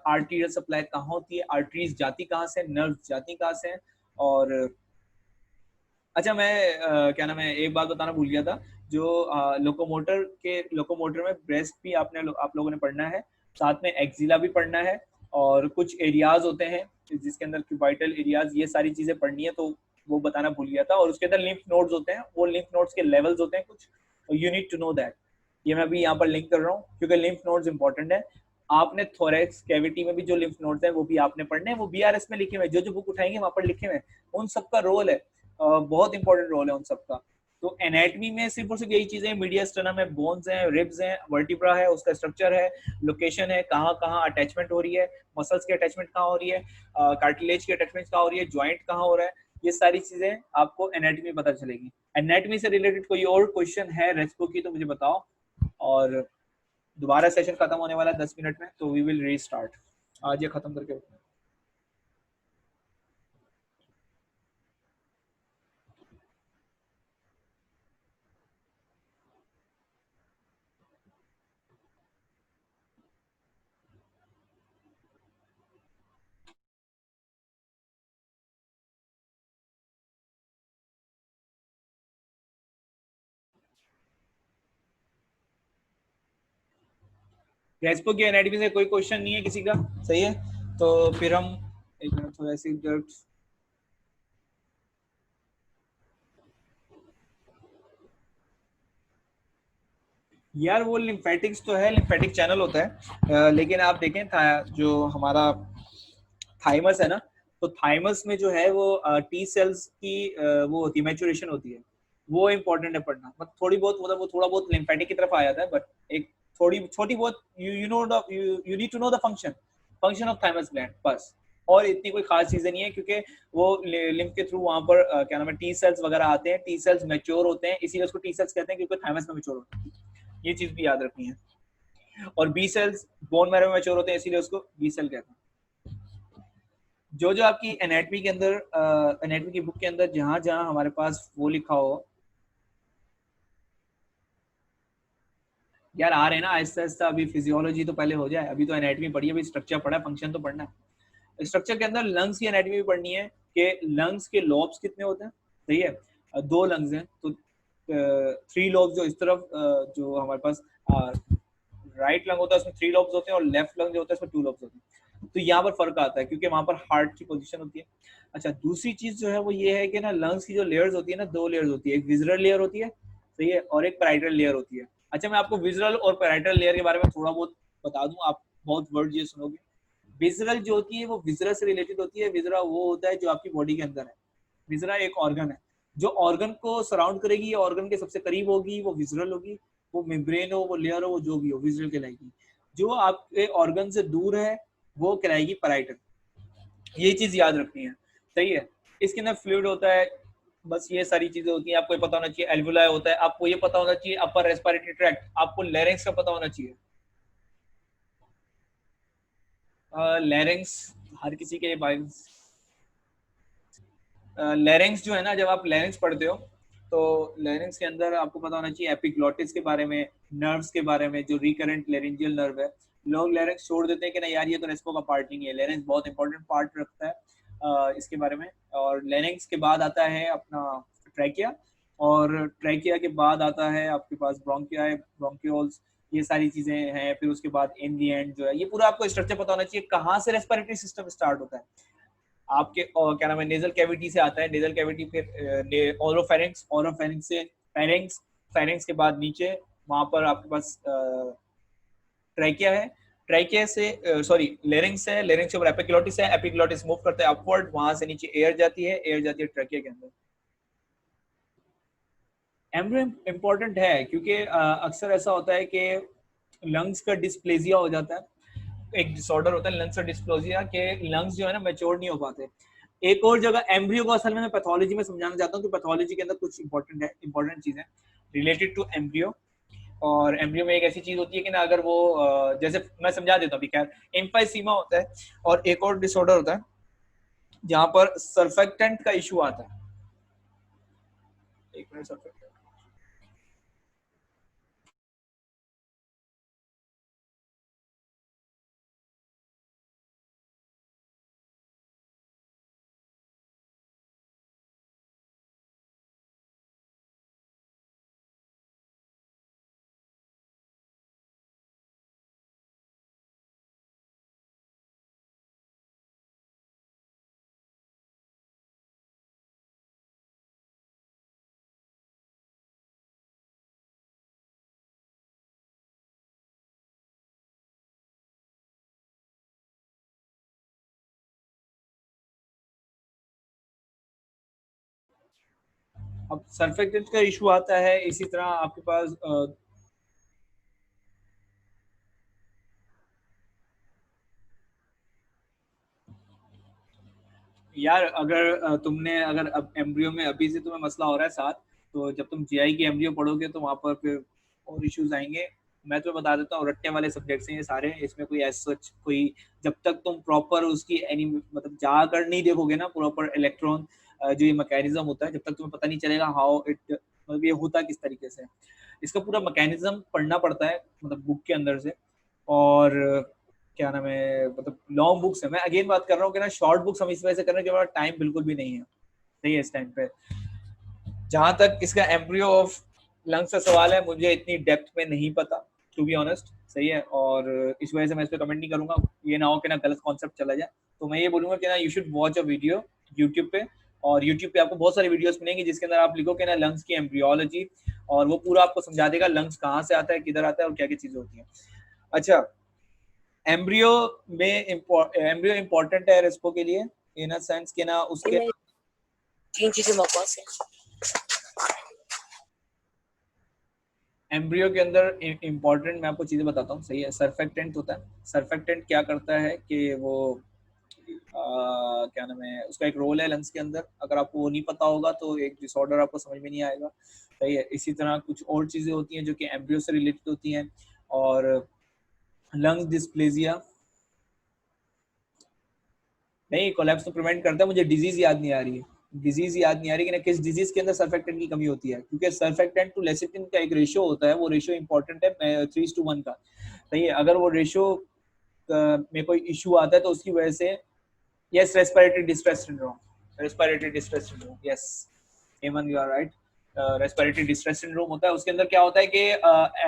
आर्टीरियल सप्लाई कहाँ होती है, आर्टरीज जाती कहाँ से, नर्व जाती कहाँ से, और अच्छा मैं क्या नाम है, एक बात बताना भूल गया था, जो लोकोमोटर में ब्रेस्ट भी आप लोगों ने पढ़ना है, साथ में एक्जिला भी पढ़ना है, और कुछ एरियाज होते हैं जिसके अंदर क्यूबाइटल एरियाज, ये सारी चीजें पढ़नी है, तो वो बताना भूल गया था। और उसके अंदर लिम्फ नोड्स होते हैं, वो लिम्फ नोड्स के लेवल्स होते हैं कुछ, you need to know that. ये मैं अभी यहाँ पर लिंक कर रहा हूँ क्योंकि लिम्फ नोड्स इंपॉर्टेंट है। आपने थोरेक्स कैविटी में भी जो लिम्फ नोड्स हैं वो भी आपने पढ़ने हैं, वो बीआरएस में लिखे हुए हैं, जो जो बुक उठाएंगे वहां पर लिखे हुए हैं, उन सबका रोल है, बहुत इंपॉर्टेंट रोल है उन सबका। तो एनाटमी में सिर्फ और सिर्फ यही चीजें, मीडिया स्टर्नम है, बोन्स हैं, रिब्स हैं, वर्टिब्रा है, उसका स्ट्रक्चर है, लोकेशन है, कहाँ कहाँ अटैचमेंट हो रही है, मसल्स की अटैचमेंट कहाँ हो रही है, कार्टिलेज की अटैचमेंट कहाँ हो रही है, ज्वाइंट कहाँ हो रहा है, ये सारी चीजें आपको एनाटमी पता चलेगी। एनाटमी से रिलेटेड कोई और क्वेश्चन है रेस्पो की तो मुझे बताओ, और दोबारा सेशन खत्म होने वाला है 10 मिनट में, तो वी विल रीस्टार्ट। आज ये खत्म करके क्रेस्पो की एनाटॉमी से कोई क्वेश्चन नहीं है किसी का? सही है, तो फिर हम एक मिनट थोड़ा सी यार वो लिम्फेटिक्स तो है, लिम्फेटिक चैनल होता है, लेकिन आप देखें था जो हमारा थाइमस है ना, तो थाइमस में जो है वो टी सेल्स की वो होती है, मैच्योरेशन होती है, वो इंपॉर्टेंट है पढ़ना। मतलब थोड़ी बहुत, मतलब वो थोड़ा बहुत लिम्फेटिक की तरफ आ जाता है, बट एक थोड़ी छोटी बहुत you know you need to know the function, function of thymus gland बस। और इतनी कोई खास चीजें नहीं है, क्योंकि वो लिम्फ के थ्रू वहां पर क्या नाम है, टी सेल्स वगैरह आते हैं, टी सेल्स मैच्योर होते हैं, इसीलिए उसको टी सेल्स कहते हैं, क्योंकि थाइमस में मैच्योर होते हैं। ये चीज भी याद रखनी है। और बी सेल्स बोन मैरो में मैच्योर होते हैं, इसीलिए उसको बी सेल कहते हैं। जो जो आपकी एनाटॉमी के अंदर, एनाटॉमी की बुक के अंदर जहां जहां हमारे पास वो लिखा हो, यार आ रहे हैं ना आहिस्ता आहिस्ता, अभी फिजियोलॉजी तो पहले हो जाए, अभी तो एनाटॉमी पढ़ी है, अभी स्ट्रक्चर पढ़ा है, फंक्शन तो पढ़ना है। स्ट्रक्चर के अंदर लंग्स की एनाटॉमी भी पढ़नी है कि लंग्स के लॉब्स कितने होते हैं। सही है, दो लंग्स हैं, तो थ्री लॉब्स जो इस तरफ जो हमारे पास राइट लंग होता है उसमें थ्री लॉब्स होते हैं, और लेफ्ट लंग जो होता है उसमें टू लॉब्स होते हैं। तो यहाँ पर फर्क आता है, क्योंकि वहां पर हार्ट की पोजीशन होती है। अच्छा, दूसरी चीज जो है वो ये है कि ना, लंग्स की जो लेयर्स होती है ना, दो लेयर्स होती है, एक विजुअल लेयर होती है, सही है, और एक पैराइटल लेयर होती है। अच्छा, मैं आपको विजुअल और पैराइटल लेयर के बारे में थोड़ा बहुत बता दूं, आप बहुत वर्ड ये सुनोगे। विजुअल जो होती है वो विजरा से रिलेटेड होती है। विजरा वो होता है जो आपकी बॉडी के अंदर है। विजरा एक ऑर्गन है, जो ऑर्गन को सराउंड करेगी, ऑर्गन के सबसे करीब होगी, वो विजुअल होगी। वो मेम्ब्रेन हो, वो लेयर हो, वो जो भी हो, विजुअल कहलाएगी। जो आपके ऑर्गन से दूर है वो कहलाएगी पैराइटल। ये चीज याद रखनी है, सही है। इसके अंदर फ्लूइड होता है, बस ये सारी चीजें होती हैं। आपको ये पता होना चाहिए एल्वुलाई होता है, आपको ये पता होना चाहिए अपर रेस्पिरेटरी ट्रैक्ट, आपको लैरिंक्स का पता होना चाहिए। लैरिंक्स हर किसी के लैरिंक्स जो है ना, जब आप लैरिंक्स पढ़ते हो तो लैरिंक्स के अंदर आपको पता होना चाहिए एपिग्लॉटिस के बारे में, नर्व्स के बारे में, जो रिकरेंट लेरेंजियल नर्व है। लोग लैरिंक्स छोड़ देते हैं कि ना यार ये तो रेस्पो का पार्ट नहीं है। लैरिंक्स बहुत इंपॉर्टेंट पार्ट रखता है इसके बारे में। और लैरिंक्स के बाद आता है अपना ट्रैकिया, और ट्रैकिया के बाद आता है आपके पास ब्रोंकिया है, ब्रोंकियोल्स, ये सारी चीजें हैं। फिर उसके बाद इन दी एंड जो है, ये पूरा आपको स्ट्रक्चर पता होना चाहिए कहाँ से रेस्पिरेटरी सिस्टम स्टार्ट होता है। आपके क्या नाम है, नेजल कैविटी से आता है, नेजल कैविटी, फिर ओरोफेरिंक्स, ओरोफेरिंक्स से फेरिंक्स, फेरिंक्स के बाद नीचे वहां पर आपके पास ट्रैकिया है, ट्रैकिया से सॉरी लेरिंग्स है, लेरिंग्स के ऊपर एपिग्लॉटिस है, एपिग्लॉटिस मूव करता है अपवर्ड, वहां से नीचे एयर जाती है, एयर जाती है ट्रैकिया के अंदर। एम्ब्रियो इंपॉर्टेंट है, क्योंकि अक्सर ऐसा होता है कि लंग्स का डिस्प्लेजिया हो जाता है, एक डिसऑर्डर होता है लंग्स का डिस्प्लेजिया, के लंग्स जो है ना मैच्योर नहीं हो पाते। एक और जगह एम्ब्रियो को असल में मैं पैथोलॉजी में समझाना चाहता हूँ कि पैथोलॉजी के अंदर कुछ इंपॉर्टेंट है, इंपॉर्टेंट चीजें रिलेटेड टू एम्ब्रियो। और एम्ब्रियो में एक ऐसी चीज होती है कि ना, अगर वो जैसे मैं समझा देता हूँ अभी, खैर एम्फाइसीमा होता है, और एक और डिसऑर्डर होता है जहां पर सर्फेक्टेंट का इशू आता है। एक मिनट, सर्फेक्टेंट, अब सर्फेक्टेंट का इशू आता है, इसी तरह आपके पास यार अगर तुमने अगर अब एम्ब्रियो में अभी से तुम्हें मसला हो रहा है साथ, तो जब तुम जीआई की एम्ब्रियो पढ़ोगे तो वहां पर फिर और इश्यूज आएंगे। मैं तुम्हें बता देता हूँ, रट्टे वाले सब्जेक्ट्स हैं ये सारे, इसमें कोई एज सच कोई, जब तक तुम प्रॉपर उसकी एनी मतलब जाकर नहीं देखोगे ना प्रॉपर इलेक्ट्रॉन जो ये मैकेनिज्म होता है, जब तक तुम्हें पता नहीं चलेगा हाउ इट, मतलब ये होता किस तरीके से, इसका पूरा मैकेनिज्म पढ़ना पड़ता है मतलब बुक के अंदर से। और क्या नाम है, मतलब लॉन्ग बुक्स है, मैं अगेन बात कर रहा हूँ कि ना शॉर्ट बुक्स हम इस वजह से करने के बाद टाइम बिल्कुल भी नहीं है, सही है इस टाइम पे। जहां तक इसका एम्ब्रियो ऑफ लंग्स का सवाल है, मुझे इतनी डेप्थ में नहीं पता टू बी ऑनेस्ट, सही है, और इस वजह से मैं इस पर कमेंट नहीं करूंगा, ये ना हो कि ना गलत कॉन्सेप्ट चला जाए। तो मैं ये बोलूंगा कि ना you should watch a video YouTube पे, और यूट्यूब पे आपको बहुत सारी वीडियोस मिलेंगी जिसके अंदर आप लिखो कि ना लंग्स की एम्ब्रियोलॉजी, और वो पूरा आपको समझा देगा लंग्स कहाँ से आता है, किधर आता है और क्या क्या चीजें होती हैं। अच्छा, एम्ब्रियो में एम्ब्रियो इम्पोर्टेंट है रेस्पो के लिए, इन अ सेंस कि ना उसके तीन चीजें बकवास है। एम्ब्रियो के अंदर इम्पोर्टेंट मैं आपको चीजें बताता हूँ, सही है। सर्फेक्टेंट होता है, सर्फेक्टेंट क्या करता है कि वो क्या नाम है, उसका एक रोल है लंग्स के अंदर। अगर आपको वो नहीं पता होगा तो एक डिसऑर्डर आपको समझ में नहीं आएगा, सही है। इसी तरह कुछ और चीजें होती हैं जो कि एम्ब्रियो से रिलेटेड होती हैं, और लंग्स डिस्प्लेजिया नहीं, कोलैप्स तो प्रिवेंट करता है। मुझे डिजीज याद नहीं आ रही है, डिजीज याद नहीं आ रही कि ना किस डिजीज के अंदर सर्फेक्टेंट की कमी होती है, क्योंकि सर्फेक्टेंट टू लेसिटिन का एक रेशियो होता है, वो रेशियो इंपॉर्टेंट है 3:1 का, सही है। अगर वो रेशियो में कोई इशू आता है तो उसकी वजह से, yes, respiratory distress syndrome, respiratory distress syndrome, yes Heman, you are right. Respiratory distress syndrome होता है, उसके अंदर क्या होता है कि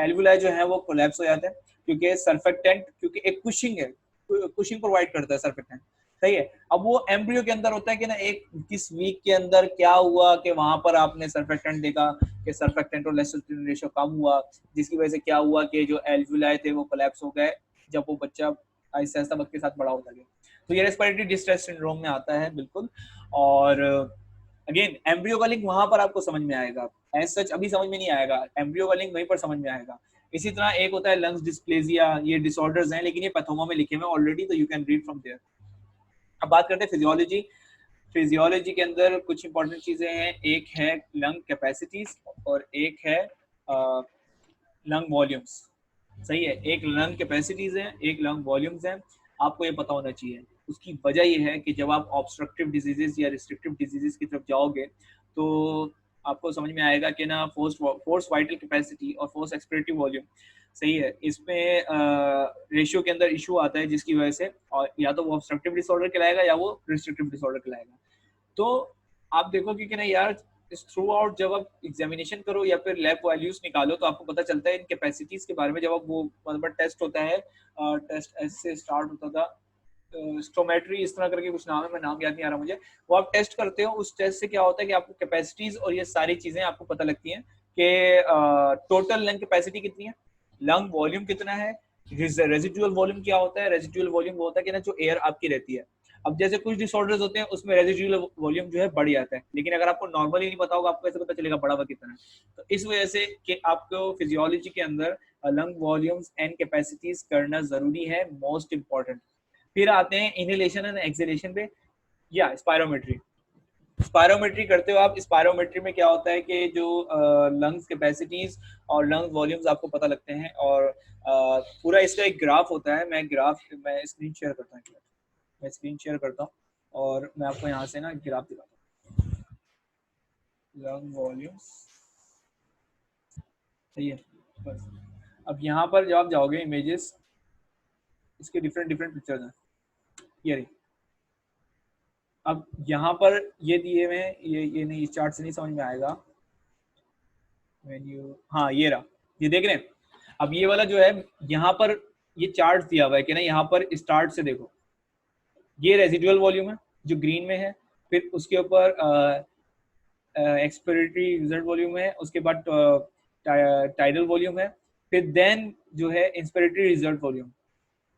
एल्वुलाई जो है वो कोलैप्स हो जाते हैं, क्योंकि सर्फेक्टेंट, क्योंकि एक कुशिंग है, कुशिंग प्रोवाइड करता है सर्फेक्टेंट, सही है। अब वो एम्ब्रियो के अंदर होता है कि ना एक किस वीक के अंदर क्या हुआ कि वहां पर आपने सर्फेक्टेंट देखा कि सर्फेक्टेंट और लेसिटिन रेशियो कम हुआ, जिसकी वजह से क्या हुआ कि जो एल्वुलाई थे वो कोलैप्स हो गए, जब वो बच्चा आहिस्ता आहिस्ता वक्त के साथ बड़ा होता गया। तो ये रेस्पिरेटरी डिस्ट्रेस सिंड्रोम में आता है, बिल्कुल। और अगेन एम्ब्रियो का लिंक वहां पर आपको समझ में आएगा, एज सच अभी समझ में नहीं आएगा, एम्ब्रियो का लिंक वहीं पर समझ में आएगा। इसी तरह एक होता है लंग्स डिस्प्लेजिया, ये डिसऑर्डर्स हैं लेकिन ये पैथोमा में लिखे हुए ऑलरेडी, तो you can read from there. अब बात करते हैं फिजियोलॉजी। फिजियोलॉजी के अंदर कुछ इंपॉर्टेंट चीजें हैं, एक है लंग कैपेसिटीज और एक है लंग वॉल्यूम्स, सही है। एक लंग कैपेसिटीज है, एक लंग वॉल्यूम्स है, आपको ये पता होना चाहिए। उसकी वजह ये है कि जब आप ऑब्स्ट्रक्टिव डिजीजेस या रिस्ट्रिक्टिव डिजीजेस की तरफ जाओगे तो आपको समझ में आएगा कि ना फोर्स वाइटल कैपेसिटी और फोर्स एक्सपिरेटिव वॉल्यूम, सही है, इसमें रेशियो के अंदर इशू आता है, जिसकी वजह से और या तो वो ऑब्स्ट्रक्टिव डिसऑर्डर कहलाएगा या वो रिस्ट्रिक्टिव डिसऑर्डर कहलाएगा। तो आप देखोगे कि ना यार, इस थ्रू आउट जब आप एग्जामिनेशन करो या फिर लैब वैल्यूज निकालो तो आपको पता चलता है इन कैपेसिटीज के बारे में। जब आप वो मतलब टेस्ट होता है, टेस्ट ऐसे स्टार्ट होता था, स्टोमेट्री इस तरह करके कुछ नाम है, मैं नाम याद नहीं आ रहा मुझे। वो आप टेस्ट करते हो, उस टेस्ट से क्या होता है कि आपको कैपेसिटीज और ये सारी चीजें आपको पता लगती हैं कि टोटल लंग कैपेसिटी कितनी है, लंग वॉल्यूम कितना है, रेजिडुअल वॉल्यूम क्या होता है। रेजिडुअल वॉल्यूम वो होता है कि ना जो एयर आपकी रहती है। अब जैसे कुछ डिसऑर्डर्स होते हैं उसमें रेजिडुअल वॉल्यूम जो है बढ़ जाता है, लेकिन अगर आपको नॉर्मली नहीं पता होगा आपको कैसे पता चलेगा बढ़ा हुआ कितना है। तो इस वजह से कि आपको फिजियोलॉजी के अंदर लंग वॉल्यूम्स एंड कैपेसिटीज करना जरूरी है, मोस्ट इंपॉर्टेंट। फिर आते हैं इनहेलेशन एंड एक्सहेलेशन पे, या स्पायरोमेट्री। स्पायरोमेट्री करते हो आप, स्पायरोमेट्री में क्या होता है कि जो लंग्स कैपेसिटीज और लंग वॉल्यूम्स आपको पता लगते हैं, और पूरा इसका एक ग्राफ होता है। मैं स्क्रीन शेयर करता हूँ, मैं स्क्रीन शेयर करता हूँ और मैं आपको यहाँ से ना ग्राफ दिखाता हूँ, लंग वॉल्यूम्स, सही है। बस अब यहाँ पर जब आप जाओगे इमेजेस, इसके डिफरेंट डिफरेंट पिक्चर्स हैं, ये रही। अब यहाँ पर ये दिए हुए हैं, ये नहीं, इस चार्ट से नहीं समझ में आएगा, मेन्यू, हाँ ये रहा, ये देख रहे हैं। अब ये वाला जो है यहाँ पर ये चार्ट दिया हुआ है कि ना, यहाँ पर स्टार्ट से देखो, ये रेजिडुअल वॉल्यूम है जो ग्रीन में है, फिर उसके ऊपर एक्सपिरेटरी रिजल्ट वॉल्यूम है, उसके बाद टाइडल वॉल्यूम है, फिर देन जो है इंस्पिरेटरी रिजल्ट वॉल्यूम,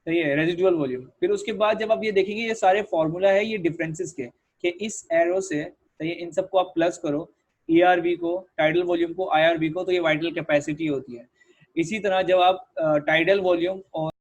सही है, रेजिडुअल वॉल्यूम। फिर उसके बाद जब आप ये देखेंगे ये सारे फॉर्मूला है ये डिफरेंसेस के, कि इस एरो से, सही है, इन सबको आप प्लस करो, ईआरबी को, टाइडल वॉल्यूम को, आईआरबी को, तो ये वाइटल कैपेसिटी होती है। इसी तरह जब आप टाइडल वॉल्यूम और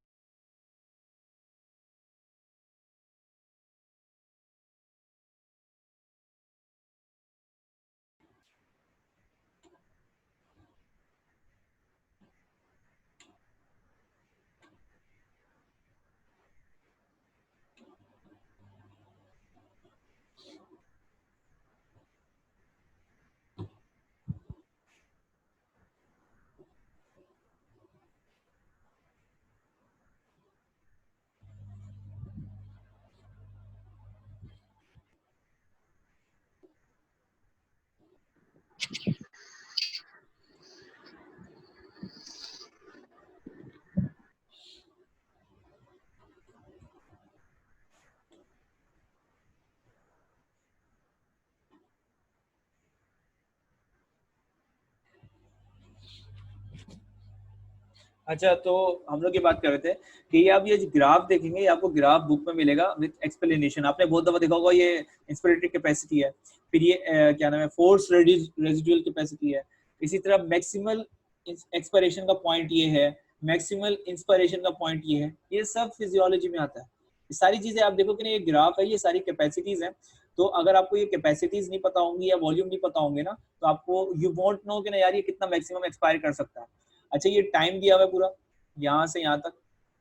अच्छा, तो हम लोग ये बात कर रहे थे कि ये आप ये ग्राफ देखेंगे, ये आपको ग्राफ बुक में मिलेगा विद एक्सप्लेनेशन। आपने बहुत दफा देखा होगा, ये इंस्पिरेटरी कैपेसिटी है, फिर ये क्या नाम है, फोर्स रेजिडुअल कैपेसिटी है, इसी तरह मैक्सिमल एक्सपायरेशन का पॉइंट ये है, मैक्सिमल इंस्पायरेशन का पॉइंट ये है, ये सब फिजियोलॉजी में आता है। ये सारी चीजें आप देखो कि ये ग्राफ है, ये सारी कैपेसिटीज हैं। तो अगर आपको ये कैपेसिटीज नहीं पता होंगी या वॉल्यूम नहीं पता होंगे ना, तो आपको यू वॉन्ट नो कि ना यार ये कितना मैक्सिमम एक्सपायर कर सकता है। अच्छा, ये टाइम दिया हुआ है पूरा यहाँ से यहाँ तक,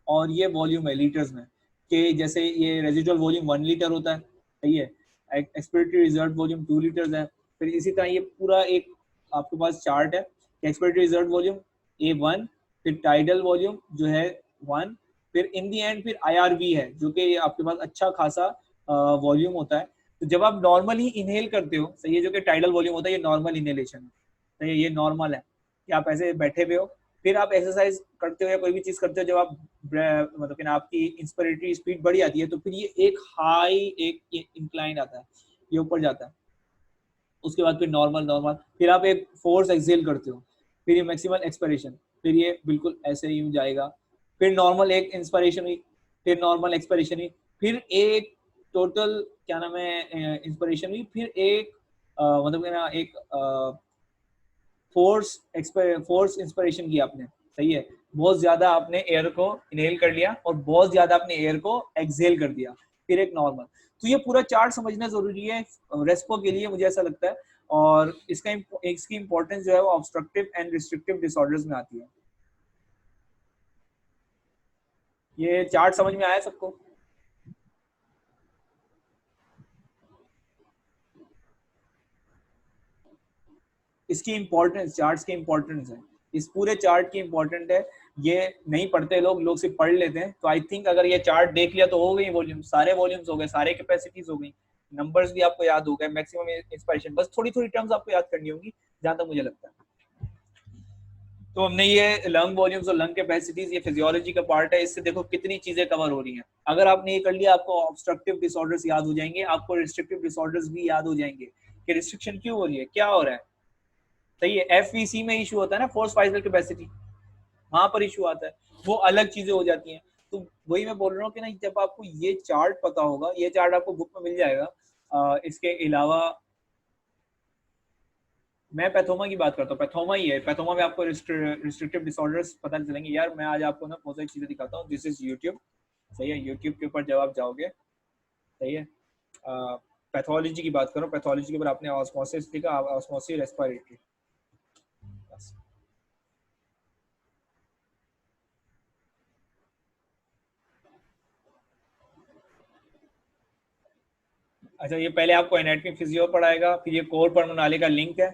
और ये वॉल्यूम है लीटर्स में, कि जैसे ये रेजिडुअल वॉल्यूम 1 लीटर होता है, सही है, एक्सपिरेटरी रिजर्व वॉल्यूम 2 लीटर्स है। फिर इसी तरह ये पूरा एक आपके पास चार्ट है, एक्सपिरेटरी रिजर्व वॉल्यूम A1, फिर टाइडल वॉल्यूम जो है 1, फिर इन दी एंड फिर IRV है, जो कि आपके पास अच्छा खासा वॉल्यूम होता है। तो जब आप नॉर्मली इनहेल करते हो, सही है, जो कि टाइडल वॉल्यूम होता है, ये नॉर्मल इनहेलेशन है, सही है, ये नॉर्मल है कि आप ऐसे बैठे हुए हो, फिर आप एक्सरसाइज करते हो या कोई भी चीज करते हो, जब आप मतलब कि आपकी इंस्पिरेटरी स्पीड बढ़ जाती है, तो फिर ये एक हाई एक इंक्लाइन आता है, ये ऊपर जाता है, उसके बाद फिर नॉर्मल नॉर्मल, फिर आप एक फोर्स एक्सेल करते हो, फिर ये मैक्सिमल एक्सपिरेशन, फिर ये बिल्कुल ऐसे ही जाएगा, फिर नॉर्मल एक इंस्पिरेशन हुई, फिर नॉर्मल एक्सपिरेशन हुई, फिर एक टोटल क्या नाम है इंस्पिरेशन हुई, फिर एक मतलब ना एक फोर्स इंस्पिरेशन की आपने, सही है, बहुत ज्यादा आपने एयर को इनहेल कर लिया और बहुत ज्यादा आपने एयर को एक्सहेल कर दिया, फिर एक नॉर्मल। तो ये पूरा चार्ट समझना जरूरी है रेस्पो के लिए, मुझे ऐसा लगता है। और इसकी इंपॉर्टेंस जो है वो ऑब्स्ट्रक्टिव एंड रिस्ट्रिक्टिव डिसऑर्डर्स में आती है। ये चार्ट समझ में आया सबको? इसकी इंपॉर्टेंस, चार्ट्स की इंपॉर्टेंस है, इस पूरे चार्ट की इंपॉर्टेंट है। ये नहीं पढ़ते लोग सिर्फ पढ़ लेते हैं। तो आई थिंक अगर ये चार्ट देख लिया तो हो गई वॉल्यूम, सारे वॉल्यूम्स हो गए, सारे कैपेसिटीज हो गई, नंबर्स भी आपको याद हो गए, मैक्सिमम इंस्पिरेशन, बस थोड़ी थोड़ी टर्म्स आपको याद करनी होंगी, जहां तक मुझे लगता है। तो हमने ये लंग वॉल्यूम्स और लंग कैपेसिटीज, ये फिजियोलॉजी का पार्ट है, इससे देखो कितनी चीजें कवर हो रही हैं। अगर आपने ये कर लिया, आपको ऑब्स्ट्रक्टिव डिसऑर्डर्स याद हो जाएंगे, आपको रिस्ट्रिक्टिव डिसऑर्डर्स भी याद हो जाएंगे कि रिस्ट्रिक्शन क्यों हो रही है, क्या हो रहा है, सही है। FVC में इशू होता है ना, फोर्स वाइजल कैपेसिटी, वहां पर इशू आता है, वो अलग चीजें हो जाती हैं। तो वही मैं बोल रहा हूँ कि ना, जब आपको ये चार्ट पता होगा, ये चार्ट आपको बुक में मिल जाएगा। इसके अलावा मैं पैथोमा की बात करता हूँ, पैथोमा ही है, पैथोमा में आपको रिस्ट्रिक्टिव डिसऑर्डर्स पता चलेंगे। यार मैं आज आपको ना बहुत सारी चीजें दिखाता हूँ, दिस इज यूट्यूब, सही है, यूट्यूब के ऊपर जब आप जाओगे, सही है, पैथोलॉजी की बात करो, पैथोलॉजी के ऊपर आपने ऑस्मोसिस लिखा, ऑस्मोसिस रेस्पिरेटरी, अच्छा, ये पहले आपको एनाटॉमी फिजियो पढ़ाएगा, फिर ये कोर पल्मोनाले का लिंक है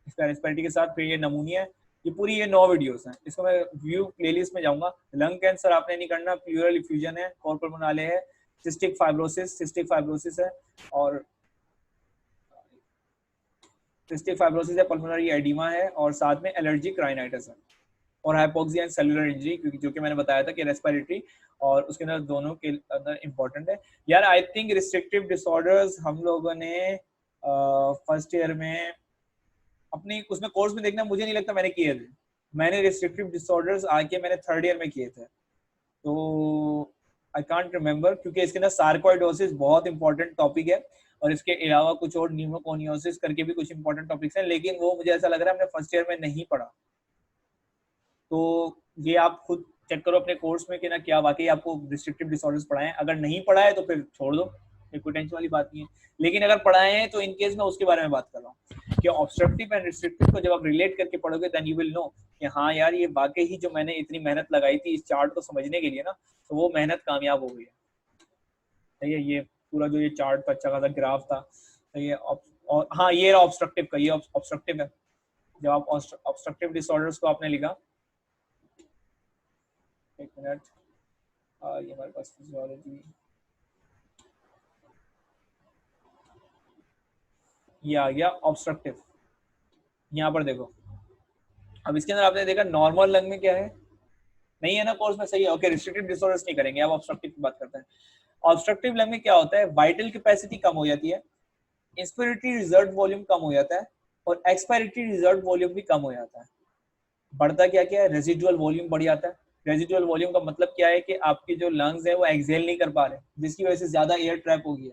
इसका रेस्पिरेटरी के साथ, फिर ये नमूनिया है, ये पूरी ये 9 वीडियोस हैं, इसको मैं व्यू प्लेलिस्ट में जाऊंगा। लंग कैंसर आपने नहीं करना, प्लूरल इफ्यूजन है, कोर पल्मोनाले है, सिस्टिक फाइब्रोसिस है, और सिस्टिक फाइब्रोसिस है, पल्मोनरी एडिमा है, और साथ में एलर्जिक राइनाइटिस है, और हाइपोक्सिया एंड सेलुलर इंजरी, क्योंकि जो कि मैंने बताया था कि रेस्पिरेटरी और उसके अंदर दोनों के अंदर इंपॉर्टेंट है। यार आई थिंक रिस्ट्रिक्टिव डिसऑर्डर्स हम लोगों ने फर्स्ट ईयर में अपनी उसमें कोर्स में देखना, मुझे नहीं लगता मैंने किए थे। मैंने रिस्ट्रिक्टिव डिसऑर्डर्स आके मैंने थर्ड ईयर में किए थे, तो आई कांट रिमेम्बर, क्योंकि इसके अंदर सार्कोइडोसिस बहुत इंपॉर्टेंट टॉपिक है, और इसके अलावा कुछ और न्यूमोकोनियोसिस करके भी कुछ इंपॉर्टेंट टॉपिक्स हैं, लेकिन वो मुझे ऐसा लग रहा है हमने फर्स्ट ईयर में नहीं पढ़ा। तो ये आप खुद चेक करो अपने कोर्स में कि ना क्या वाकई आपको रिस्ट्रिक्टिव डिसऑर्डर्स पढ़ाए हैं। अगर नहीं पढ़ाए तो फिर छोड़ दो, कोई टेंशन वाली बात नहीं है। लेकिन अगर पढ़ाए हैं तो इन केस मैं उसके बारे में बात कर रहा हूँ कि ऑब्स्ट्रक्टिव एंड रिस्ट्रिक्टिव को जब आप रिलेट करके पढ़ोगे, देन यू विल नो कि हाँ यार, ये वाकई ही जो मैंने इतनी मेहनत लगाई थी इस चार्ट को समझने के लिए ना, तो वो मेहनत कामयाब हो गई है। सही है, ये पूरा जो ये चार्ट था, अच्छा खासा ग्राफ था, सही है। और हाँ, ये ऑब्स्ट्रक्टिव का, ये ऑब्स्ट्रक्टिव है। जब आप ऑब्स्ट्रक्टिव डिसऑर्डर्स को आपने लिखा, एक मिनट, ये हमारे पास फिजियोलॉजी, ये आ गया ऑब्स्ट्रक्टिव। यहाँ पर देखो, अब इसके अंदर आपने देखा नॉर्मल लंग में क्या है, नहीं है ना कोर्स में, सही है, ओके। रिस्ट्रिक्टिव डिसऑर्डर्स नहीं करेंगे, अब ऑब्स्ट्रक्टिव की बात करते हैं। ऑब्स्ट्रक्टिव लंग में क्या होता है, वाइटल कैपेसिटी कम हो जाती है, इंस्पिरेटरी रिजर्व वॉल्यूम कम हो जाता है, और एक्सपायरेटरी रिजर्व वॉल्यूम भी कम हो जाता है। बढ़ता क्या क्या है, रेजिडुअल वॉल्यूम बढ़ जाता है। रेजिडुअल वॉल्यूम का मतलब क्या है कि आपके जो लंग्स है वो एक्सहेल नहीं कर पा रहे, जिसकी वजह से ज्यादा एयर ट्रैप हो गया।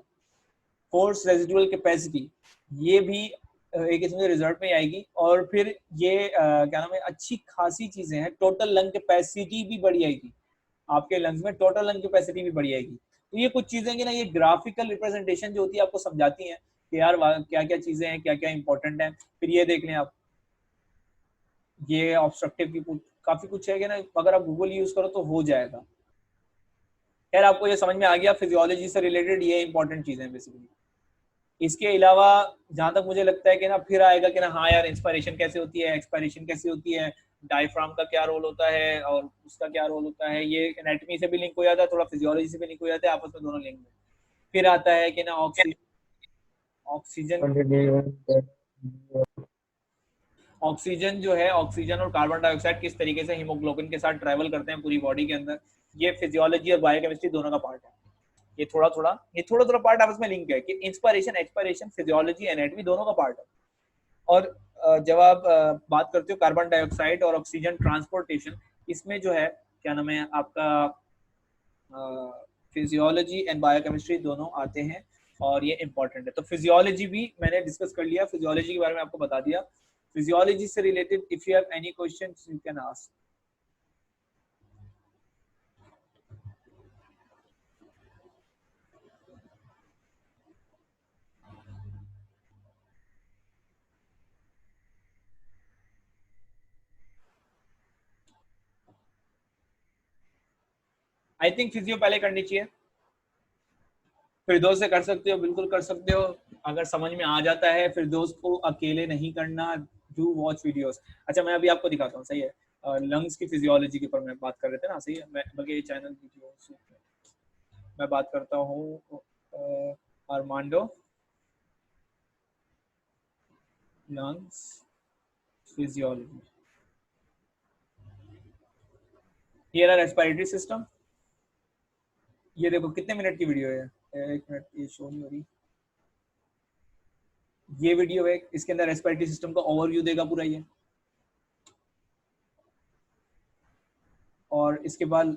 फोर्स रेजिडुअल कैपेसिटी, ये भी एक किस्म से रिजल्ट में आएगी। और फिर ये क्या नाम है, अच्छी खासी चीजें हैं, टोटल लंग कैपेसिटी भी बढ़ जाएगी, आपके लंग्स में टोटल लंग कैपेसिटी भी बढ़ जाएगी। तो ये कुछ चीजें कि ना, ये ग्राफिकल रिप्रेजेंटेशन जो होती है आपको समझाती हैं कि यार क्या क्या चीजें हैं, क्या क्या इंपॉर्टेंट है। फिर ये देख लें आप, ये ऑब्स्ट्रक्टिव की काफी कुछ है कि ना, अगर आप गूगल यूज करो तो हो जाएगा। यार आपको ये समझ में आ गया, फिजियोलॉजी से रिलेटेड ये इंपॉर्टेंट चीजें हैं बेसिकली। इसके अलावा जहां तक मुझे लगता है कि ना, फिर आएगा कि ना, हाँ यार इंस्पायरेशन कैसे होती है, एक्सपायरेशन कैसे होती है, डायफ्राम का क्या रोल होता है और उसका क्या रोल होता है, ये एनाटॉमी से भी लिंक हो जाता है, थोड़ा फिजियोलॉजी से भी लिंक हो जाता है, आपस में दोनों लिंक में। फिर आता है कि ना ऑक्सीजन, ऑक्सीजन जो है, ऑक्सीजन और कार्बन डाइऑक्साइड किस तरीके से हीमोग्लोबिन के साथ ट्रैवल करते हैं पूरी बॉडी के अंदर, ये फिजियोलॉजी और बायोकेमिस्ट्री दोनों का पार्ट है। ये थोड़ा थोड़ा पार्ट आपस में लिंक है कि इंस्पायरेशन, एक्सपायरेशन, फिजियोलॉजी, एनाटॉमी दोनों का पार्ट है। और जब आप बात करते हो कार्बन डाइऑक्साइड और ऑक्सीजन ट्रांसपोर्टेशन, इसमें जो है क्या नाम है आपका, फिजियोलॉजी एंड बायोकेमिस्ट्री दोनों आते हैं और ये इंपॉर्टेंट है। तो फिजियोलॉजी भी मैंने डिस्कस कर लिया, फिजियोलॉजी के बारे में आपको बता दिया। फिजियोलॉजी से related if you have any questions you can ask. I think physio पहले करनी चाहिए, फिर दोस्त से कर सकते हो, बिल्कुल कर सकते हो। अगर समझ में आ जाता है, फिर दोस्त को अकेले नहीं करना, डू वॉच वीडियोस। अच्छा मैं अभी आपको दिखाता हूँ, सही है, लंग्स की फिजियोलॉजी के ऊपर मैं बात कर रहे थे ना, सही है। मैं बल्कि चैनल वीडियो मैं बात करता हूँ, आर्मांडो लंग्स फिजियोलॉजी। ये रहा रेस्पिरेटरी सिस्टम। ये देखो कितने मिनट की वीडियो है, 1 मिनट, ये शो नहीं हो रही। ये वीडियो है, इसके अंदर रेस्पिरेटरी सिस्टम का ओवरव्यू देगा पूरा ये। और इसके बाद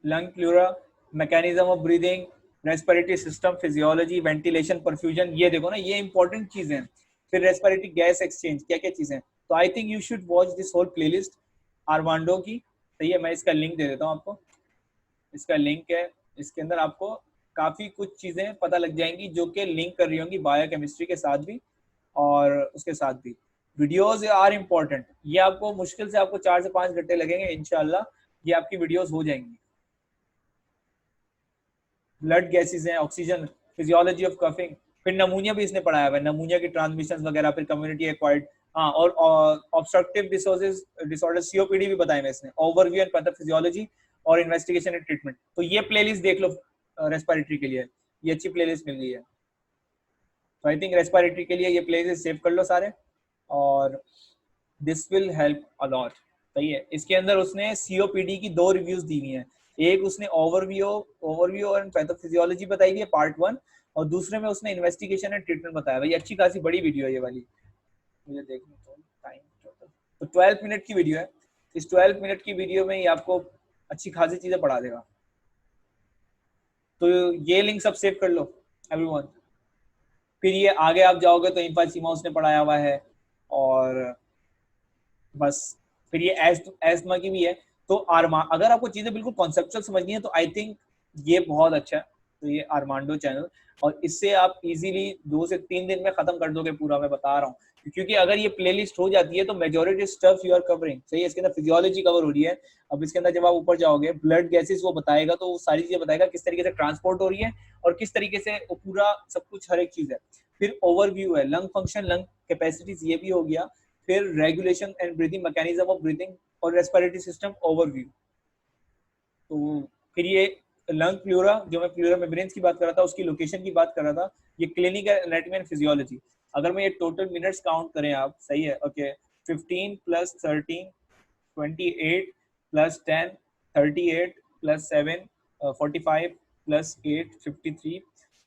lung pleura, mechanism of breathing, respiratory system, physiology, ventilation, perfusion, ये देखो ना, ये इंपॉर्टेंट चीजें हैं। फिर रेस्पिरेटरी गैस एक्सचेंज, क्या क्या चीजें हैं। तो I think you should watch this whole playlist Armando की, सही है। मैं इसका लिंक दे देता हूँ आपको, इसका लिंक है, इसके अंदर आपको काफी कुछ चीजें पता लग जाएंगी जो कि लिंक कर रही होंगी बायोकेमिस्ट्री के साथ भी और उसके साथ भी। वीडियोस आर इम्पोर्टेंट, ये आपको मुश्किल से आपको 4 से 5 घंटे लगेंगे, इंशाल्लाह ये आपकी वीडियोस हो जाएंगी। ब्लड गैसेस हैं, ऑक्सीजन, फिजियोलॉजी ऑफ कफिंग, फिर नमूनिया भी इसने पढ़ाया हुआ है, नमूनिया की ट्रांसमिशन वगैरह, फिर कम्युनिटी एक्वायर्ड, हाँ, और ऑब्स्ट्रक्टिव डिसऑर्डर सीओपीडी भी बताए हुए इसने, ओवरव्यू एंड पैथोफिजियोलॉजी और इन्वेस्टिगेशन एंड ट्रीटमेंट। तो ये प्लेलिस्ट देख लो रेस्पिरेटरी के लिए, ये अच्छी प्लेलिस्ट मिल गई है। तो आई थिंक रेस्पिरेटरी के लिए ये प्लेलिस्ट सेव कर लो सारे, और दिस विल हेल्प अलॉट। सही है। इसके अंदर उसने सीओपीडी की 2 रिव्यूज दी हुई हैं, एक उसने ओवरव्यू और पैथोफिजियोलॉजी बताई हुई है पार्ट 1, और दूसरे में उसने इन्वेस्टिगेशन एंड ट्रीटमेंट बताया। भाई अच्छी खासी बड़ी वीडियो है ये वाली, मुझे देखने तो टाइम टोटल तो 12 मिनट की वीडियो है। इस 12 मिनट की वीडियो में ये आपको अच्छी खासी चीजें पढ़ा देगा। तो ये लिंक सब सेव कर लो एवरीवन। फिर ये आगे आप जाओगे तो इंफासीमा उसने पढ़ाया हुआ है, और बस फिर ये एस्मा की भी है। तो अगर आपको चीजें बिल्कुल कॉन्सेप्चुअल समझनी है तो आई थिंक ये बहुत अच्छा है। तो ये आर्मांडो चैनल, और इससे आप इजीली 2 से 3 दिन में खत्म कर दोगे पूरा, मैं बता रहा हूँ। क्योंकि अगर ये प्लेलिस्ट हो जाती है तो majority stuff you are covering, सही है। इसके अंदर फिजियोलॉजी कवर हो रही है। अब इसके अंदर जब आप ऊपर जाओगे, ब्लड गैसेस वो बताएगा, तो वो सारी चीजें बताएगा किस तरीके से ट्रांसपोर्ट हो रही है और किस तरीके से वो पूरा सब कुछ, हर एक चीज है। फिर ओवरव्यू है, लंग फंक्शन, लंग कैपेसिटीज, ये भी हो गया। फिर regulation and breathing, mechanism of breathing और रेस्पिरेटरी सिस्टम ओवरव्यू। तो फिर ये लंग प्लूरा, जो मैं प्लूरा मेम्ब्रेन्स की बात कर रहा था, उसकी लोकेशन की बात कर रहा था। ये क्लिनिकल एनाटॉमी एंड फिजियोलॉजी। अगर मैं ये टोटल मिनट्स काउंट करें आप, सही है, ओके, 15 + 13 28 + 10 38 + 7 45 + 8 53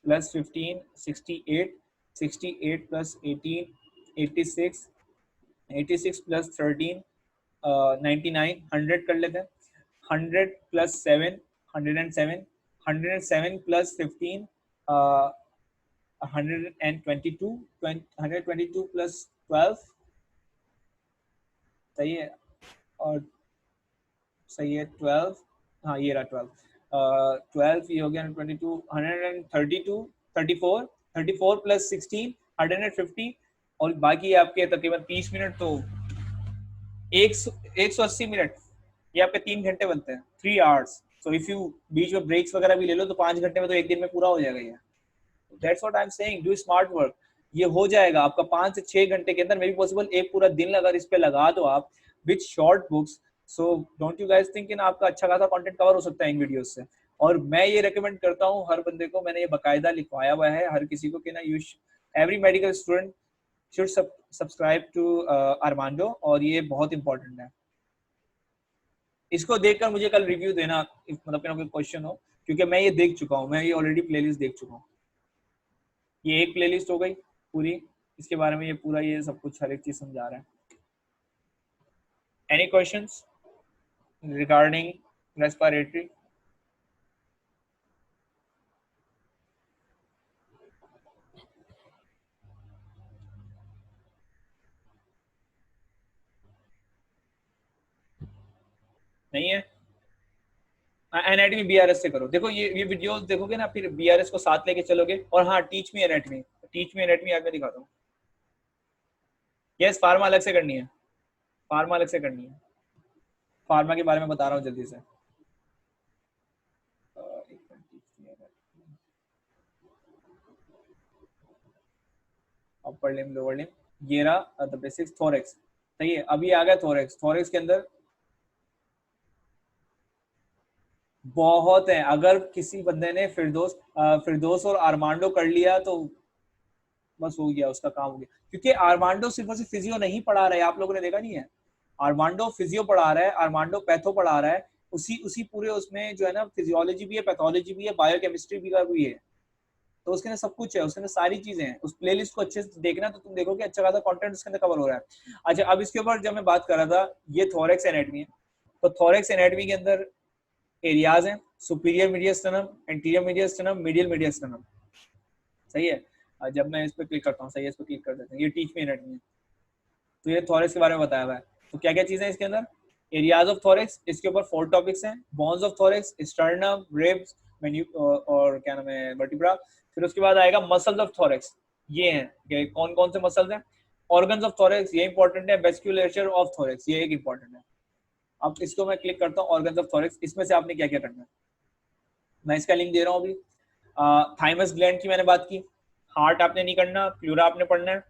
+ 15 68 68 + 18 86 86 + 13 99, 100 कर लेते हैं. 100 plus 7, 107, 107 plus 15, 122, 122 plus 12, सही है. और सही है 12, हाँ ये रहा 12. 12 ये हो गया 122, 132, 34, 34 प्लस 16, 150, और बाकी आपके तकरीबन 30 मिनट, तो 180 मिनट, ये आपके 3 घंटे बनते हैं, 3 आवर्स. सो इफ यू बीच में ब्रेक्स वगैरह भी ले लो तो 5 घंटे में तो एक दिन में पूरा हो जाएगा ये. That's what I am saying, do smart work. ये हो जाएगा आपका 5 से 6 घंटे के अंदर, मे बी पॉसिबल एक पूरा दिन अगर इस पे लगा दो आप with short books. So don't you guys think in आपका अच्छा खासा कंटेंट कवर हो सकता है इन वीडियोस से. और मैं ये रेकमेंड करता हूँ हर बंदे को, मैंने ये बकायदा लिखवाया हुआ है हर किसी को कि ना you every medical student should subscribe to Armando, और ये बहुत इंपॉर्टेंट है. इसको देखकर मुझे कल रिव्यू देना, मतलब कोई क्वेश्चन हो, क्योंकि मैं ये देख चुका हूँ, मैं ये ऑलरेडी प्लेलिस्ट देख चुका हूँ. ये एक प्लेलिस्ट हो गई पूरी, इसके बारे में ये पूरा ये सब कुछ हर एक चीज समझा रहा है. Any questions regarding respiratory? नहीं है? एनाटॉमी बीआरएस से करो. देखो ये वीडियोस देखोगे ना, फिर बीआरएस को साथ लेके चलोगे. और हाँ, teach me anatomy, teach me anatomy आज मैं दिखाता हूँ. यस, फार्मा अलग से करनी है, फार्मा अलग से करनी है. फार्मा के बारे में बता रहा हूँ जल्दी से. अपर लिम, लोअर लिम, ये रहा द बेसिक्स. थोरेक्स, सही है. अभी आ गया थोरेक्स. थोरेक्स के अंदर बहुत है. अगर किसी बंदे ने फिरदौस और आर्मांडो कर लिया तो बस हो गया, उसका काम हो गया. क्योंकि आर्मांडो सिर्फ और सिर्फ फिजियो नहीं पढ़ा रहा है, आप लोगों ने देखा नहीं है. आर्मांडो फिजियो पढ़ा रहा है, आर्मांडो पैथो पढ़ा रहा है. उसी उसी पूरे उसमें जो है ना, फिजियोलॉजी भी है, पैथोलॉजी भी है, बायोकेमिस्ट्री भी है. तो उसके अंदर सब कुछ है, उसके अंदर सारी चीजें हैं. उस प्लेलिस्ट को अच्छे से देखना तो तुम देखोगे अच्छा खासा कंटेंट उसके अंदर कवर हो रहा है. अच्छा, अब इसके ऊपर जब मैं बात कर रहा था, ये थोरेक्स एनाटॉमी है. तो थोरेक्स एनाटॉमी के अंदर एरियाज हैं: सुपीरियर मीडियस्टर्नम, एंटीरियर मीडियस्टर्नम, मीडियल मीडियस्टर्नम. सही है. जब मैं इस पर क्लिक करता हूँ, सही है, इस पर क्लिक कर देते हैं, ये टीच मी एनाटॉमी है. तो ये थोरेक्स के बारे में बताया हुआ है. तो क्या क्या चीजें इसके अंदर? एरियाज ऑफ थोरेक्स, इसके ऊपर 4 टॉपिक्स हैं. Bones of thorax, sternum, ribs, और क्या नाम है, वर्टिब्रा. फिर उसके बाद आएगा मसल्स ऑफ थोरेक्स. ये हैं, कौन कौन से मसल्स हैं. ऑर्गन्स ऑफ थोरेक्स, ये इंपॉर्टेंट है. वेस्क्युलेचर ऑफ थोरेक्स, ये एक इंपॉर्टेंट है. अब इसको मैं क्लिक करता हूँ, ऑर्गन्स ऑफ थोरेक्स. इसमें से आपने क्या क्या करना है, मैं इसका लिंक दे रहा हूँ अभी. थाइमस ग्लैंड की मैंने बात की. हार्ट आपने नहीं करना, प्लूरा आपने पढ़ना है.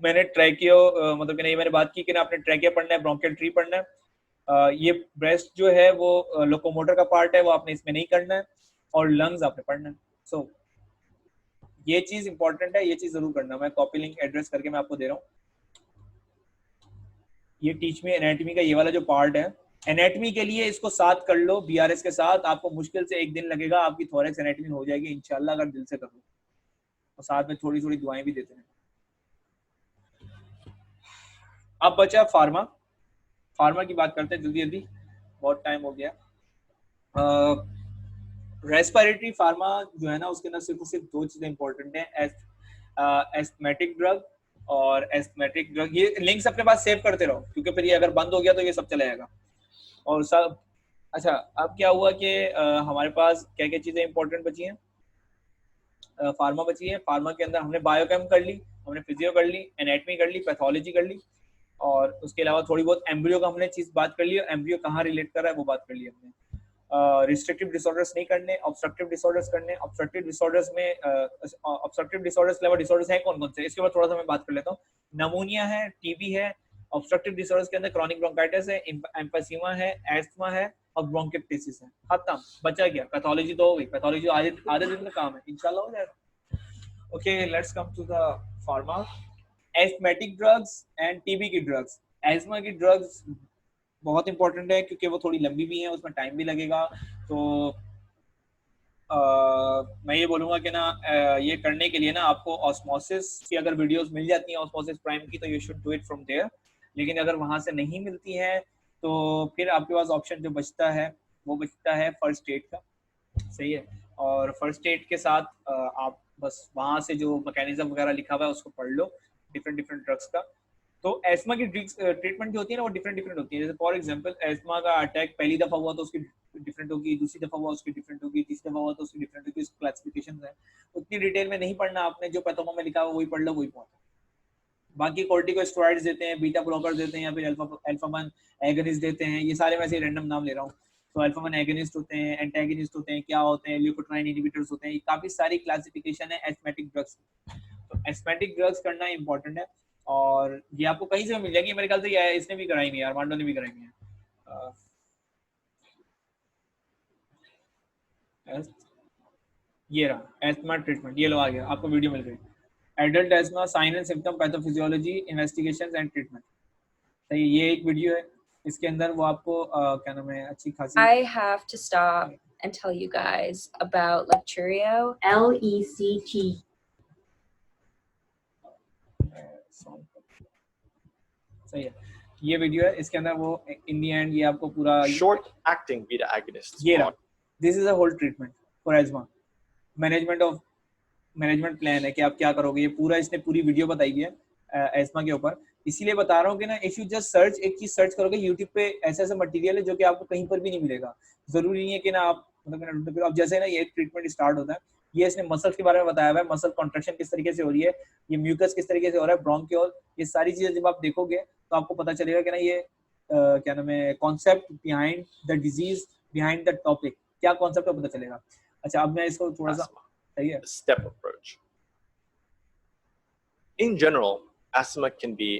मैंने ट्रैकियो मतलब कि नहीं, मैंने बात की कि ना आपने ट्रैकिया पढ़ना है, ब्रोंकियल ट्री पढ़ना है. ये ब्रेस्ट जो है वो लोकोमोटर का पार्ट है, वो आपने इसमें नहीं करना है. और लंग्स आपने पढ़ना है. सो ये चीज इंपॉर्टेंट है, ये चीज जरूर करना. मैं कॉपी लिंक एड्रेस करके मैं आपको दे रहा हूँ. ये टीच मी एनाटॉमी का ये वाला जो पार्ट है, एनाटॉमी के लिए इसको साथ कर लो बीआरएस के साथ. आपको मुश्किल से एक दिन लगेगा, आपकी थोरेक्स एनाटॉमी हो जाएगी इंशाल्लाह, अगर दिल से कर लो. और साथ में थोड़ी थोड़ी दुआएं भी देते हैं. अब बचा फार्मा. फार्मा की बात करते हैं जल्दी जल्दी, बहुत टाइम हो गया. रेस्पिरेटरी फार्मा जो है ना, उसके अंदर सिर्फ 2 चीजें इंपॉर्टेंट है. एस्थमेटिक ड्रग और एस्थमेटिक ड्रग. ये लिंक्स अपने पास सेव करते रहो, क्योंकि फिर ये अगर बंद हो गया तो ये सब चला जाएगा. और सब अच्छा, अब क्या हुआ कि हमारे पास क्या क्या चीजें इंपॉर्टेंट बची हैं. फार्मा बची है. फार्मा के अंदर हमने बायोकेम कर ली, हमने फिजियो कर ली, एनाटॉमी कर ली, पैथोलॉजी कर ली, और उसके अलावा थोड़ी बहुत एम्ब्रियो का हमने चीज बात कर ली. एम्ब्रियो कहाँ रिलेट कर रहा है वो बात कर ली हमने. रिस्ट्रिक्टिव डिसऑर्डर्स नहीं करने, ऑब्स्ट्रक्टिव डिसऑर्डर्स करने. ऑब्स्ट्रक्टिव डिसऑर्डर्स में ऑब्स्ट्रक्टिव डिसऑर्डर्स लेवल डिसऑर्डर्स हैं कौन कौन से, इसके ऊपर थोड़ा सा मैं बात कर लेता हूँ. नमूनिया है, टीबी है. ऑब्स्ट्रक्टिव डिसऑर्डर्स के अंदर क्रॉनिक ब्रोंकाइटिस है, एम्फीसीमा है, एस्थमा है, और ब्रोंकिटिस है. खत्म, बचा गया. पैथोलॉजी तो हो गई. पैथोलॉजी आधे दिन का काम है, इंशाल्लाह हो जाएगा. Okay, let's come to the pharma. Asthmatic drugs and TB की drugs. एस्मा की ड्रग्स बहुत इंपॉर्टेंट है, क्योंकि वो थोड़ी लंबी भी हैं, उसमें टाइम भी लगेगा. तो मैं ये बोलूँगा कि ना ये करने के लिए ना आपको ऑस्मोसिस की अगर वीडियोस मिल जाती हैं, ऑस्मोसिस प्राइम की, तो you should do it from there. लेकिन अगर वहां से नहीं मिलती है तो फिर आपके पास ऑप्शन जो बचता है वो बचता है फर्स्ट एड का। सही है। और फर्स्ट एड के साथ आप बस वहां से जो मैकेनिज्म वगैरह लिखा हुआ है उसको पढ़ लो, डिफरेंट डिफरेंट ड्रग्स का। तो एस्मा की ट्रीटमेंट जो होती है ना वो डिफरेंट डिफरेंट होती है। जैसे फॉर एग्जांपल एस्मा का अटैक पहली दफा हुआ तो उसकी डिफरेंट होगी, दूसरी दफा हुआ उसकी डिफरेंट होगी, तीसरी दफा हुआ तो उसकी डिफरेंट होगी। उसकी क्लासिफिकेशन है, उतनी डिटेल में नहीं पढ़ना आपने, जो पैथोमा में लिखा हुआ वही पढ़ लो, वही पहुंचा। बाकी कोर्टिकोस्टेरॉइड्स देते हैं, बीटा ब्लॉकर्स देते हैं, या फिर अल्फा 1 एगनिस्ट देते हैं। ये सारे वैसे रैंडम नाम ले रहा हूँ। तो अल्फा 1 एगनिस्ट होते हैं, एंटागनिस्ट होते हैं, क्या होते हैं, ल्यूकोट्राइन इनहिबिटर्स होते हैं। ये काफी सारी क्लासिफिकेशन है एस्थमेटिक ड्रग्स। तो एस्थमेटिक ड्रग्स करना इंपॉर्टेंट है, और ये आपको कहीं से मिल जाएगी। मेरे ख्याल से ये इसने भी कराई हुई है, आर्मांडो ने भी कराई हुई है। ये रहा एस्थमा ट्रीटमेंट, ये लो आ गया, आपको वीडियो मिल गई। Adult asthma sign and symptom, pathophysiology, investigations and treatment. सही, ये एक वीडियो है। इसके अंदर वो आपको क्या नाम है, अच्छी खासी। I have to stop and tell you guys about Lecturio. LECT. सही है, ये वीडियो है। इसके अंदर वो इन दी एंड ये आपको पूरा short acting beta agonists. ये रहा, this is a whole treatment for asthma, management plan है कि आप क्या करोगे। ये पूरा इसने पूरी वीडियो बताई है एस्मा के ऊपर। इसीलिए बता रहा हूँ कि ना, इफ यू जस्ट सर्च, एक चीज सर्च करोगे यूट्यूब पे, ऐसा ऐसा मटेरियल है जो कि आपको कहीं पर भी नहीं मिलेगा। जरूरी नहीं है कि ना आप मतलब अब जैसे ना ये ट्रीटमेंट स्टार्ट होता है, ये इसने मसल के बारे में बताया हुआ है, मसल कॉन्ट्रेक्शन किस तरीके से हो रही है, ये म्यूकस किस तरीके से हो रहा है, ब्रोंकियोल, ये सारी चीजें जब आप देखोगे तो आपको पता चलेगा कि ना ये क्या नाम है, concept behind the disease, behind the topic, क्या कॉन्सेप्ट है पता चलेगा। अच्छा, अब मैं इसको थोड़ा सा, सही है, Step approach. In general, asthma can be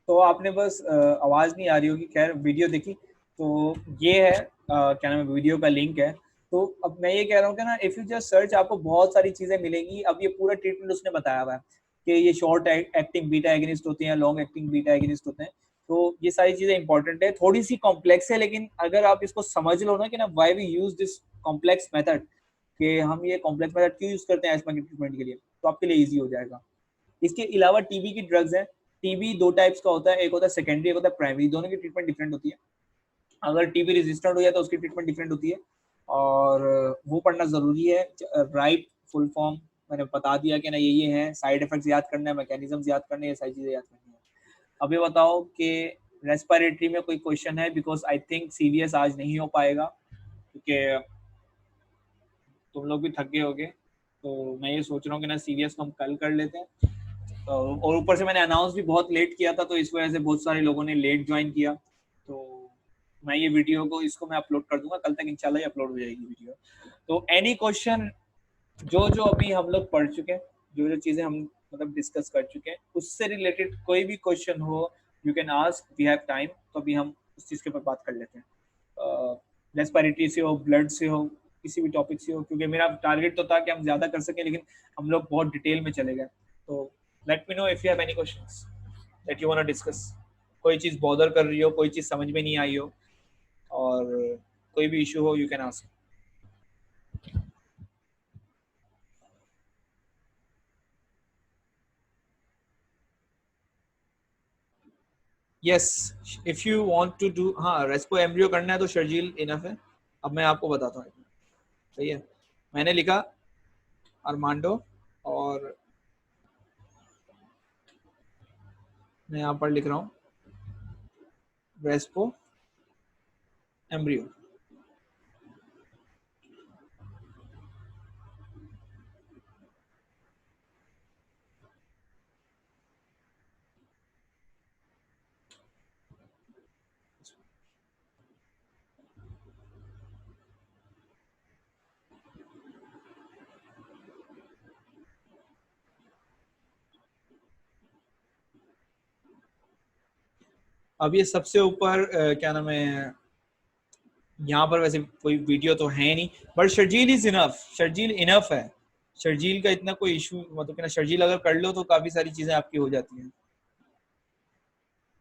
तो आपने बस आवाज नहीं आ रही होगी, खैर वीडियो देखी तो ये है क्या नाम है, वीडियो का लिंक है। तो अब मैं ये कह रहा हूँ कि ना, इफ यू जस्ट सर्च आपको बहुत सारी चीजें मिलेंगी। अब ये पूरा ट्रीटमेंट उसने बताया हुआ है कि ये शॉर्ट एक्टिंग बीटा एगनिस्ट होते हैं, लॉन्ग एक्टिंग बीटा एगनिस्ट होते हैं। तो ये सारी चीजें इंपॉर्टेंट है, थोड़ी सी कॉम्प्लेक्स है, लेकिन अगर आप इसको समझ लो ना कि ना, why we use this complex method, कि हम ये कॉम्प्लेक्स मेथड क्यों यूज करते हैं एस्मा के ट्रीटमेंट के लिए, तो आपके लिए ईजी हो जाएगा। इसके अलावा टीबी की ड्रग्स हैं। टीबी दो टाइप्स का होता है, एक होता है सेकेंडरी, एक होता है प्राइमरी। दोनों की ट्रीटमेंट डिफरेंट होती है। अगर टीबी रेजिस्टेंट हो जाए तो उसकी ट्रीटमेंट डिफरेंट होती है, और वो पढ़ना जरूरी है। राइट फुल फॉर्म मैंने बता दिया कि ना, ये है, साइड इफेक्ट्स याद करना है, मैकेनिज्म्स याद करने हैं, ये सारी चीजें याद करनी है। अब ये बताओ कि रेस्पिरेटरी में कोई क्वेश्चन है, बिकॉज आई थिंक सीवीएस आज नहीं हो पाएगा क्योंकि तुम लोग भी थक गए होगे। तो मैं ये सोच रहा हूँ कि ना, सीवीएस को हम कल कर लेते हैं। और ऊपर से मैंने अनाउंस भी बहुत लेट किया था, तो इस वजह से बहुत सारे लोगों ने लेट ज्वाइन किया। तो मैं ये वीडियो को, इसको मैं अपलोड कर दूंगा कल तक, इंशाल्लाह ये अपलोड हो जाएगी वीडियो। तो एनी क्वेश्चन, जो जो अभी हम लोग पढ़ चुके हैं, जो जो चीजें हम मतलब डिस्कस कर चुके हैं, उससे रिलेटेड कोई भी क्वेश्चन हो, you can ask, we have time. तो अभी हम उस चीज के ऊपर बात कर लेते हैं। रेस्पिरेटरी से हो, ब्लड से हो, किसी भी टॉपिक से हो, क्योंकि मेरा टारगेट तो था कि हम ज्यादा कर सकें, लेकिन हम लोग बहुत डिटेल में चले गए। तो let me know if you have any questions that you want to discuss. कोई चीज बॉदर कर रही हो, कोई चीज समझ में नहीं आई हो, और कोई भी इशू हो, you can ask. Yes, if you want to do, हाँ रेस्पो एम्ब्रियो करना है तो शर्जील इनफ है। अब मैं आपको बताता हूँ। सही है, मैंने लिखा अरमांडो, और मैं यहाँ पर लिख रहा हूँ रेस्पो एम्ब्रियो। अब ये सबसे ऊपर क्या नाम है, यहाँ पर वैसे कोई वीडियो तो है नहीं, but Sharjeel is enough, Sharjeel enough है, शर्जील का इतना कोई इशू, मतलब कि ना शर्जील अगर कर लो तो काफी सारी चीजें आपकी हो जाती हैं।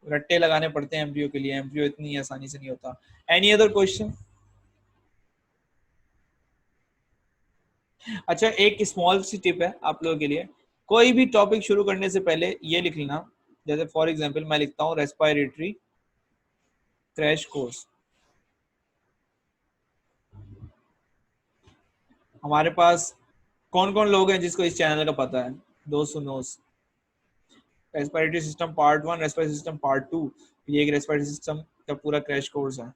रट्टे लगाने पड़ते हैं एमपीओ के लिए, एमपीओ इतनी आसानी से नहीं होता। Any other question? अच्छा, एक स्मॉल सी टिप है आप लोगों के लिए, कोई भी टॉपिक शुरू करने से पहले ये लिख लेना, जैसे फॉर एग्जांपल मैं लिखता हूँ रेस्पिरेटरी क्रैश कोर्स। हमारे पास कौन कौन लोग हैं जिसको इस चैनल का पता है? दोस्त knows, respiratory system part 1, respiratory system part 2, ये एक रेस्पिरेटरी सिस्टम का पूरा क्रैश कोर्स है।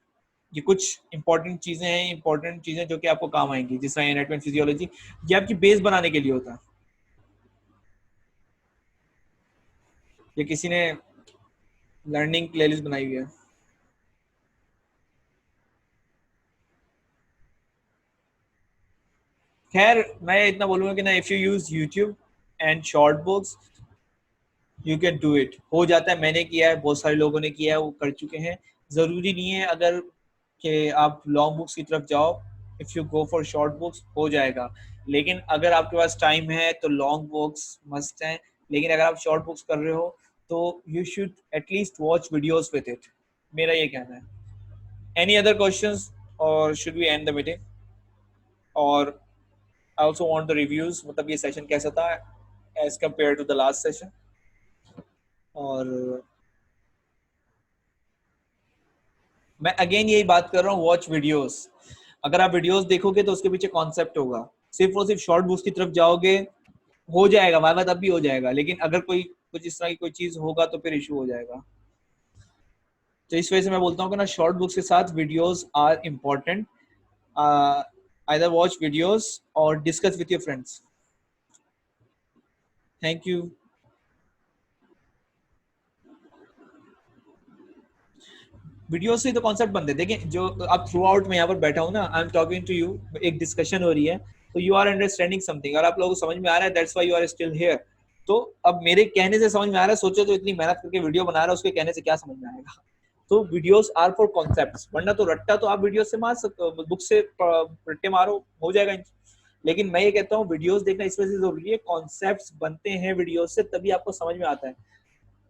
ये कुछ इंपॉर्टेंट चीजें हैं, इंपॉर्टेंट चीजें जो कि आपको काम आएंगी, जिस तरह एनाटॉमी फिजियोलॉजी, ये आपकी बेस बनाने के लिए होता है। ये किसी ने लर्निंग प्लेलिस्ट बनाई हुई है। खैर मैं इतना बोलूंगा कि ना, if you use YouTube and short books you can do it, हो जाता है, मैंने किया है, बहुत सारे लोगों ने किया है, वो कर चुके हैं। जरूरी नहीं है अगर कि आप लॉन्ग बुक्स की तरफ जाओ, if you go for short books हो जाएगा, लेकिन अगर आपके पास टाइम है तो लॉन्ग बुक्स मस्ट हैं, लेकिन अगर आप शॉर्ट बुक्स कर रहे हो तो you should at least watch videos with it, मेरा ये कहना है। Any other questions or should we end the meeting? और I also want the reviews, मतलब ये सेशन कैसा था as compare to the last session. और मैं अगेन यही बात कर रहा हूँ, वॉच वीडियोस। अगर आप वीडियोस देखोगे तो उसके पीछे कॉन्सेप्ट होगा, सिर्फ और सिर्फ शॉर्ट बुक्स की तरफ जाओगे हो जाएगा वाइवा, तब भी हो जाएगा, लेकिन अगर कोई कुछ इस तरह की कोई चीज होगा तो फिर इशू हो जाएगा। तो इस वजह से मैं बोलता हूँ कि ना, शॉर्ट बुक्स के साथ videos are important, either watch videos or discuss with your friends. Thank you. Video से तो कॉन्सेप्ट बनते हैं, देखिए जो अब थ्रू आउट में यहाँ पर बैठा हूँ ना, I am talking to you, एक डिस्कशन हो रही है, तो यू आर अंडरस्टैंडिंग समथिंग, और आप लोगों को समझ में आ रहा है, that's why you are still here. तो अब मेरे कहने से समझ में आ रहा है, सोचो तो इतनी मेहनत करके वीडियो बना रहा है, उसके कहने से क्या समझ में आएगा? तो वीडियोस आर फॉर कॉन्सेप्ट्स, वरना तो रट्टा तो आप वीडियो से मार सकते हो, बुक से रट्टे मारो हो जाएगा। लेकिन मैं ये कहता हूँ वीडियोस देखना इस वजह से जरूरी है, कॉन्सेप्ट्स बनते हैं वीडियोस से, तभी आपको समझ में आता है।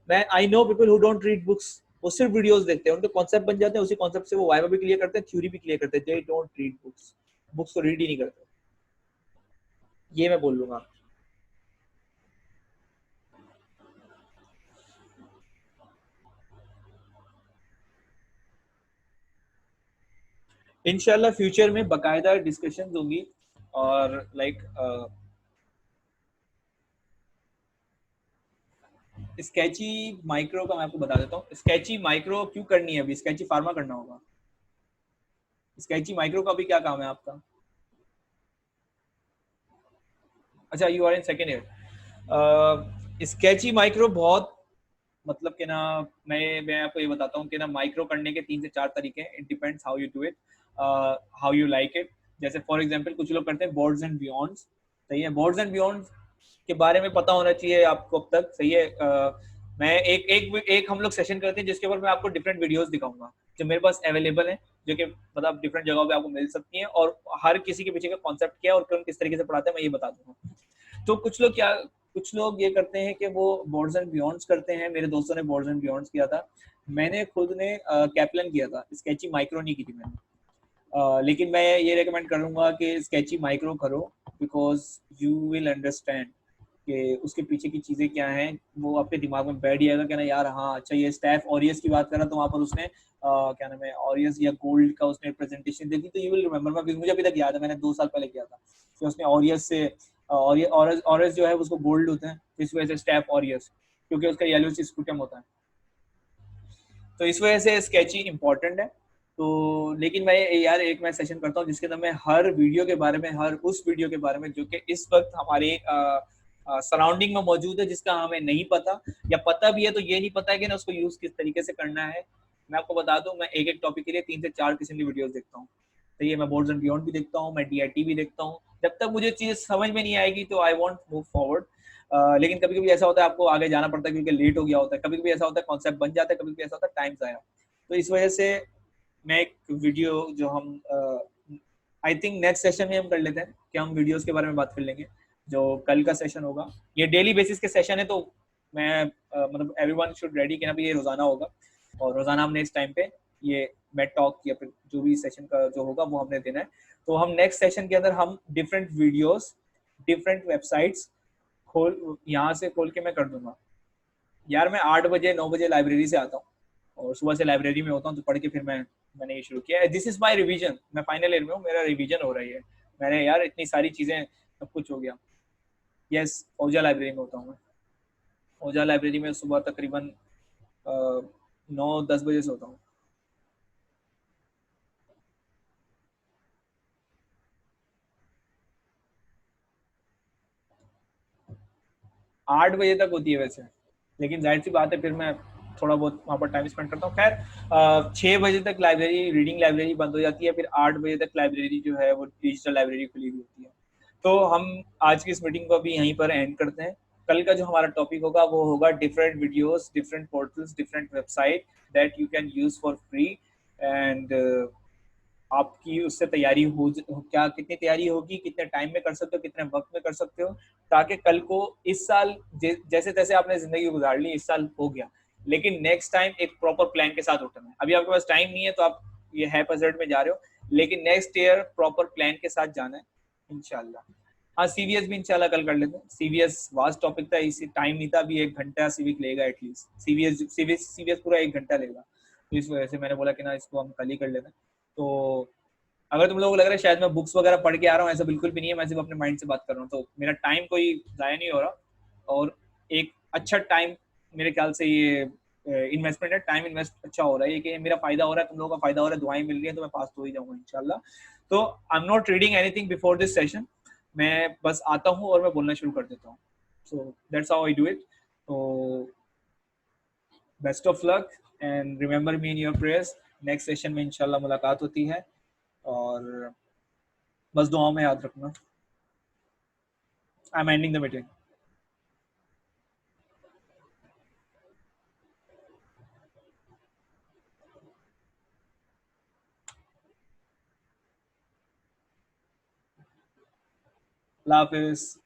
मैं I know people who don't read books, वो सिर्फ वीडियोस देखते हैं, उनके कॉन्सेप्ट बन जाते हैं, उसी कॉन्सेप्ट से वो वाइवा भी क्लियर करते हैं, थ्योरी भी क्लियर करते हैं, they don't read books, books को रीड ही नहीं करते, ये मैं बोल लूंगा। इंशाल्लाह फ्यूचर में बकायदा डिस्कशन होगी, और लाइक स्केची माइक्रो का मैं आपको बता देता हूँ, स्केची माइक्रो क्यों करनी है, अभी स्केची फार्मा करना होगा। स्केची माइक्रो का अभी क्या काम है आपका? अच्छा, you are in second year. Sketchy micro बहुत, मतलब कि ना, मैं आपको ये बताता हूँ कि ना, माइक्रो करने के 3 से 4 तरीके हैं, it depends how you do it, how you like it. जैसे फॉर एग्जांपल कुछ लोग करते हैं बोर्ड्स एंड बियॉन्ड्स, सही है, बोर्ड्स एंड बियॉन्ड्स के बारे में पता होना चाहिए आपको अब तक, सही है। मैं एक हम लोग सेशन करते हैं जिसके ऊपर मैं आपको डिफरेंट वीडियोस दिखाऊंगा जो मेरे पास अवेलेबल है, जो कि मतलब डिफरेंट जगहों पे आपको मिल सकती हैं, और हर किसी के पीछे का कॉन्सेप्ट क्या है और कौन किस तरीके से पढ़ाते हैं मैं ये बता दूंगा। तो कुछ लोग ये करते हैं कि वो बोर्ड्स एंड बियॉन्ड्स करते हैं, मेरे दोस्तों ने बोर्ड्स एंड बियॉन्ड्स किया था, मैंने खुद ने कैप्लन किया था, स्केची माइक्रो नहीं की थी मैंने। लेकिन मैं ये रेकमेंड करूंगा कि स्केची माइक्रो करो, बिकॉज यू विल अंडरस्टैंड कि उसके पीछे की चीजें क्या हैं, वो आपके दिमाग में बैठ जाएगा कि ना यार हाँ अच्छा, ये स्टैफ ऑरियस की बात करा तो वहाँ पर उसने क्या नाम है, ऑरियस या गोल्ड का उसने प्रेजेंटेशन दी थी, तो यू विल रिमेंबर, मुझे अभी तक याद है, मैंने 2 साल पहले किया था, तो उसने ऑरियस से ऑरियस जो है उसको गोल्ड होता है, इस वजह से स्टैफ ऑरियस, क्योंकि उसका येलो स्कूटम होता है, तो इस वजह से स्केची इंपॉर्टेंट है। तो लेकिन मैं सेशन करता हूँ जिसके अंदर मैं हर वीडियो के बारे में, हर उस वीडियो के बारे में जो कि इस वक्त हमारे सराउंडिंग में मौजूद है, जिसका हमें नहीं पता, या पता भी है तो ये नहीं पता है कि ना उसको यूज किस तरीके से करना है। मैं आपको बता दूं, मैं एक टॉपिक के लिए 3 से 4 किस्म की वीडियोस देखता हूँ, तो ये मैं बोर्ड्स एंड बियॉन्ड भी देखता हूँ, मैं DIT भी देखता हूँ, जब तक मुझे चीज समझ में नहीं आएगी तो आई वॉन्ट मूव फॉरवर्ड। लेकिन कभी कभी ऐसा होता है आपको आगे जाना पड़ता है क्योंकि लेट हो गया होता है, कभी कभी ऐसा होता है कॉन्सेप्ट बन जाता है, कभी कभी ऐसा होता है टाइम ज़ाया। तो इस वजह से मैं एक वीडियो जो हम आई थिंक नेक्स्ट सेशन में हम कर लेते हैं कि हम वीडियोस के बारे में बात कर लेंगे, जो कल का सेशन होगा। ये डेली बेसिस के सेशन है, तो मैं मतलब एवरीवन शुड रेडी कि ना भी ये रोजाना होगा, और रोजाना हमने इस टाइम पे ये मेट टॉक या फिर जो भी सेशन का जो होगा वो हमने देना है। तो हम नेक्स्ट सेशन के अंदर हम डिफरेंट वीडियोस, डिफरेंट वेबसाइट्स यहाँ से खोल के मैं कर दूंगा। यार मैं 8 बजे 9 बजे लाइब्रेरी से आता हूँ और सुबह से लाइब्रेरी में होता हूँ, तो पढ़ के फिर मैंने ये शुरू किया। दिस इज माय रिवीजन, मैं फाइनल ईयर में हूँ, मेरा रिवीजन हो रही है। मैंने यार इतनी सारी चीजें, सब कुछ हो गया। यस, ओजा लाइब्रेरी में होता हूँ मैं। ओजा लाइब्रेरी में सुबह तकरीबन 9-10 बजे से होता हूँ। आठ बजे तक होती है वैसे, लेकिन जाहिर सी बात है फिर मैं थोड़ा बहुत वहाँ पर टाइम स्पेंड करता हूँ। खैर 6 बजे तक लाइब्रेरी, रीडिंग लाइब्रेरी बंद हो जाती है, फिर 8 बजे तक लाइब्रेरी जो है वो डिजिटल लाइब्रेरी खुली हुई होती है। तो हम आज की इस मीटिंग को अभी यहीं पर एंड करते हैं। कल का जो हमारा टॉपिक होगा वो होगा different videos, different portals, different website that you can use for free. And आपकी उससे तैयारी क्या कितनी तैयारी होगी, कितने टाइम में कर सकते हो, कितने वक्त में कर सकते हो, ताकि कल को इस साल जैसे तैसे आपने जिंदगी गुजार ली, इस साल हो गया, लेकिन नेक्स्ट टाइम एक प्रॉपर प्लान के साथ उठना है। अभी आपके पास टाइम नहीं है तो आप ये है पजर्ट में जा रहे हो, लेकिन नेक्स्ट ईयर प्रॉपर प्लान के साथ जाना है इंशाल्लाह। हाँ, सीवीएस भी इंशाल्लाह कल कर लेते हैं। सीवीएस वास्ट टॉपिक था, इसी टाइम नहीं था, अभी 1 घंटा सीवीक लेगा एटलीस्ट। सीवीएस पूरा 1 घंटा लेगा, तो इस वजह से मैंने बोला कि ना इसको हम कल ही कर लेते हैं। तो अगर तुम लोगों को लग रहा है शायद मैं बुक्स वगैरह पढ़ के आ रहा हूँ, ऐसा बिल्कुल भी नहीं है, मैं सिर्फ अपने माइंड से बात कर रहा हूँ। तो मेरा टाइम कोई ज़ाया नहीं हो रहा, और एक अच्छा टाइम मेरे ख्याल से ये इन्वेस्टमेंट है, टाइम इन्वेस्ट अच्छा हो रहा है, ये कि मेरा फायदा हो रहा है, तुम लोगों का फायदा हो रहा है, दुआएं मिल रही है, तो मैं पास तो ही जाऊंगा इंशाल्लाह। तो I am not reading anything before this session, मैं बस आता हूँ और मैं बोलना शुरू कर देता हूँ। So that's how I do it. तो best of luck and remember me in your prayers. Next session में इंशाल्लाह मुलाकात होती है, और बस दुआओं में याद रखना। I am ending the meeting. Allah Hafiz.